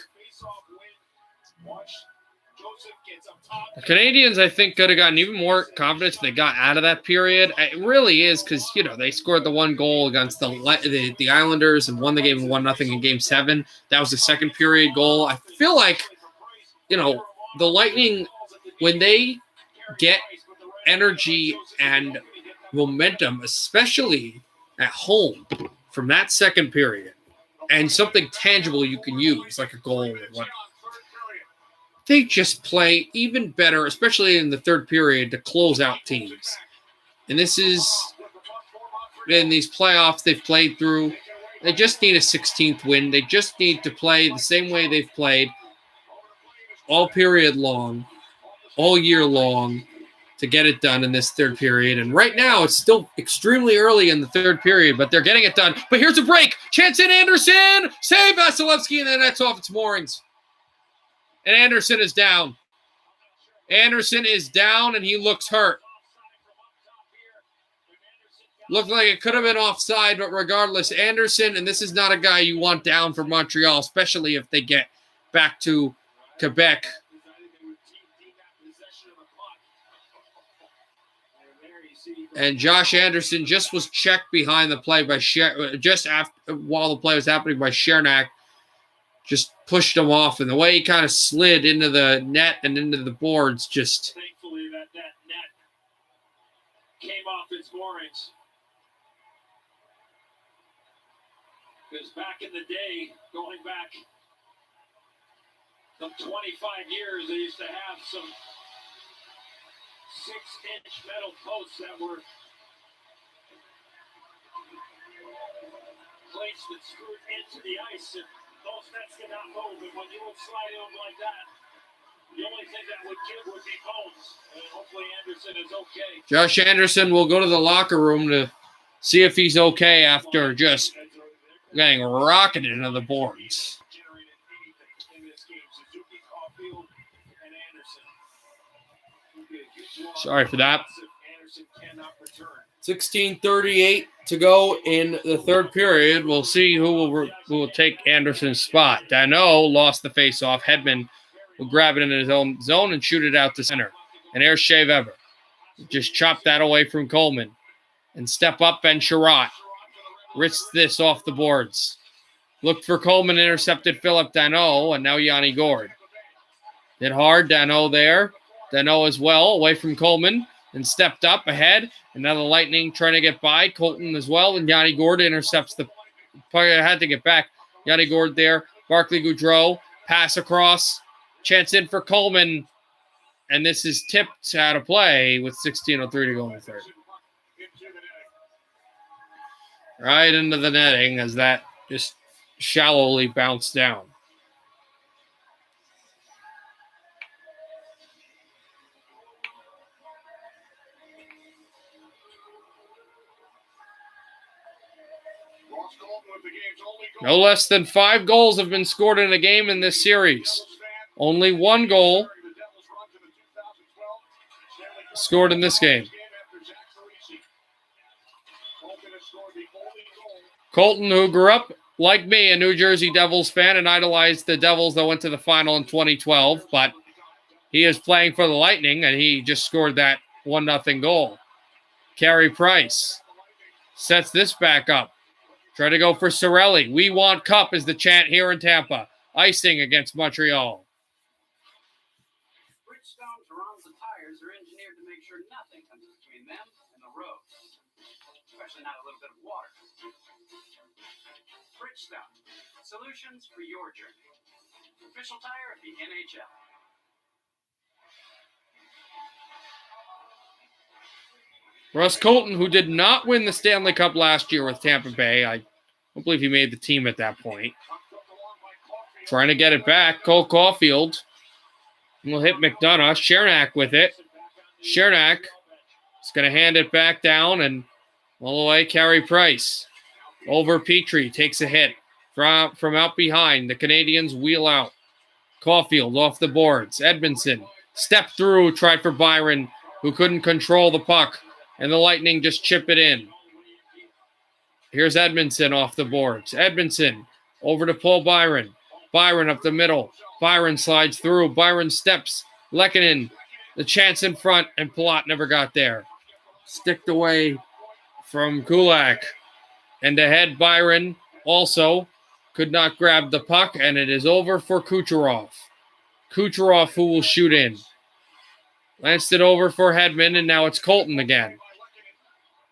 The Canadiens, I think, could have gotten even more confidence if they got out of that period. It really is because, you know, they scored the one goal against the Islanders and won the game 1-0 in Game 7. That was the second period goal. I feel like, you know, the Lightning, when they get energy and momentum, especially at home from that second period, and something tangible you can use, like a goal or what, they just play even better, especially in the third period, to close out teams. And this is, in these playoffs they've played through, they just need a 16th win. They just need to play the same way they've played all period long, all year long, to get it done in this third period. And right now, it's still extremely early in the third period, but they're getting it done. But here's a break. Chance in Anderson. Save Vasilevsky, and then that's off its moorings. And Anderson is down. Anderson is down, and he looks hurt. Looked like it could have been offside, but regardless, Anderson, and this is not a guy you want down for Montreal, especially if they get back to Quebec. And Josh Anderson just was checked behind the play by just after, while the play was happening, by Chernak. Just pushed him off, and the way he kind of slid into the net and into the boards, just. Thankfully, that net came off its moorings. Because back in the day, going back some 25 years, they used to have some 6-inch metal posts that were plates that screwed into the ice, and those nets did not move. And when you would slide in them like that, the only thing that would give would be bones. And hopefully Anderson is okay. Josh Anderson will go to the locker room to see if he's okay after just getting rocketed into the boards. Sorry for that. 16:38 to go in the third period. We'll see who will take Anderson's spot. Dano lost the faceoff. Hedman will grab it in his own zone and shoot it out to center. And there's Shea Weber. Just chop that away from Coleman. And step up Ben Sherratt. Risked this off the boards. Looked for Coleman, intercepted Philip Dano, and now Yanni Gourde. Hit hard, Dano there. Dano as well, away from Coleman, and stepped up ahead. And now the Lightning trying to get by. Colton as well, and Yanni Gourde intercepts the puck. Had to get back. Yanni Gourde there. Barclay Goudreau, pass across. Chance in for Coleman. And this is tipped out of play with 16:03 to go in the third. Right into the netting as that just shallowly bounced down. No less than 5 goals have been scored in a game in this series. Only 1 goal scored in this game. Colton, who grew up, like me, a New Jersey Devils fan and idolized the Devils that went to the final in 2012, but he is playing for the Lightning, and he just scored that 1-0 goal. Carey Price sets this back up. Try to go for Cirelli. We want Cup is the chant here in Tampa. Icing against Montreal. Bridgestone Toronto tires are engineered to make sure nothing comes between them and the road, especially not a little bit of water. Bridgestone, solutions for your journey. Official tire of the NHL. Russ Colton, who did not win the Stanley Cup last year with Tampa Bay. I don't believe he made the team at that point. Trying to get it back. Cole Caulfield will hit McDonough. Chernak with it. Chernak is going to hand it back down and all the way. Carey Price over Petrie. Takes a hit from out behind. The Canadiens wheel out. Caulfield off the boards. Edmondson stepped through. Tried for Byron, who couldn't control the puck. And the Lightning just chip it in. Here's Edmondson off the boards. Edmondson over to Paul Byron. Byron up the middle. Byron slides through. Byron steps. Lehkonen, the chance in front, and Palat never got there. Sticked away from Kulak. And ahead, Byron also could not grab the puck, and it is over for Kucherov. Kucherov, who will shoot in. Lanced it over for Hedman, and now it's Colton again.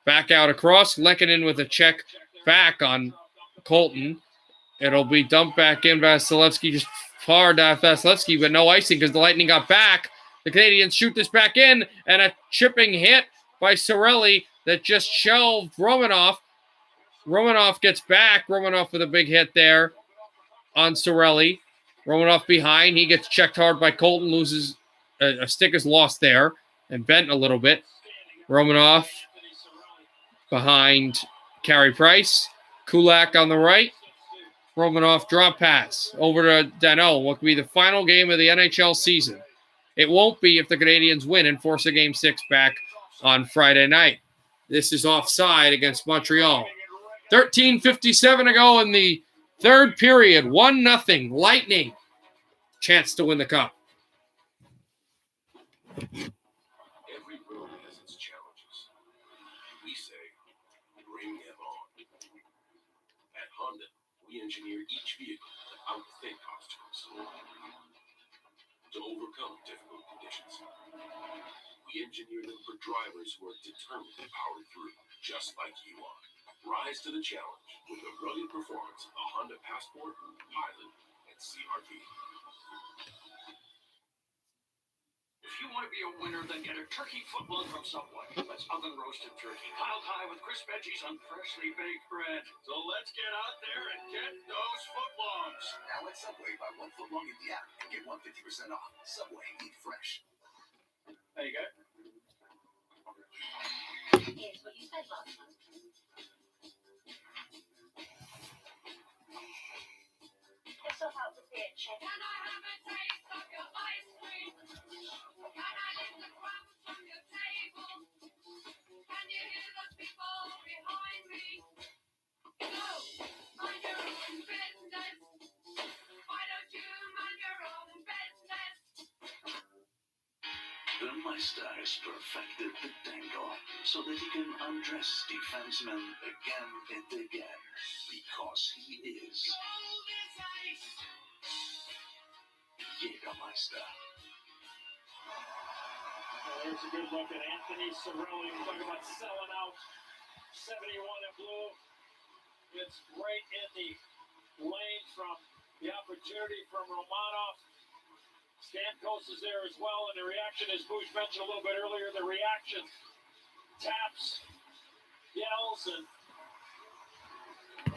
Back out across. Lehkonen with a check back on Colton. It'll be dumped back in. Vasilevsky just far down Vasilevsky, but no icing because the Lightning got back. The Canadiens shoot this back in, and a chipping hit by Cirelli that just shelved Romanoff. Romanoff gets back. Romanoff with a big hit there on Cirelli. Romanoff behind. He gets checked hard by Colton. Loses. A stick is lost there and bent a little bit. Romanoff behind Carey Price. Kulak on the right. Romanoff drop pass over to Dano. What could be the final game of the NHL season? It won't be if the Canadiens win and force a Game 6 back on Friday night. This is offside against Montreal. 13:57 to go in the third period. 1-0 Lightning. Chance to win the cup. Every road has its challenges. We say, bring them on. At Honda, we engineer each vehicle to outthink obstacles. To overcome difficult conditions. We engineer them for drivers who are determined to power through, just like you are. Rise to the challenge with the rugged performance of the Honda Passport, Pilot, and CR-V. If you want to be a winner, then get a turkey footlong from Subway. That's oven roasted turkey, piled high with crisp veggies on freshly baked bread. So let's get out there and get those footlongs. Now at Subway, buy one footlong in the app and get 150% off. Subway, eat fresh. There you go. Here's what you said last month. If stuff out to see it, check. Can I have a taste of your ice cream? Can I lick the crumbs from your table? Can you hear the people behind me? No, mind your own business. Why don't you mind your own business? The Meister has perfected the tango so that he can undress defensemen again and again because he is Gold is ice. Jägermeister. There's a good look at Anthony Cirelli. We're talking about selling out 71 in blue. It's right in the lane from the opportunity from Romanov. Stamkos is there as well, and the reaction, as Boosh mentioned a little bit earlier, the reaction, taps, yells, and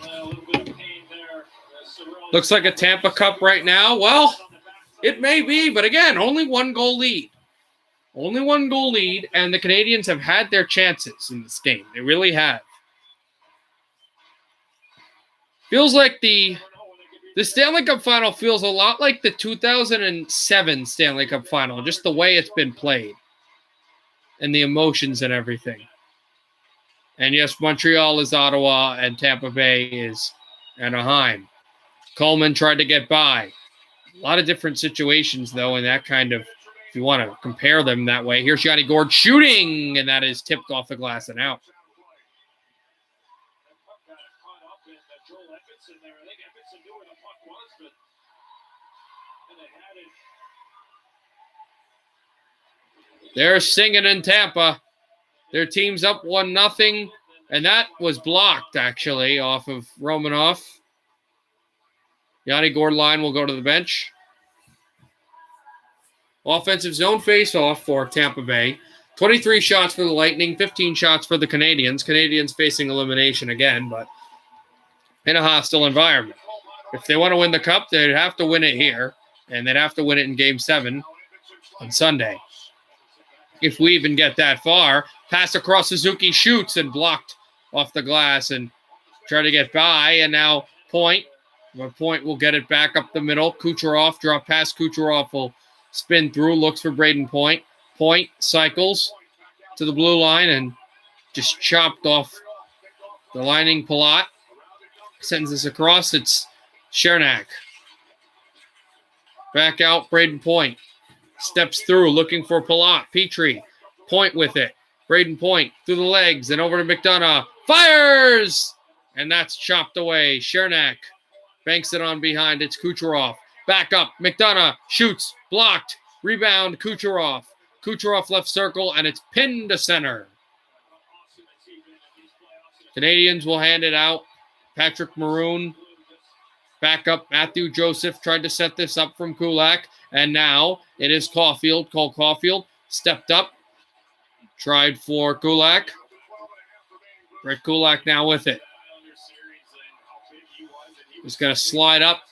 a little bit of pain there. Looks like a Tampa Cup right now. Well, it may be, but again, only one goal lead. Only one goal lead, and the Canadiens have had their chances in this game. They really have. Feels like the Stanley Cup Final feels a lot like the 2007 Stanley Cup Final, just the way it's been played and the emotions and everything. And yes, Montreal is Ottawa and Tampa Bay is Anaheim. Coleman tried to get by. A lot of different situations, though, and that kind of, if you want to compare them that way. Here's Yanni Gourde shooting, and that is tipped off the glass and out. They're singing in Tampa. Their team's up 1-0, and that was blocked, actually, off of Romanov. Yanni Gourde will go to the bench. Offensive zone face-off for Tampa Bay. 23 shots for the Lightning, 15 shots for the Canadiens. Canadiens facing elimination again, but in a hostile environment. If they want to win the Cup, they'd have to win it here, and they'd have to win it in Game 7 on Sunday. If we even get that far. Pass across, Suzuki shoots and blocked off the glass and try to get by, and now Point. Point will get it back up the middle. Kucherov, drop past Kucherov will spin through, looks for Braden Point. Point cycles to the blue line and just chopped off the lining Palat. Sends this across. It's Chernak. Back out, Braden Point. Steps through, looking for Palat. Petrie. Point with it. Braden Point through the legs and over to McDonough. Fires! And that's chopped away. Chernak banks it on behind. It's Kucherov. Back up. McDonough shoots. Blocked. Rebound. Kucherov. Kucherov left circle, and it's pinned to center. Canadiens will hand it out. Patrick Maroon. Back up. Matthew Joseph tried to set this up from Kulak. And now it is Caulfield. Cole Caulfield stepped up. Tried for Kulak. Brett Kulak now with it. He's going to slide up.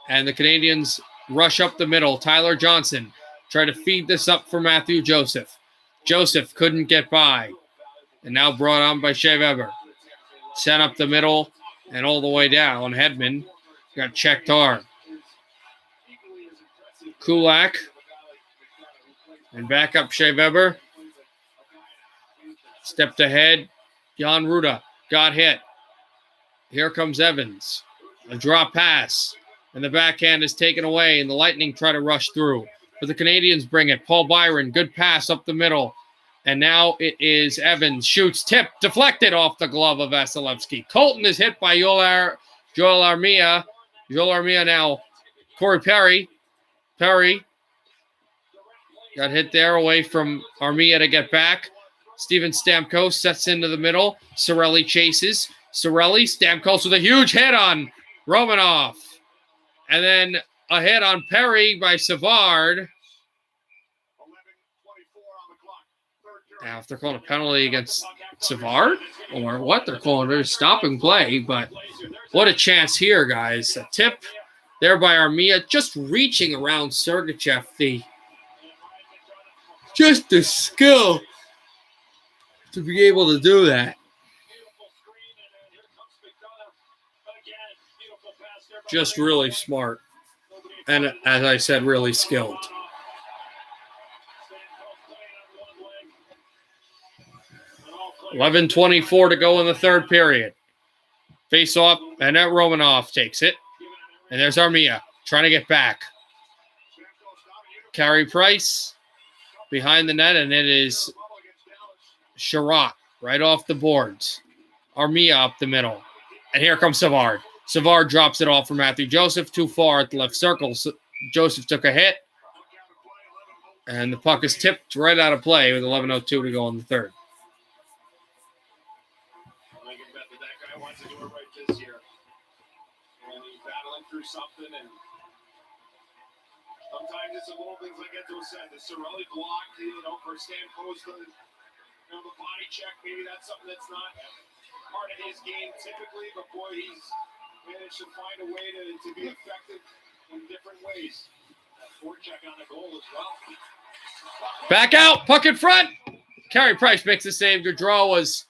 And the Canadiens rush up the middle. Tyler Johnson tried to feed this up for Matthew Joseph. Joseph couldn't get by. And now brought on by Shea Weber. Sent up the middle and all the way down. Hedman got checked hard. Kulak. And back up Shea Weber. Stepped ahead. Jan Ruda got hit. Here comes Evans. A drop pass. And the backhand is taken away. And the Lightning try to rush through. But the Canadiens bring it. Paul Byron. Good pass up the middle. And now it is Evans. Shoots. Tip. Deflected off the glove of Vasilevsky. Colton is hit by Joel Armia. Joel Armia now. Corey Perry. Perry got hit there away from Armia to get back. Steven Stamkos sets into the middle. Cirelli chases. Cirelli, Stamkos with a huge hit on Romanov. And then a hit on Perry by Savard. Now, if they're calling a penalty against Savard or what they're calling, they're stopping play. But what a chance here, guys. A tip there by Armia, just reaching around Sergachev. Just the skill to be able to do that. Just really smart. And as I said, really skilled. 11:24 to go in the third period. Face off, and that Romanov takes it. And there's Armia trying to get back. Carey Price behind the net, and it is Sherratt right off the boards. Armia up the middle. And here comes Savard. Savard drops it off for Matthew Joseph, too far at the left circle. So Joseph took a hit. And the puck is tipped right out of play with 11:02 to go in the third. I can bet that guy wants to do it right this year. And he's battling through something, and sometimes it's the little things like Enzo said. The Cirelli block, for Stamkos, the body check, maybe that's something that's not part of his game typically, but boy, he's managed to find a way to be effective in different ways. That forecheck on the goal as well. Back out, puck in front. Carey Price makes the save. Gaudreau was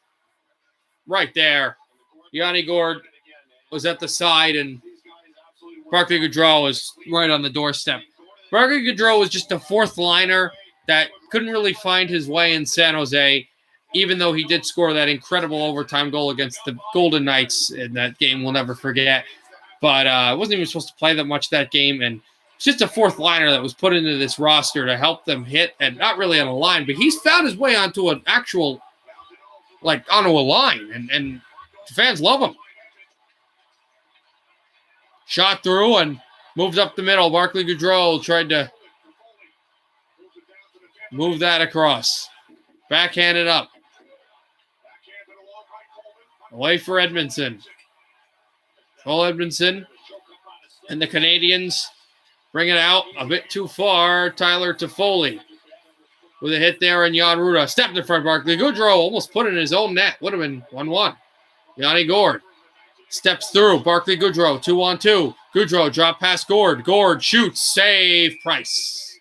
right there. Yanni Gourde was at the side, and Barclay Gaudreau was right on the doorstep. Barclay Gaudreau was just a fourth liner that couldn't really find his way in San Jose, even though he did score that incredible overtime goal against the Golden Knights in that game we'll never forget. But wasn't even supposed to play that much that game, and it's just a fourth liner that was put into this roster to help them hit, and not really on a line, but he's found his way onto an actual, onto a line, and the fans love him. Shot through and moved up the middle. Barclay Gaudreau tried to move that across. Backhanded up. Away for Edmondson. Cole Edmondson and the Canadiens bring it out a bit too far. Tyler Toffoli with a hit there, and Jan Ruda stepped in front of Barclay Gaudreau, almost put it in his own net. Would have been 1-1. Yanni Gourde steps through. Barclay Gaudreau, 2-on-2. Gaudreau drop past Gourde. Gourde shoots. Save Price.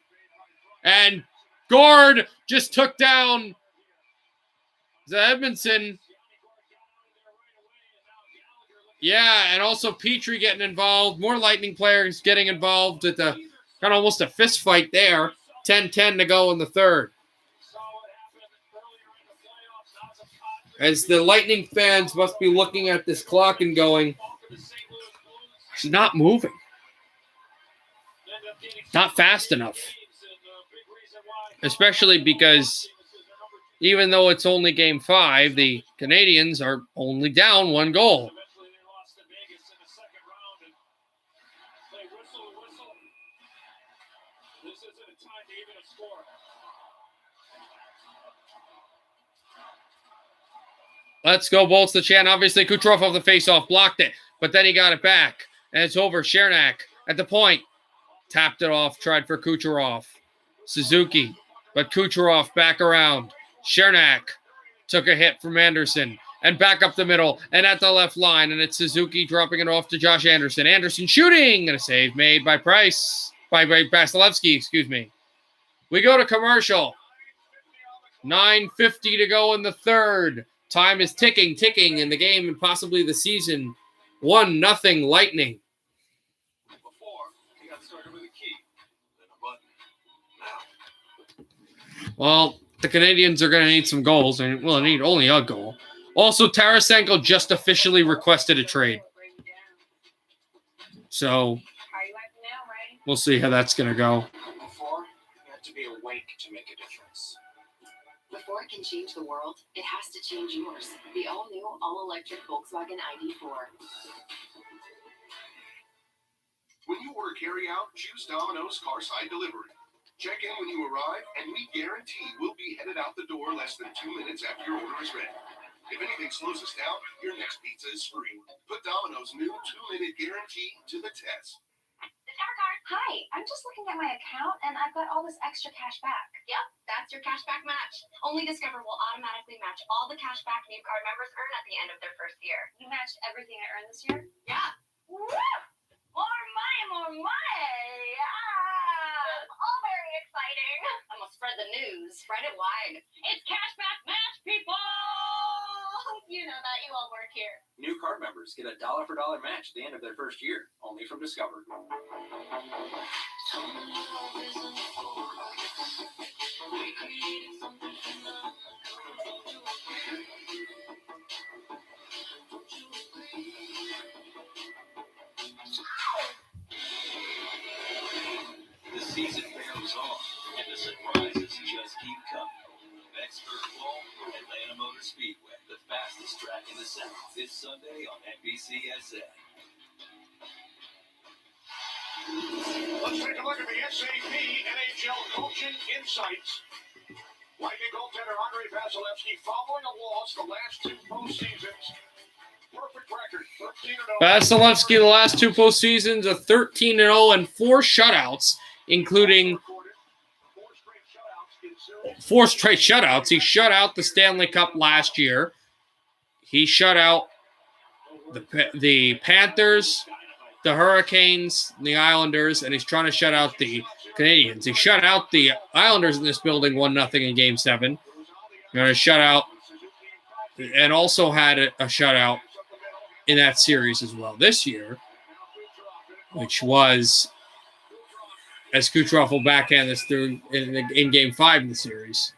And Gourde just took down Edmondson. Yeah, and also Petrie getting involved. More Lightning players getting involved at the kind of almost a fist fight there. 10-10 to go in the third. As the Lightning fans must be looking at this clock and going, it's not moving. Not fast enough. Especially because even though it's only game 5, the Canadiens are only down 1 goal. Let's go, Bolts the chant. Obviously, Kucherov off the faceoff blocked it, but then he got it back, and it's over. Chernak at the point. Tapped it off, tried for Kucherov. Suzuki, but Kucherov back around. Chernak took a hit from Anderson, and back up the middle, and at the left line, and it's Suzuki dropping it off to Josh Anderson. Anderson shooting, and a save made by Price, by Vasilevsky, excuse me. We go to commercial. 9:50 to go in the third. Time is ticking in the game and possibly the season. 1-0 Lightning. Before, he got started with a key, then a button. Now. Well, the Canadiens are going to need some goals, and well, they need only a goal. Also, Tarasenko just officially requested a trade. So, we'll see how that's going to go. Before, you had to be awake to make a difference. Before it can change the world, it has to change yours. The all-new, all-electric Volkswagen ID4. When you order carry-out, choose Domino's Carside Delivery. Check in when you arrive, and we guarantee we'll be headed out the door less than 2 minutes after your order is ready. If anything slows us down, your next pizza is free. Put Domino's new 2-minute guarantee to the test. The tower card. Hi, I'm just looking at my account and I've got all this extra cash back. Yep, that's your cash back match. Only Discover will automatically match all the cash back new card members earn at the end of their first year. You matched everything I earned this year? Yeah. Woo! More money, more money! Ah! All very exciting. I'm gonna spread the news. Spread it wide. It's cash back match, people! You know that, you all work here. New card members get a dollar for dollar match at the end of their first year, only from Discover. The season barrels on, and the surprises just keep coming. Expert Wall, Atlanta Motor Speedway, the fastest track in the South, this Sunday on NBCSN. Let's take a look at the SAP NHL Coaching Insights. Lightning goaltender Andrei Vasilevsky following a loss the last two postseasons. Perfect record, 13-0. Vasilevsky, the last two postseasons, a 13-0 and 4 shutouts, including 4 straight shutouts. He shut out the Stanley Cup last year. He shut out the Panthers, the Hurricanes, the Islanders, and he's trying to shut out the Canadiens. He shut out the Islanders in this building 1-0 in Game 7. Going to shut out, and also had a shutout in that series as well this year, which was as Kucherov will backhand this through in Game 5 of the series.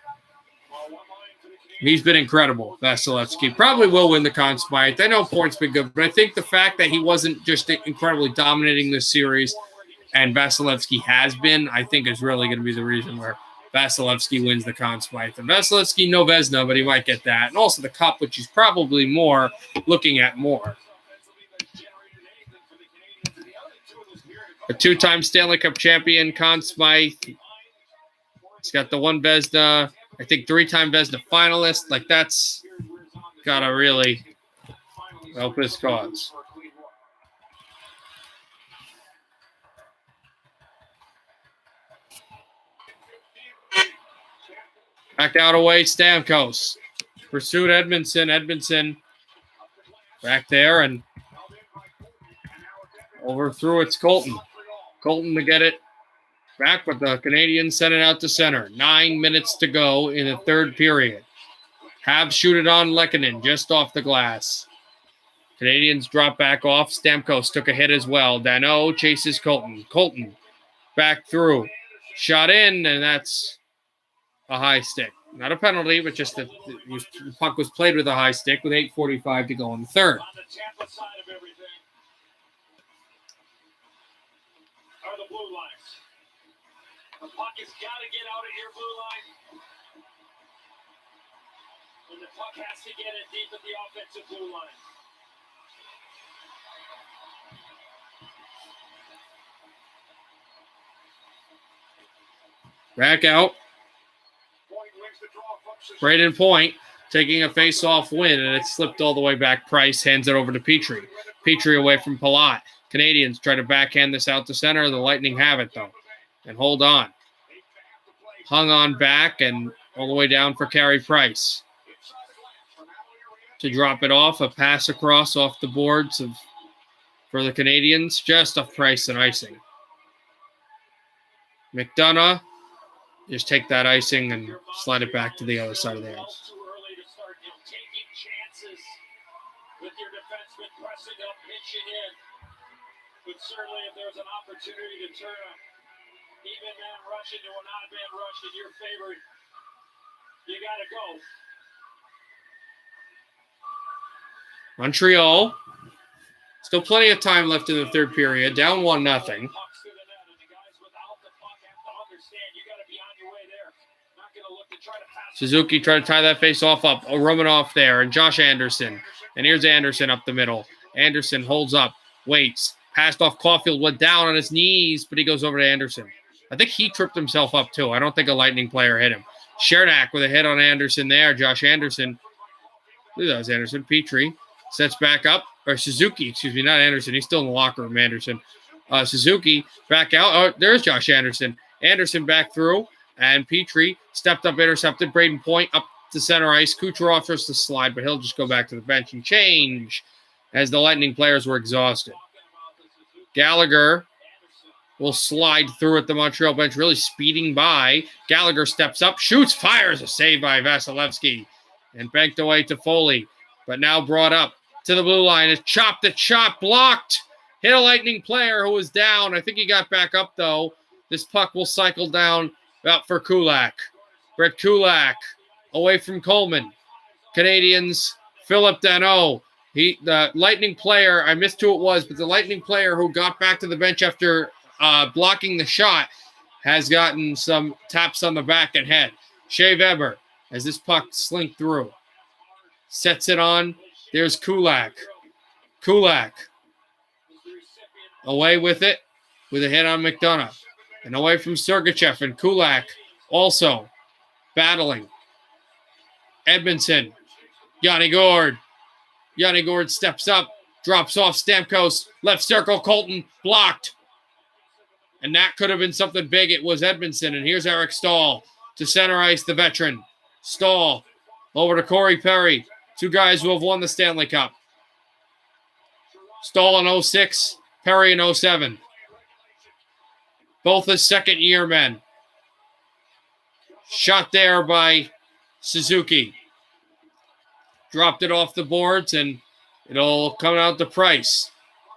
He's been incredible, Vasilevsky. Probably will win the Conn Smythe. I know points been good, but I think the fact that he wasn't just incredibly dominating this series, and Vasilevsky has been, I think is really going to be the reason where Vasilevsky wins the Conn Smythe. And Vasilevsky, no Vezina, but he might get that. And also the Cup, which he's probably looking at more. A 2-time Stanley Cup champion, Conn Smythe. He's got the 1 Vezina, I think 3-time Vezina finalist. Like, that's got to really help his cause. Back out away, Stamkos. Pursued Edmondson. Edmondson back there and overthrew it's Colton. Colton to get it back, but the Canadiens send it out to center. 9 minutes to go in the third period. Habs shoot it on Lehkonen just off the glass. Canadiens drop back off. Stamkos took a hit as well. Danault chases Colton. Colton back through. Shot in, and that's a high stick. Not a penalty, but just the puck was played with a high stick with 8:45 to go in the third. On the Tampa side of everything are the blue lines. The puck has got to get out of your blue line. And the puck has to get it deep at the offensive blue line. Back out. Braden Point taking a face-off win, and it slipped all the way back. Price hands it over to Petrie. Petrie away from Palat. Canadiens try to backhand this out to center. The Lightning have it, though, and hold on. Hung on back and all the way down for Carey Price. To drop it off, a pass across off the boards for the Canadiens, just off Price and icing. McDonough. Just take that icing and slide it back to the other side of the ice. Too early to start taking chances with your defenseman pressing up, pitching in. But certainly if there's an opportunity to turn an even man rush into an odd man rush in your favor, you got to go. Montreal. Still plenty of time left in the third period. Down 1-0. Suzuki tried to tie that face off up. Romanov there, and Josh Anderson. And here's Anderson up the middle. Anderson holds up, waits. Passed off Caulfield, went down on his knees, but he goes over to Anderson. I think he tripped himself up too. I don't think a Lightning player hit him. Chernak with a hit on Anderson there. Josh Anderson. That was Anderson. Petrie sets back up. Or Suzuki, excuse me, not Anderson. He's still in the locker room, Anderson. Suzuki back out. Oh, there's Josh Anderson. Anderson back through, and Petrie stepped up, intercepted. Braden Point up to center ice. Kucherov tries to slide, but he'll just go back to the bench and change as the Lightning players were exhausted. Gallagher will slide through at the Montreal bench, really speeding by. Gallagher steps up, shoots, fires, a save by Vasilevsky, and banked away to Foley, but now brought up to the blue line. It's chopped, blocked. Hit a Lightning player who was down. I think he got back up, though. This puck will cycle down out for Kulak. Brett Kulak away from Coleman. Canadiens, Philip Danault. The Lightning player, I missed who it was, but the Lightning player who got back to the bench after blocking the shot has gotten some taps on the back and head. Shea Weber, as this puck slinked through, sets it on. There's Kulak. Kulak away with it with a hit on McDonough. And away from Sergachev, and Kulak also battling. Edmondson. Yanni Gourde. Yanni Gourde steps up, drops off Stamkos, left circle, Colton, blocked. And that could have been something big. It was Edmondson, and here's Eric Stahl to center ice, the veteran. Stahl over to Corey Perry, two guys who have won the Stanley Cup. Stahl in 06, Perry in 07. Both his second-year men. Shot there by Suzuki. Dropped it off the boards, and it'll come out to Price.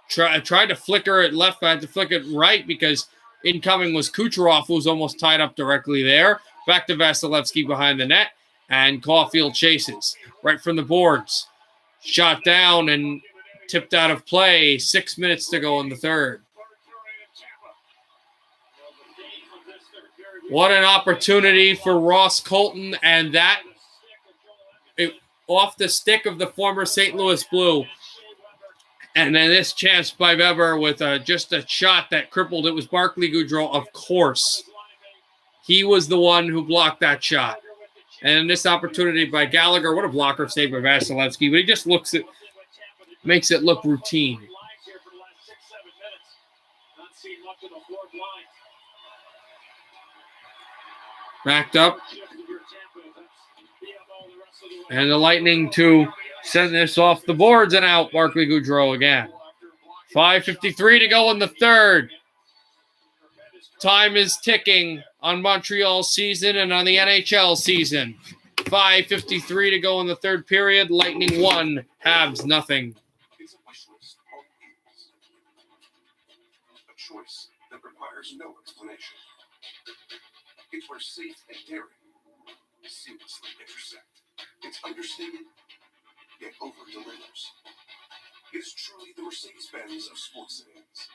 Tried to flicker it left, but I had to flick it right because incoming was Kucherov, who was almost tied up directly there. Back to Vasilevsky behind the net, and Caulfield chases right from the boards. Shot down and tipped out of play. 6 minutes to go in the third. What an opportunity for Ross Colton, and that off the stick of the former St. Louis Blue. And then this chance by Weber with just a shot that crippled. It was Barclay Goodrow, of course. He was the one who blocked that shot. And this opportunity by Gallagher, what a blocker save by Vasilevsky, but he just makes it look routine. Backed up. And the Lightning to send this off the boards and out. Barclay Goodrow again. 5:53 to go in the third. Time is ticking on Montreal's season and on the NHL season. 5:53 to go in the third period. Lightning 1, Habs nothing. It's a wish list on wheels. A choice that requires no explanation. It's where safe and daring seamlessly intersect. It's understated, yet over-delivers. It's truly the Mercedes-Benz of sports sedans.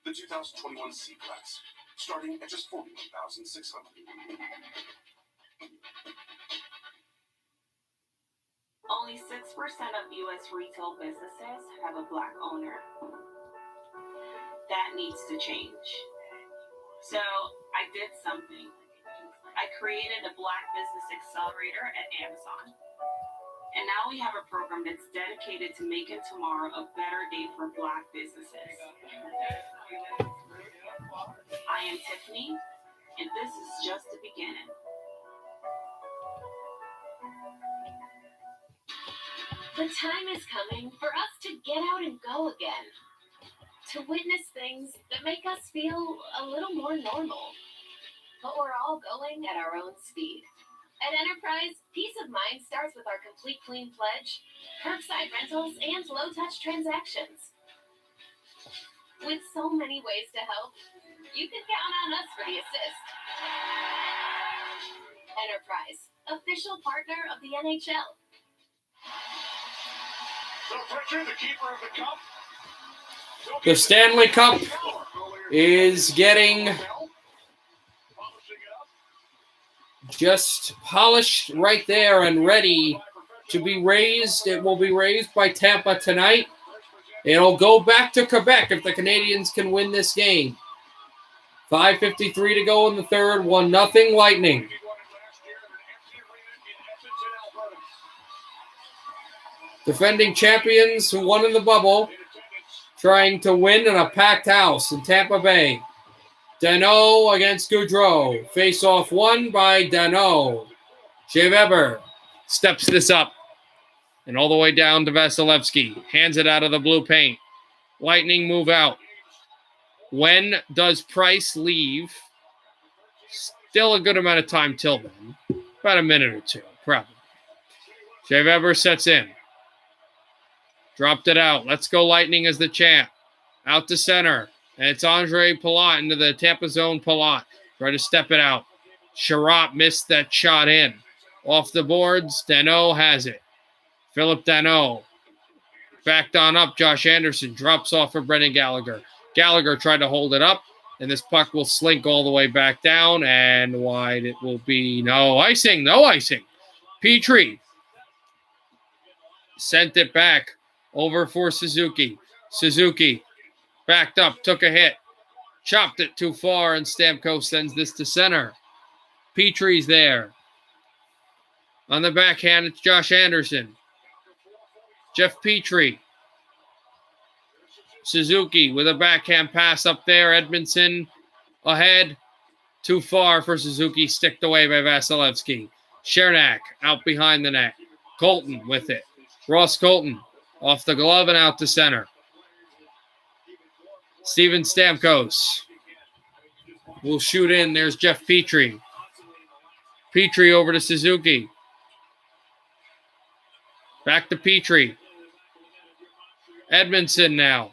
The 2021 C-Class, starting at just $41,600. Only 6% of U.S. retail businesses have a Black owner. That needs to change. So I did something. I created a Black Business Accelerator at Amazon. And now we have a program that's dedicated to making tomorrow a better day for Black businesses. I am Tiffany, and this is just the beginning. The time is coming for us to get out and go again. To witness things that make us feel a little more normal. But we're all going at our own speed. At Enterprise, peace of mind starts with our Complete Clean Pledge, curbside rentals, and low-touch transactions. With so many ways to help, you can count on us for the assist. Enterprise, official partner of the NHL. The Stanley Cup is getting just polished right there and ready to be raised. It will be raised by Tampa tonight. It'll go back to Quebec if the Canadiens can win this game. 5:53 to go in the third. 1-0 Lightning. Defending champions who won in the bubble. trying to win in a packed house in Tampa Bay. Danault against Gaudreau. Face-off won by Danault. Shea Weber steps this up. And all the way down to Vasilevsky. Hands it out of the blue paint. Lightning move out. When does Price leave? Still a good amount of time till then. About a minute or two, probably. Shea Weber sets in. Dropped it out. Let's go Lightning as the champ. Out to center. And it's Andre Palat into the Tampa zone. Palat try to step it out. Sherratt missed that shot in. Off the boards. Danault has it. Philip Danault. Backed on up. Josh Anderson drops off for Brendan Gallagher. Gallagher tried to hold it up. And this puck will slink all the way back down. And wide it will be. No icing. No icing. Petrie sent it back over for Suzuki. Suzuki backed up, took a hit, chopped it too far, and Stamkos sends this to center. Petrie's there. On the backhand, it's Josh Anderson. Jeff Petrie. Suzuki with a backhand pass up there. Edmondson ahead. Too far for Suzuki, sticked away by Vasilevsky. Chernak out behind the net. Colton with it. Ross Colton off the glove and out to center. Steven Stamkos will shoot in. There's Jeff Petrie. Petrie over to Suzuki. Back to Petrie. Edmondson now.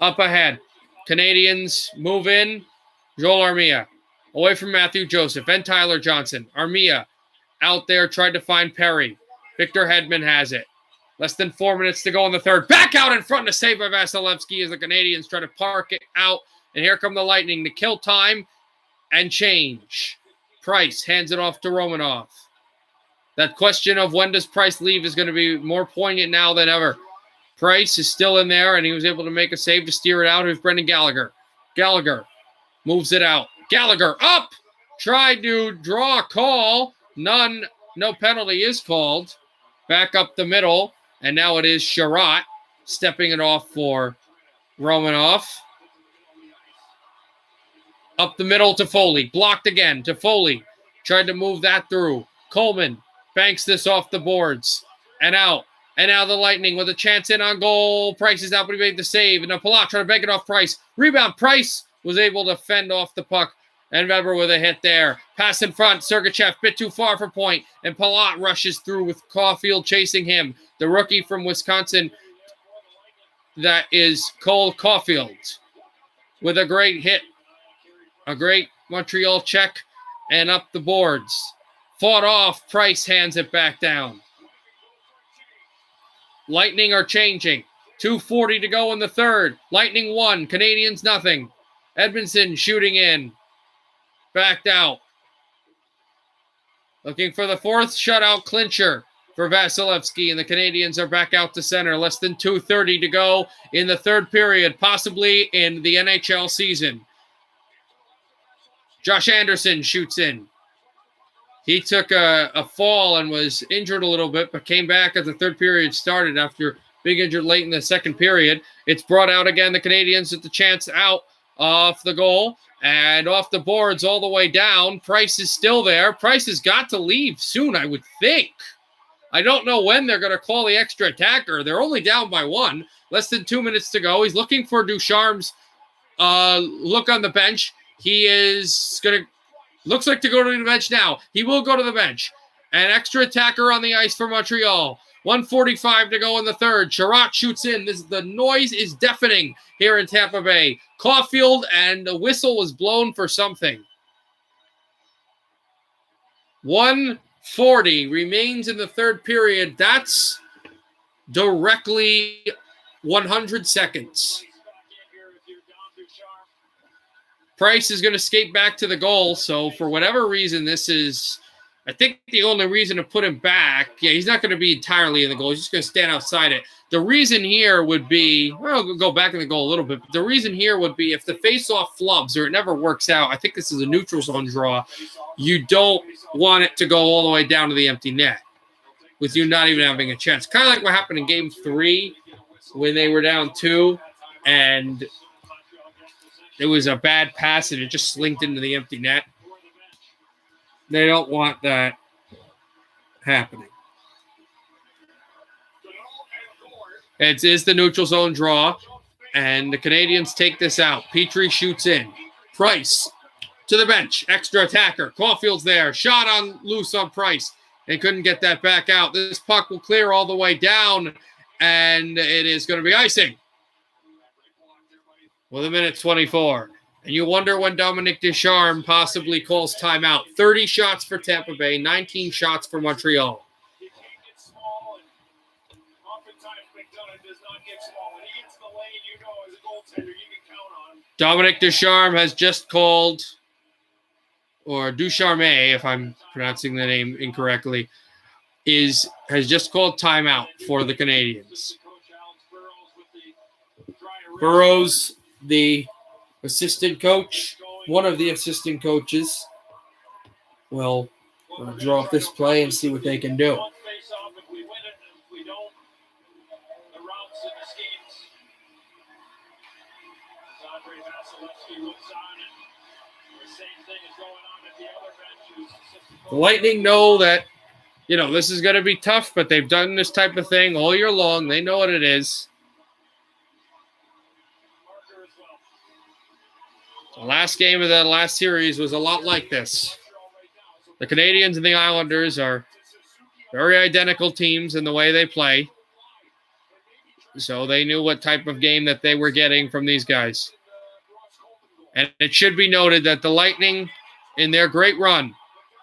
Up ahead. Canadiens move in. Joel Armia. Away from Matthew Joseph and Tyler Johnson. Armia out there, tried to find Perry. Victor Hedman has it. Less than 4 minutes to go in the third. Back out in front to save by Vasilevsky as the Canadiens try to park it out. And here come the Lightning to kill time and change. Price hands it off to Romanov. That question of when does Price leave is going to be more poignant now than ever. Price is still in there, and he was able to make a save to steer it out. Here's Brendan Gallagher. Gallagher moves it out. Gallagher up. Tried to draw a call. None. No penalty is called. Back up the middle. And now it is Sherratt stepping it off for Romanov. Up the middle to Foley. Blocked again to Foley. Tried to move that through. Coleman banks this off the boards. And out. And now the Lightning with a chance in on goal. Price is out, but he made the save. And now Palat trying to bank it off Price. Rebound. Price was able to fend off the puck. And Weber with a hit there. Pass in front. Sergachev bit too far for point. And Palat rushes through with Caulfield chasing him. The rookie from Wisconsin, that is Cole Caulfield, with a great hit. A great Montreal check and up the boards. Fought off. Price hands it back down. Lightning are changing. 2:40 to go in the third. Lightning 1. Canadiens nothing. Edmondson shooting in. Backed out. Looking for the fourth shutout clincher for Vasilevsky, and the Canadiens are back out to center. Less than 2:30 to go in the third period, possibly in the NHL season. Josh Anderson shoots in. He took a fall and was injured a little bit, but came back as the third period started after being injured late in the second period. It's brought out again. The Canadiens with the chance out off the goal and off the boards all the way down. Price is still there. Price has got to leave soon, I would think. I don't know when they're going to call the extra attacker. They're only down by 1. Less than 2 minutes to go. He's looking for Ducharme's look on the bench. He is going to, looks like to go to the bench now. He will go to the bench. An extra attacker on the ice for Montreal. 1:45 to go in the third. Sherratt shoots in. The noise is deafening here in Tampa Bay. Caulfield, and the whistle was blown for something. 1:40 remains in the third period. That's directly 100 seconds. Price is going to skate back to the goal, so for whatever reason, this is, I think, the only reason to put him back. Yeah, he's not going to be entirely in the goal. He's just going to stand outside it. The reason here would be, well, we'll go back in the goal a little bit, but the reason here would be if the face-off flubs or it never works out, I think this is a neutral zone draw, you don't want it to go all the way down to the empty net with you not even having a chance. Kind of like what happened in Game 3 when they were down 2, and it was a bad pass and it just slinked into the empty net. They don't want that happening. It is the neutral zone draw, and the Canadiens take this out. Petrie shoots in. Price to the bench. Extra attacker. Caulfield's there. Shot on loose on Price. They couldn't get that back out. This puck will clear all the way down, and it is going to be icing with 1:24. And you wonder when Dominic Ducharme possibly calls timeout. 30 shots for Tampa Bay, 19 shots for Montreal. Dominic Ducharme has just called, or Ducharme, if I'm pronouncing the name incorrectly, has just called timeout for the Canadiens. Burroughs, the assistant coach, one of the assistant coaches, will draw up this play and see what they can do. The Lightning know that, this is going to be tough, but they've done this type of thing all year long. They know what it is. The last game of the last series was a lot like this. The Canadiens and the Islanders are very identical teams in the way they play. So they knew what type of game that they were getting from these guys. And it should be noted that the Lightning, in their great run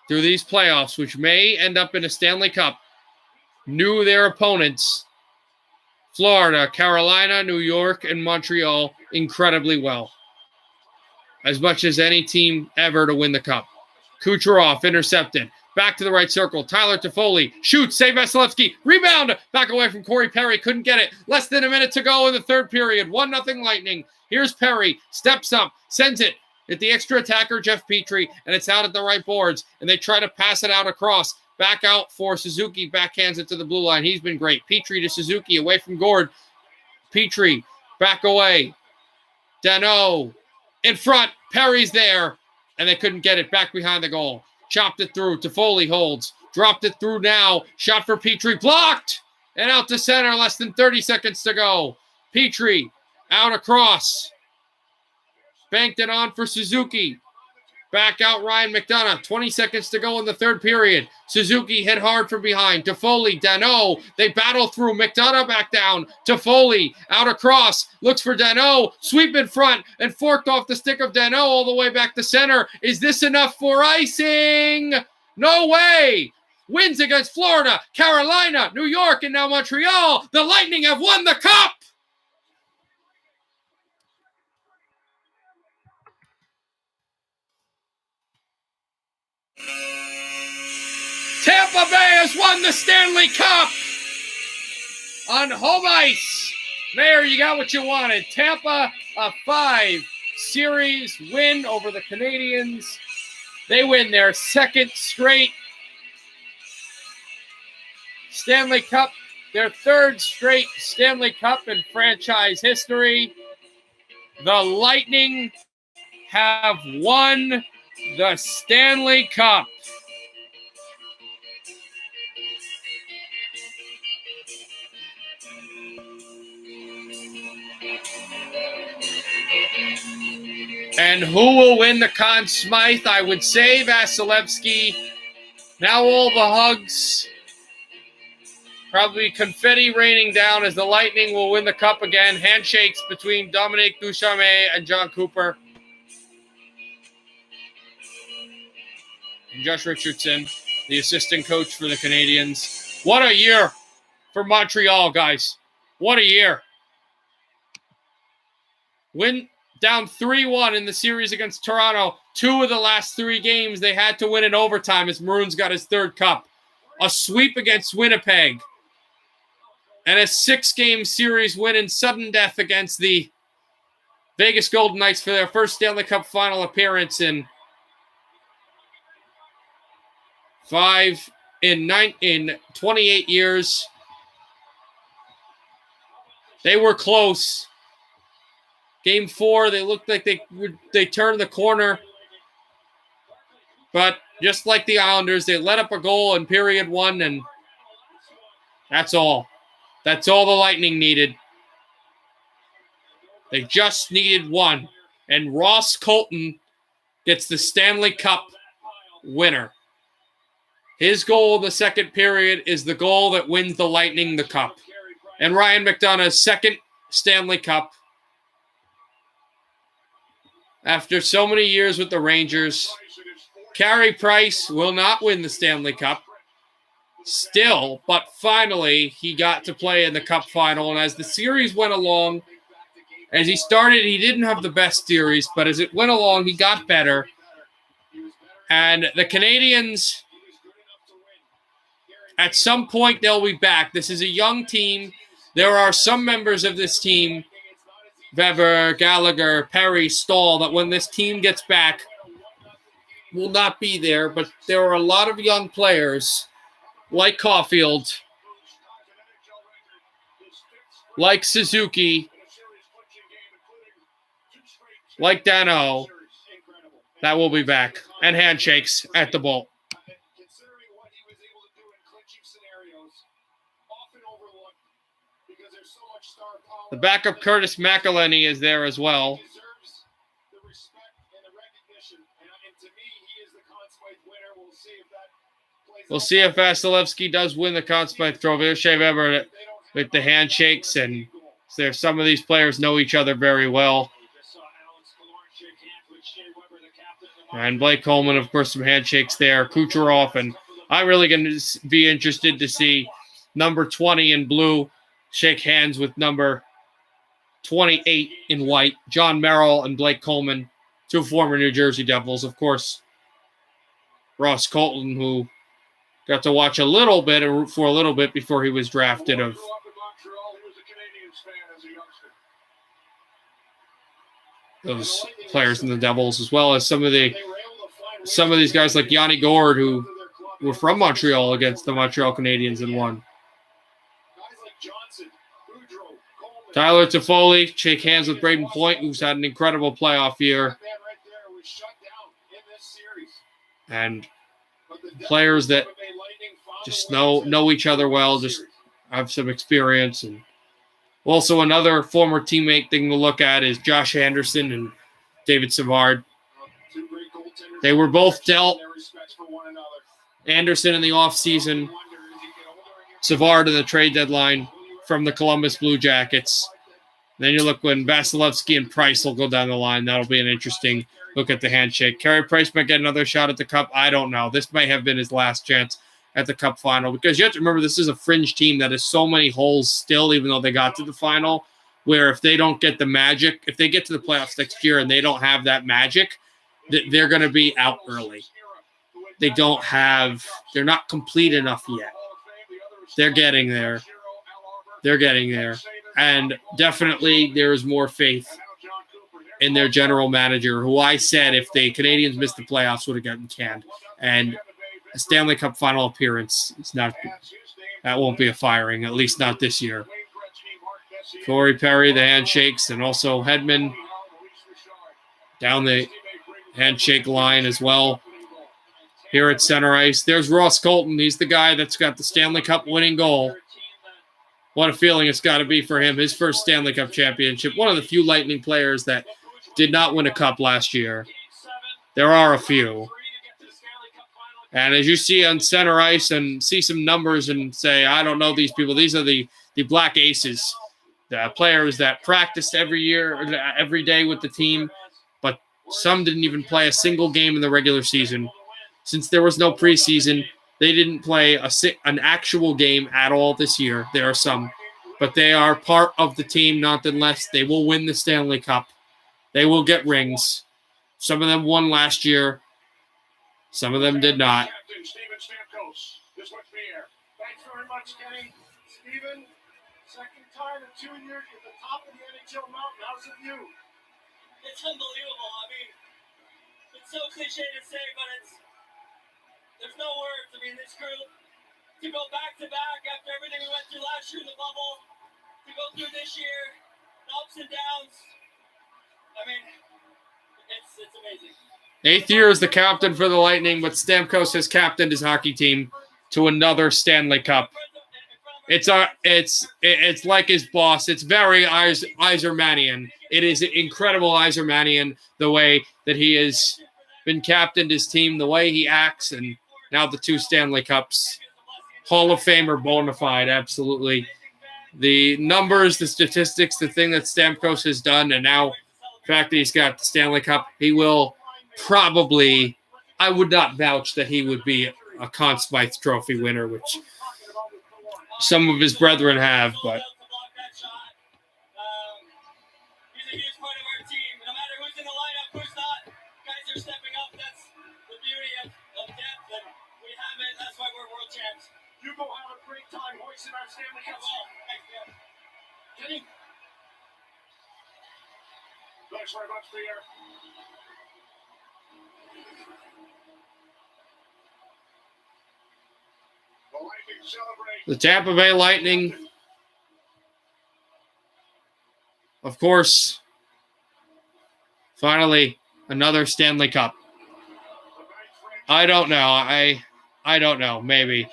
through these playoffs, which may end up in a Stanley Cup, knew their opponents, Florida, Carolina, New York, and Montreal, incredibly well. As much as any team ever to win the Cup. Kucherov intercepted. Back to the right circle. Tyler Toffoli shoots. Save Vasilevsky. Rebound. Back away from Corey Perry. Couldn't get it. Less than a minute to go in the third period. 1-0 Lightning. Here's Perry. Steps up. Sends it at the extra attacker, Jeff Petrie. And it's out at the right boards. And they try to pass it out across. Back out for Suzuki. Backhands it to the blue line. He's been great. Petrie to Suzuki. Away from Gord. Petrie. Back away. Danault. In front, Perry's there, and they couldn't get it back behind the goal. Chopped it through. Toffoli holds. Dropped it through now. Shot for Petrie. Blocked! And out to center. Less than 30 seconds to go. Petrie out across. Banked it on for Suzuki. Back out Ryan McDonough. 20 seconds to go in the third period. Suzuki hit hard from behind. Toffoli, Danault. They battle through. McDonough back down. Toffoli out across. Looks for Danault. Sweep in front and forked off the stick of Danault all the way back to center. Is this enough for icing? No way. Wins against Florida, Carolina, New York, and now Montreal. The Lightning have won the Cup. Tampa Bay has won the Stanley Cup on home ice. Mayor, you got what you wanted. Tampa, a 5-series win over the Canadiens. They win their second straight Stanley Cup, their third straight Stanley Cup in franchise history. The Lightning have won the Stanley Cup. And who will win the Conn Smythe? I would say Vasilevsky. Now all the hugs. Probably confetti raining down as the Lightning will win the Cup again. Handshakes between Dominic Ducharme and John Cooper. And Josh Richardson, the assistant coach for the Canadiens. What a year for Montreal, guys. What a year. Win down 3-1 in the series against Toronto. 2 of the last 3 games they had to win in overtime as Maroons got his third cup. A sweep against Winnipeg. And a 6-game series win in sudden death against the Vegas Golden Knights for their first Stanley Cup final appearance in 28 years. They were close. Game 4, they looked like they turned the corner. But just like the Islanders, they let up a goal in period 1, and that's all. That's all the Lightning needed. They just needed one. And Ross Colton gets the Stanley Cup winner. His goal in the second period is the goal that wins the Lightning the Cup. And Ryan McDonough's second Stanley Cup. After so many years with the Rangers, Carey Price will not win the Stanley Cup. Still, but finally, he got to play in the Cup final. And as the series went along, as he started, he didn't have the best series, but as it went along, he got better. And the Canadiens, at some point, they'll be back. This is a young team. There are some members of this team, Weber, Gallagher, Perry, Stahl, that when this team gets back, will not be there. But there are a lot of young players, like Caulfield, like Suzuki, like Dano, that will be back. And handshakes at the bowl. The backup Curtis McElhenney is there as well. We'll see if Vasilevsky does win the Conn Smythe Trophy. Shea Weber with the handshakes, and there some of these players know each other very well. And Blake Coleman, of course, some handshakes there. Kucherov, and I'm really going to be interested to see number 20 in blue shake hands with number 28 in white. John Merrill and Blake Coleman, two former New Jersey Devils. Of course, Ross Colton, who got to watch a little bit and root for a little bit before he was drafted. Of those players in the Devils, as well as some of these guys like Yanni Gourde, who were from Montreal against the Montreal Canadiens and won. Tyler Toffoli, shake hands with Braden Point, who's had an incredible playoff year. And players that just know each other well, just have some experience. And also another former teammate thing to look at is Josh Anderson and David Savard. They were both dealt. Anderson in the offseason, Savard in the trade deadline from the Columbus Blue Jackets. Then you look when Vasilevsky and Price will go down the line. That'll be an interesting look at the handshake. Carey Price might get another shot at the Cup. I don't know. This might have been his last chance at the Cup final, because you have to remember this is a fringe team that has so many holes still, even though they got to the final, where if they don't get the magic, if they get to the playoffs next year and they don't have that magic, they're going to be out early. They're not complete enough yet. They're getting there. And definitely there is more faith in their general manager, who I said if the Canadiens missed the playoffs would have gotten canned. And a Stanley Cup final appearance, that won't be a firing, at least not this year. Corey Perry, the handshakes, and also Hedman down the handshake line as well. Here at center ice, there's Ross Colton. He's the guy that's got the Stanley Cup winning goal. What a feeling it's got to be for him. His first Stanley Cup championship. One of the few Lightning players that did not win a cup last year. There are a few. And as you see on center ice and see some numbers and say, I don't know these people. These are the Black Aces, the players that practiced every day with the team, but some didn't even play a single game in the regular season. Since there was no preseason, they didn't play an actual game at all this year. There are some, but they are part of the team nonetheless. They will win the Stanley Cup. They will get rings. Some of them won last year. Some of them did not. Thanks very much, Kenny. Steven, second time in 2 years at the top of the NHL mountain. How's the view? It's unbelievable. I mean, it's so cliche to say, but there's no words. I mean, this group, to go back to back after everything we went through last year in the bubble, to go through this year, the ups and downs. I mean, it's amazing. 8th year as the captain for the Lightning, but Stamkos has captained his hockey team to another Stanley Cup. It's like his boss. It's very Yzermanian. It is incredible Yzermanian, the way that he has been captained his team, the way he acts, and now the 2 Stanley Cups. Hall of Famer bona fide, absolutely. The numbers, the statistics, the thing that Stamkos has done, and now the fact that he's got the Stanley Cup, he will probably, I would not vouch that he would be a Conn Smythe Trophy winner, which some of his brethren have, but He's a huge part of our team. No matter who's in the lineup, who's not, guys are stepping up. That's the beauty of depth, and we have it. That's why we're world champs. You go have a great time hoisting our Stanley Cup. Kenny? Thanks very much, Peter. The Lightning celebrate. the Tampa Bay Lightning, of course, finally another Stanley Cup. I don't know. I don't know. Maybe.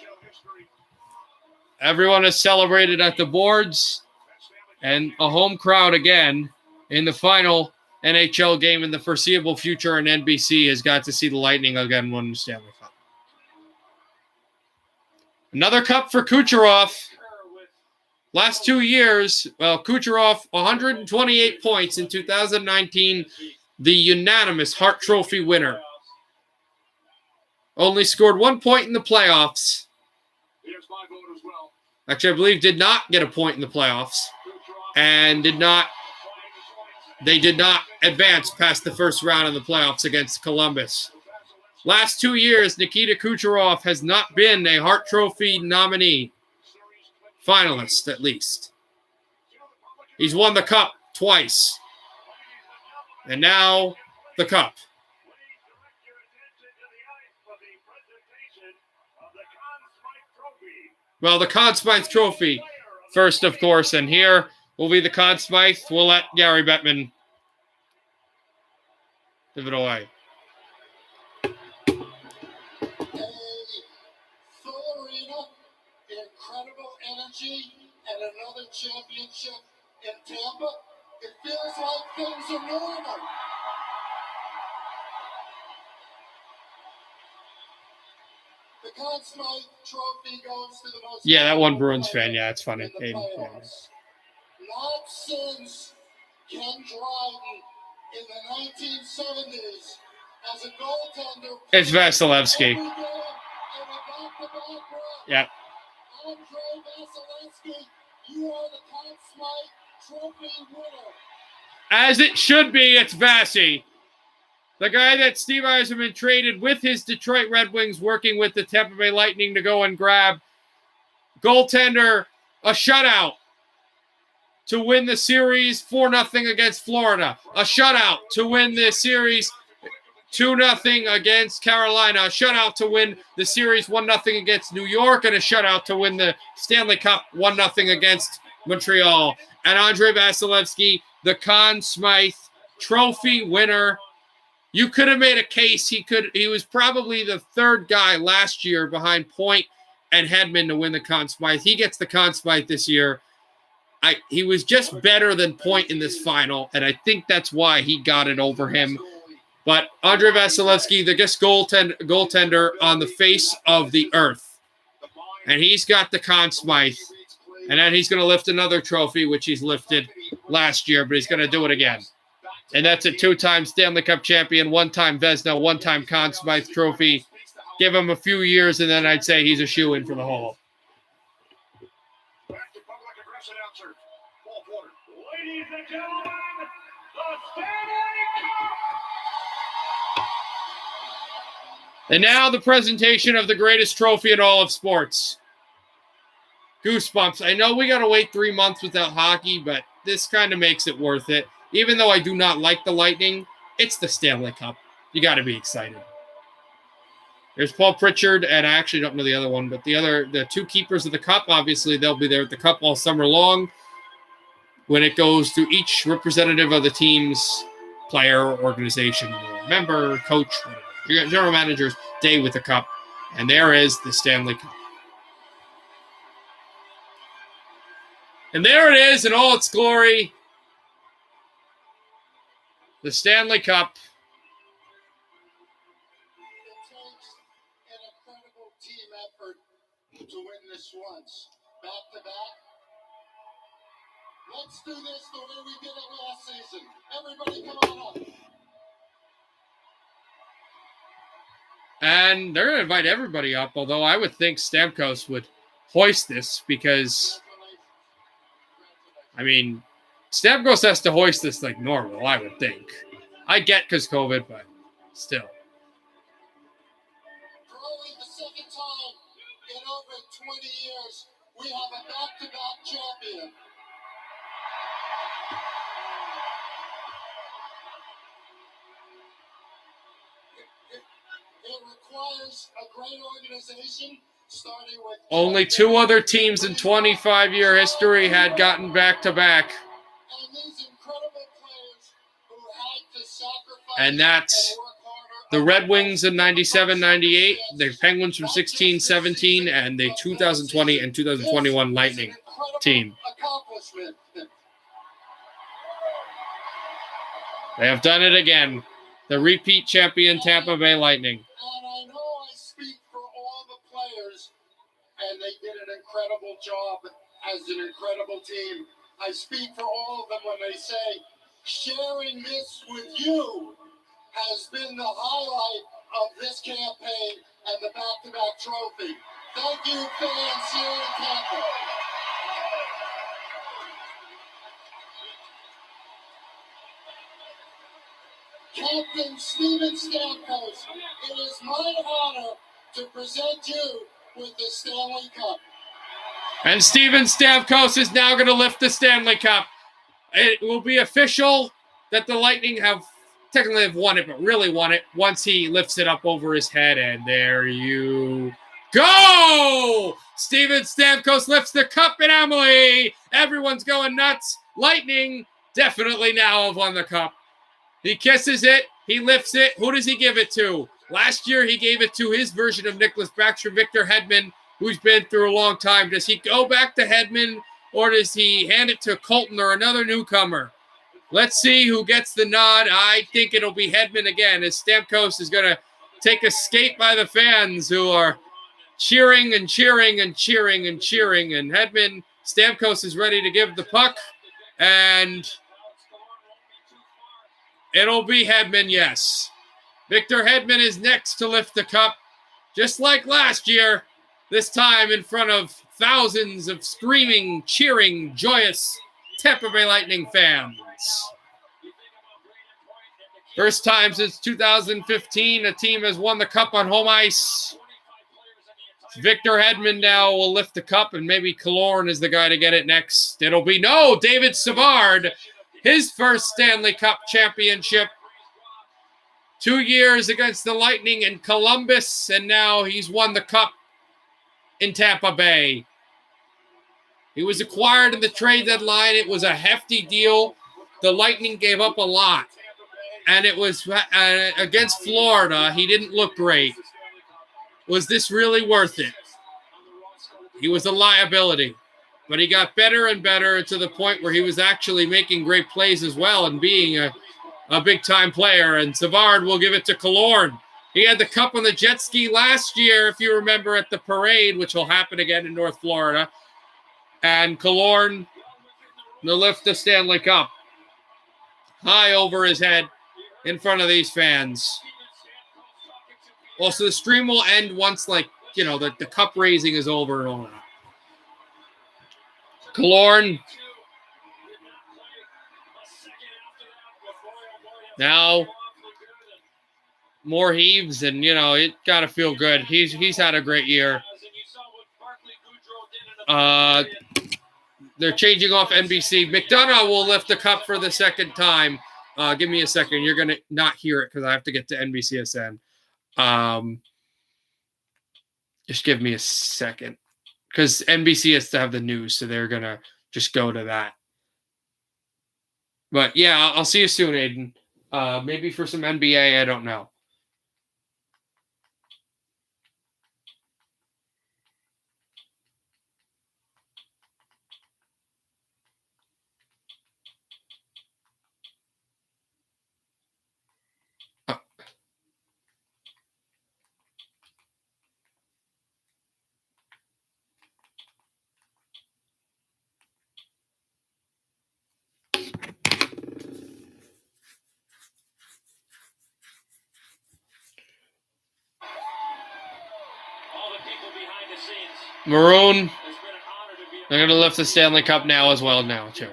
Everyone has celebrated at the boards, and a home crowd again in the final NHL game in the foreseeable future, and NBC has got to see the Lightning again win the Stanley Cup. Another cup for Kucherov. Last 2 years, well, Kucherov, 128 points in 2019, the unanimous Hart Trophy winner. Only scored 1 point in the playoffs. Actually, I believe did not get a point in the playoffs, and they did not advance past the first round of the playoffs against Columbus. Last 2 years, Nikita Kucherov has not been a Hart Trophy nominee, finalist at least. He's won the cup twice, and now the cup. Well, the Conn Smythe Trophy first, of course, and here will be the Conn Smythe. We'll let Gary Bettman give it away. Full arena, incredible energy, and another championship in Tampa. It feels like things are normal. The Conn Smythe Trophy goes to the most. Yeah, that one Bruins fan. Yeah, it's funny. Not since Ken Dryden in the 1970s as a goaltender. It's Vasilevsky. Yeah. Andre Vasilevsky, you are the Conn Smythe Trophy winner. As it should be, it's Vasi. The guy that Steve Yzerman traded with his Detroit Red Wings, working with the Tampa Bay Lightning to go and grab goaltender, a shutout to win the series 4-0 against Florida. A shutout to win the series 2-0 against Carolina. A shutout to win the series 1-0 against New York. And a shutout to win the Stanley Cup 1-0 against Montreal. And Andre Vasilevsky, the Conn Smythe Trophy winner. You could have made a case he was probably the third guy last year behind Point and Hedman to win the Conn Smythe. He gets the Conn Smythe this year. He was just better than Point in this final, and I think that's why he got it over him. But Andre Vasilevsky, the best goaltender on the face of the earth. And he's got the Conn Smythe. And then he's going to lift another trophy, which he's lifted last year, but he's going to do it again. And that's a 2-time Stanley Cup champion, 1-time Vezina, 1-time Conn Smythe Trophy. Give him a few years, and then I'd say he's a shoo-in for the Hall. Back to public address announcer, Paul Porter. Ladies and gentlemen, the Stanley Cup! And now the presentation of the greatest trophy in all of sports. Goosebumps. I know we got to wait 3 months without hockey, but this kind of makes it worth it. Even though I do not like the Lightning, it's the Stanley Cup. You got to be excited. There's Paul Pritchard, and I actually don't know the other one, but the two keepers of the cup, obviously, they'll be there at the cup all summer long. when it goes to each representative of the team's player, organization, member, coach, whatever. You got general manager's day with the cup, and there is the Stanley Cup. And there it is in all its glory. The Stanley Cup. It takes an incredible team effort to win this once. Back to back. Let's do this the way we did it last season. Everybody come on up. And they're going to invite everybody up, although I would think Stamkos would hoist this because, I mean, Stamkos has to hoist this like normal, I would think. I get because COVID, but still. Probably the second time in over 20 years, we have a back-to-back champion. It requires a great organization, starting with... Only 2 other teams in 25-year history had gotten back-to-back. And these incredible players who had to sacrifice And that's and work harder. the Red Wings in 97-98, the Penguins from 16-17, and the 2020 and 2021 Lightning team. Accomplishment. They have done it again. The repeat champion Tampa Bay Lightning. And I know I speak for all the players, and they did an incredible job as an incredible team. I speak for all of them when they say, sharing this with you has been the highlight of this campaign and the back-to-back trophy. Thank you, fans here in Tampa. Captain Steven Stamkos, it is my honor to present you with the Stanley Cup. And Steven Stamkos is now going to lift the Stanley Cup. It will be official that the Lightning have technically have won it, but really won it once he lifts it up over his head. And there you go! Steven Stamkos lifts the cup in Emily. Everyone's going nuts. Lightning definitely now have won the cup. He kisses it. He lifts it. Who does he give it to? Last year, he gave it to his version of Nicholas Backstrom, Victor Hedman, who's been through a long time. Does he go back to Hedman, or does he hand it to Colton or another newcomer? Let's see who gets the nod. I think it'll be Hedman again, as Stamkos is going to take a skate by the fans who are cheering and cheering and cheering and cheering. And Hedman, Stamkos is ready to give the puck, and it'll be Hedman, yes. Victor Hedman is next to lift the cup, just like last year, this time in front of thousands of screaming, cheering, joyous Tampa Bay Lightning fans. First time since 2015 a team has won the cup on home ice. Victor Hedman now will lift the cup, and maybe Killorn is the guy to get it next. It'll be, no, David Savard, his first Stanley Cup championship. 2 years against the Lightning in Columbus, and now he's won the cup in Tampa Bay. He was acquired in the trade deadline. It was a hefty deal. The Lightning gave up a lot, and it was against Florida. He didn't look great. Was this really worth it? He was a liability, but he got better and better to the point where he was actually making great plays as well and being a big-time player. And Savard will give it to Killorn. He had the cup on the jet ski last year, if you remember, at the parade, which will happen again in North Florida. And Killorn will lift the Stanley Cup high over his head in front of these fans. Also, the stream will end once, like, you know, the cup raising is over and all that. Killorn. Now, more heaves, and, you know, it got to feel good. He's had a great year. They're changing off NBC. McDonough will lift the cup for the second time. Give me a second. You're going to not hear it because I have to get to NBCSN. Just give me a second. Because NBC has to have the news, so they're going to just go to that. But yeah, I'll see you soon, Aiden. Maybe for some NBA, I don't know. Maroon, they're going to lift the Stanley Cup now as well now, too.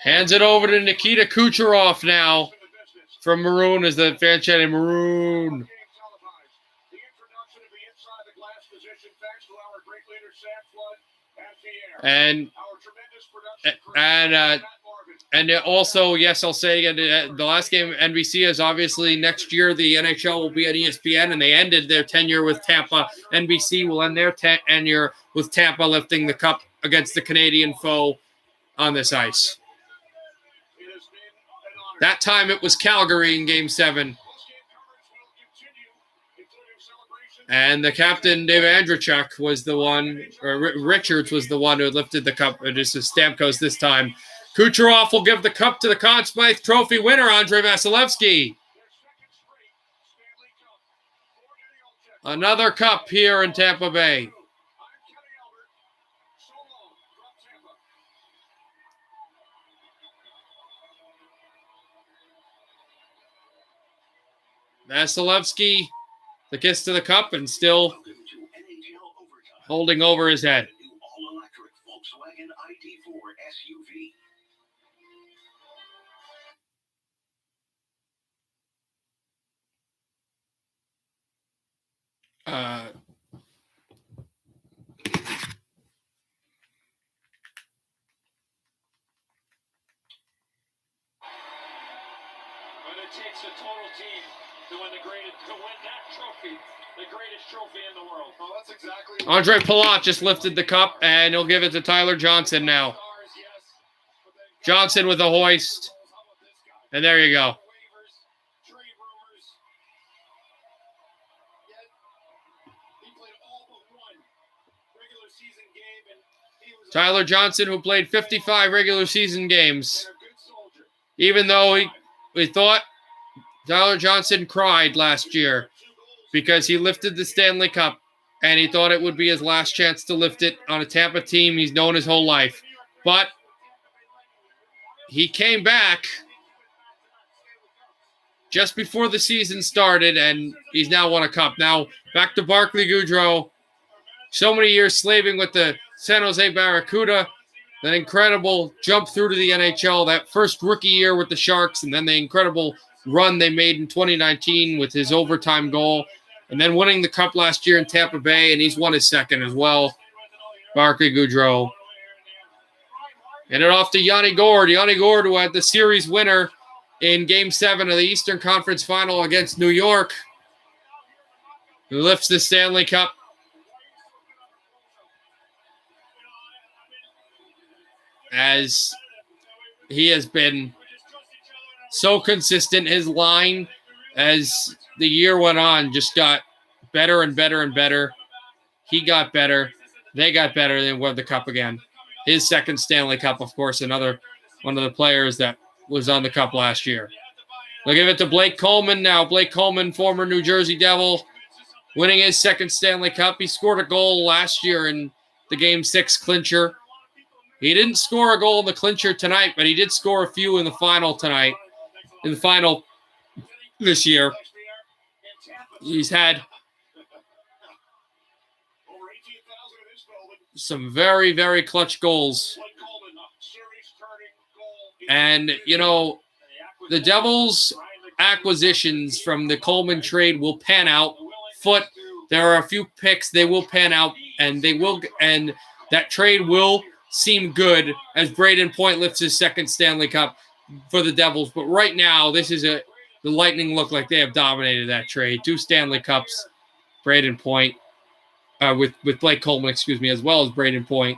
Hands it over to Nikita Kucherov now from Maroon as the fan chanting Maroon. And also, yes, I'll say again, the last game NBC is obviously next year the NHL will be at ESPN, and they ended their tenure with Tampa. NBC will end their tenure with Tampa lifting the cup against the Canadian foe on this ice. That time it was Calgary in Game 7. And the captain, Dave Andrechuk, was the one, or Richards was the one who lifted the cup. This is Stamkos this time. Kucherov will give the cup to the Conn Smythe Trophy winner, Andrei Vasilevsky. Another cup here in Tampa Bay. Vasilevsky, the kiss to the cup, and still holding over his head. Takes a total team to win that trophy, the greatest trophy in the world. Well, that's exactly Andre Palat just lifted the cup, and he'll give it to Tyler Johnson now. Johnson with a hoist. And there you go. Tyler Johnson, who played 55 regular season games. Even though we thought Tyler Johnson cried last year because he lifted the Stanley Cup and he thought it would be his last chance to lift it on a Tampa team he's known his whole life. But he came back just before the season started, and he's now won a cup. Now, back to Barclay Goodrow. So many years slaving with the San Jose Barracuda. That incredible jump through to the NHL, that first rookie year with the Sharks, and then the incredible run they made in 2019 with his overtime goal, and then winning the cup last year in Tampa Bay, and he's won his second as well. Barclay Goodrow. And it off to Yanni Gourde. Yanni Gourde, who had the series winner in Game 7 of the Eastern Conference Final against New York, who lifts the Stanley Cup. As he has been so consistent, his line as the year went on just got better and better and better. He got better. They got better. They won the cup again. His second Stanley Cup, of course, another one of the players that was on the cup last year. We'll give it to Blake Coleman now. Blake Coleman, former New Jersey Devil, winning his second Stanley Cup. He scored a goal last year in the Game 6 clincher. He didn't score a goal in the clincher tonight, but he did score a few in the final tonight. In the final this year. He's had some very, very clutch goals. And, you know, the Devils' acquisitions from the Coleman trade will pan out. Foot, there are a few picks, they will pan out, and that trade will seem good as Braden Point lifts his second Stanley Cup for the Devils. But right now, the Lightning look like they have dominated that trade. 2 Stanley Cups, Braden Point. with Blake Coleman, excuse me, as well as Braden Point,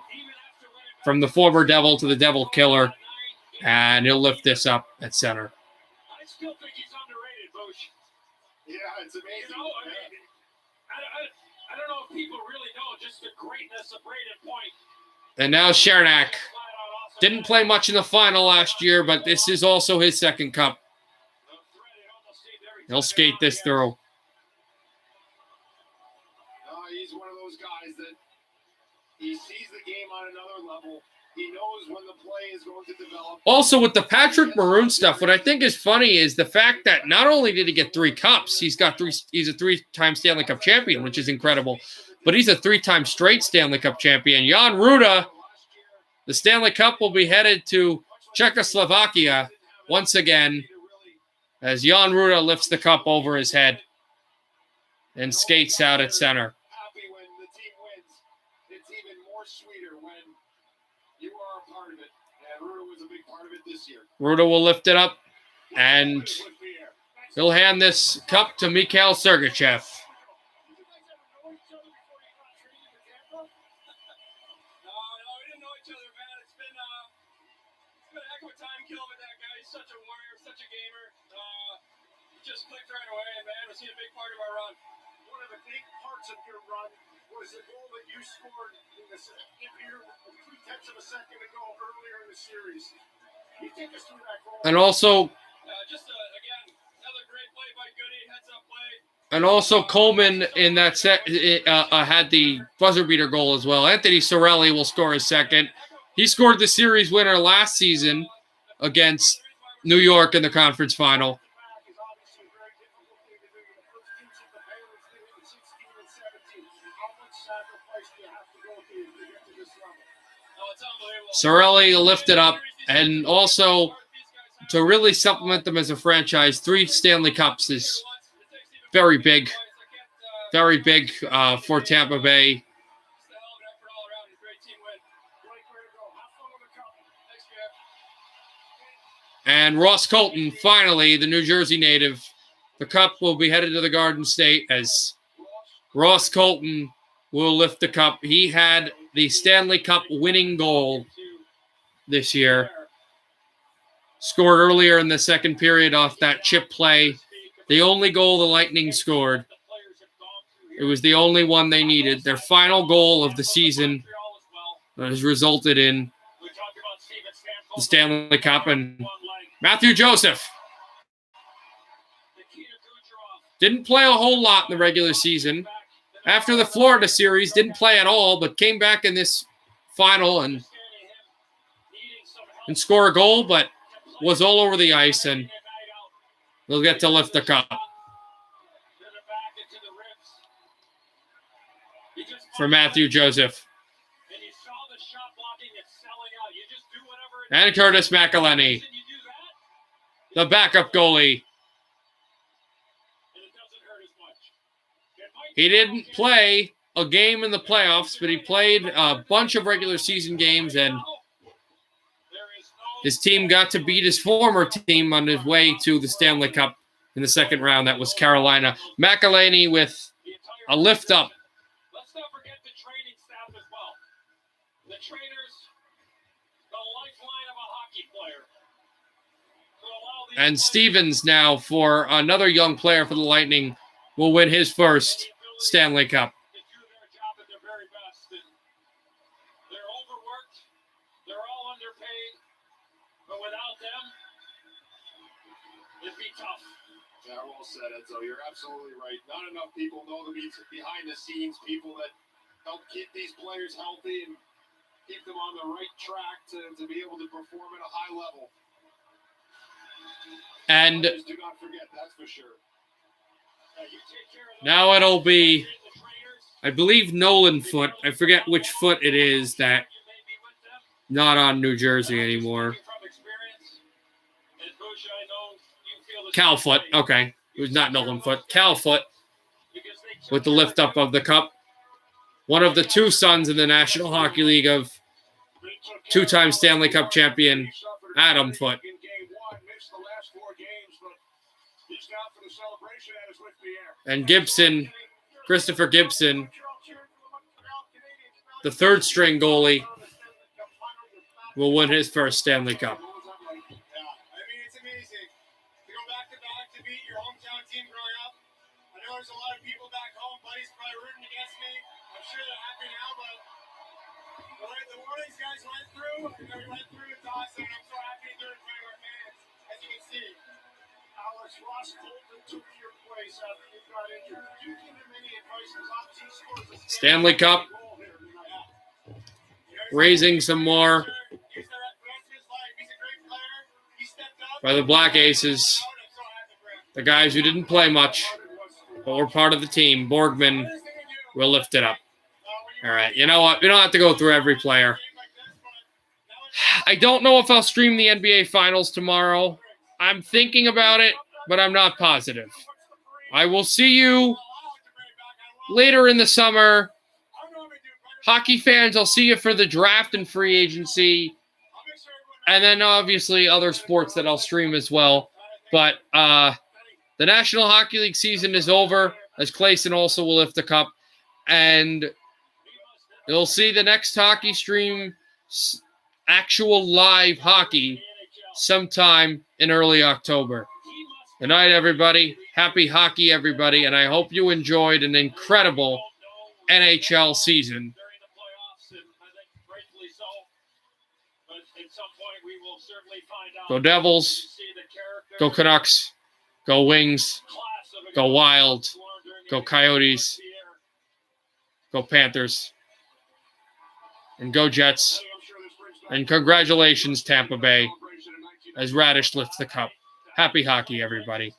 from the former Devil to the Devil Killer, and he'll lift this up at center. I still think he's underrated, Bush. Yeah, it's amazing. You know, I don't know if people really know just the greatness of Braden Point. And now Chernak. Didn't play much in the final last year, but this is also his second cup. He'll skate this through. He's one of those guys that he sees the game on another level. He knows when the play is going to develop. Also, with the Patrick Maroon stuff, what I think is funny is the fact that not only did he get 3 cups, he's a 3-time Stanley Cup champion, which is incredible, but he's a 3-time straight Stanley Cup champion. Jan Ruda, the Stanley Cup will be headed to Czechoslovakia once again as Jan Ruda lifts the cup over his head and skates out at center. Happy when the team wins. It's even more sweeter when you are a part of it. And Ruda was a big part of it this year. Ruda will lift it up, and he'll hand this cup to Mikhail Sergachev. Just clicked right away, and man, was he a big part of our run? One of the big parts of your run was the goal that you scored in the here 0.3 of a second ago earlier in the series. Can you take us through that goal? And also, again, another great play by Goody, heads up play. And also Coleman in that set had the buzzer beater goal as well. Anthony Cirelli will score his second. He scored the series winner last season against New York in the conference final. Cirelli lifted up, and also to really supplement them as a franchise, 3 Stanley Cups is very big for Tampa Bay. And Ross Colton, finally, the New Jersey native, the cup will be headed to the Garden State as Ross Colton will lift the cup. He had the Stanley Cup winning goal this year. Scored earlier in the second period off that chip play. The only goal the Lightning scored. It was the only one they needed. Their final goal of the season has resulted in the Stanley Cup. And Matthew Joseph didn't play a whole lot in the regular season. After the Florida series, didn't play at all, but came back in this final and score a goal, but was all over the ice, and they'll get to lift the cup. For Matthew Joseph. And Curtis McElhinney, the backup goalie. He didn't play a game in the playoffs, but he played a bunch of regular season games, and his team got to beat his former team on his way to the Stanley Cup in the second round. That was Carolina. McElhinney with a lift up. Let's not forget the training staff as well. The trainers, the lifeline of a hockey player. And Stevens now, for another young player for the Lightning, will win his first Stanley Cup. They're overworked. They're all underpaid. But without them, it'd be tough. Yeah, well said, Edzo. You're absolutely right. Not enough people know the behind the scenes, people that help keep these players healthy and keep them on the right track to be able to perform at a high level. And do not forget, that's for sure. Now it'll be, I believe, Nolan Foot. I forget which foot it is that not on New Jersey anymore. Cal Foot. Okay. It was not Nolan Foot. Cal Foot with the lift up of the cup. One of the 2 sons in the National Hockey League of 2-time Stanley Cup champion Adam Foot. And Gibson, Christopher Gibson, the third string goalie, will win his first Stanley Cup. Yeah, I mean, it's amazing. To go back to beat your hometown team growing up. I know there's a lot of people back home, buddies probably rooting against me. I'm sure they're happy now, but what these guys went through, it's awesome. I'm so happy to do it in front of our fans, as you can see. Alex, Ross Colton took your place after you got injured. Did you give him any advice? Because obviously he scores a Stanley Cup, raising some more by the Black Aces, the guys who didn't play much, but were part of the team. Borgman will lift it up. All right, you know what? We don't have to go through every player. I don't know if I'll stream the NBA Finals tomorrow. I'm thinking about it, but I'm not positive. I will see you later in the summer. Hockey fans, I'll see you for the draft and free agency. And then obviously other sports that I'll stream as well. But the National Hockey League season is over, as Clayson also will lift the cup. And you'll see the next hockey stream, actual live hockey, sometime in early October. Good night, everybody. Happy hockey, everybody. And I hope you enjoyed an incredible NHL season. Go Devils. Go Canucks. Go Wings. Go Wild. Go Coyotes. Go Panthers. And go Jets. And congratulations, Tampa Bay, as Radish lifts the cup. Happy hockey, everybody.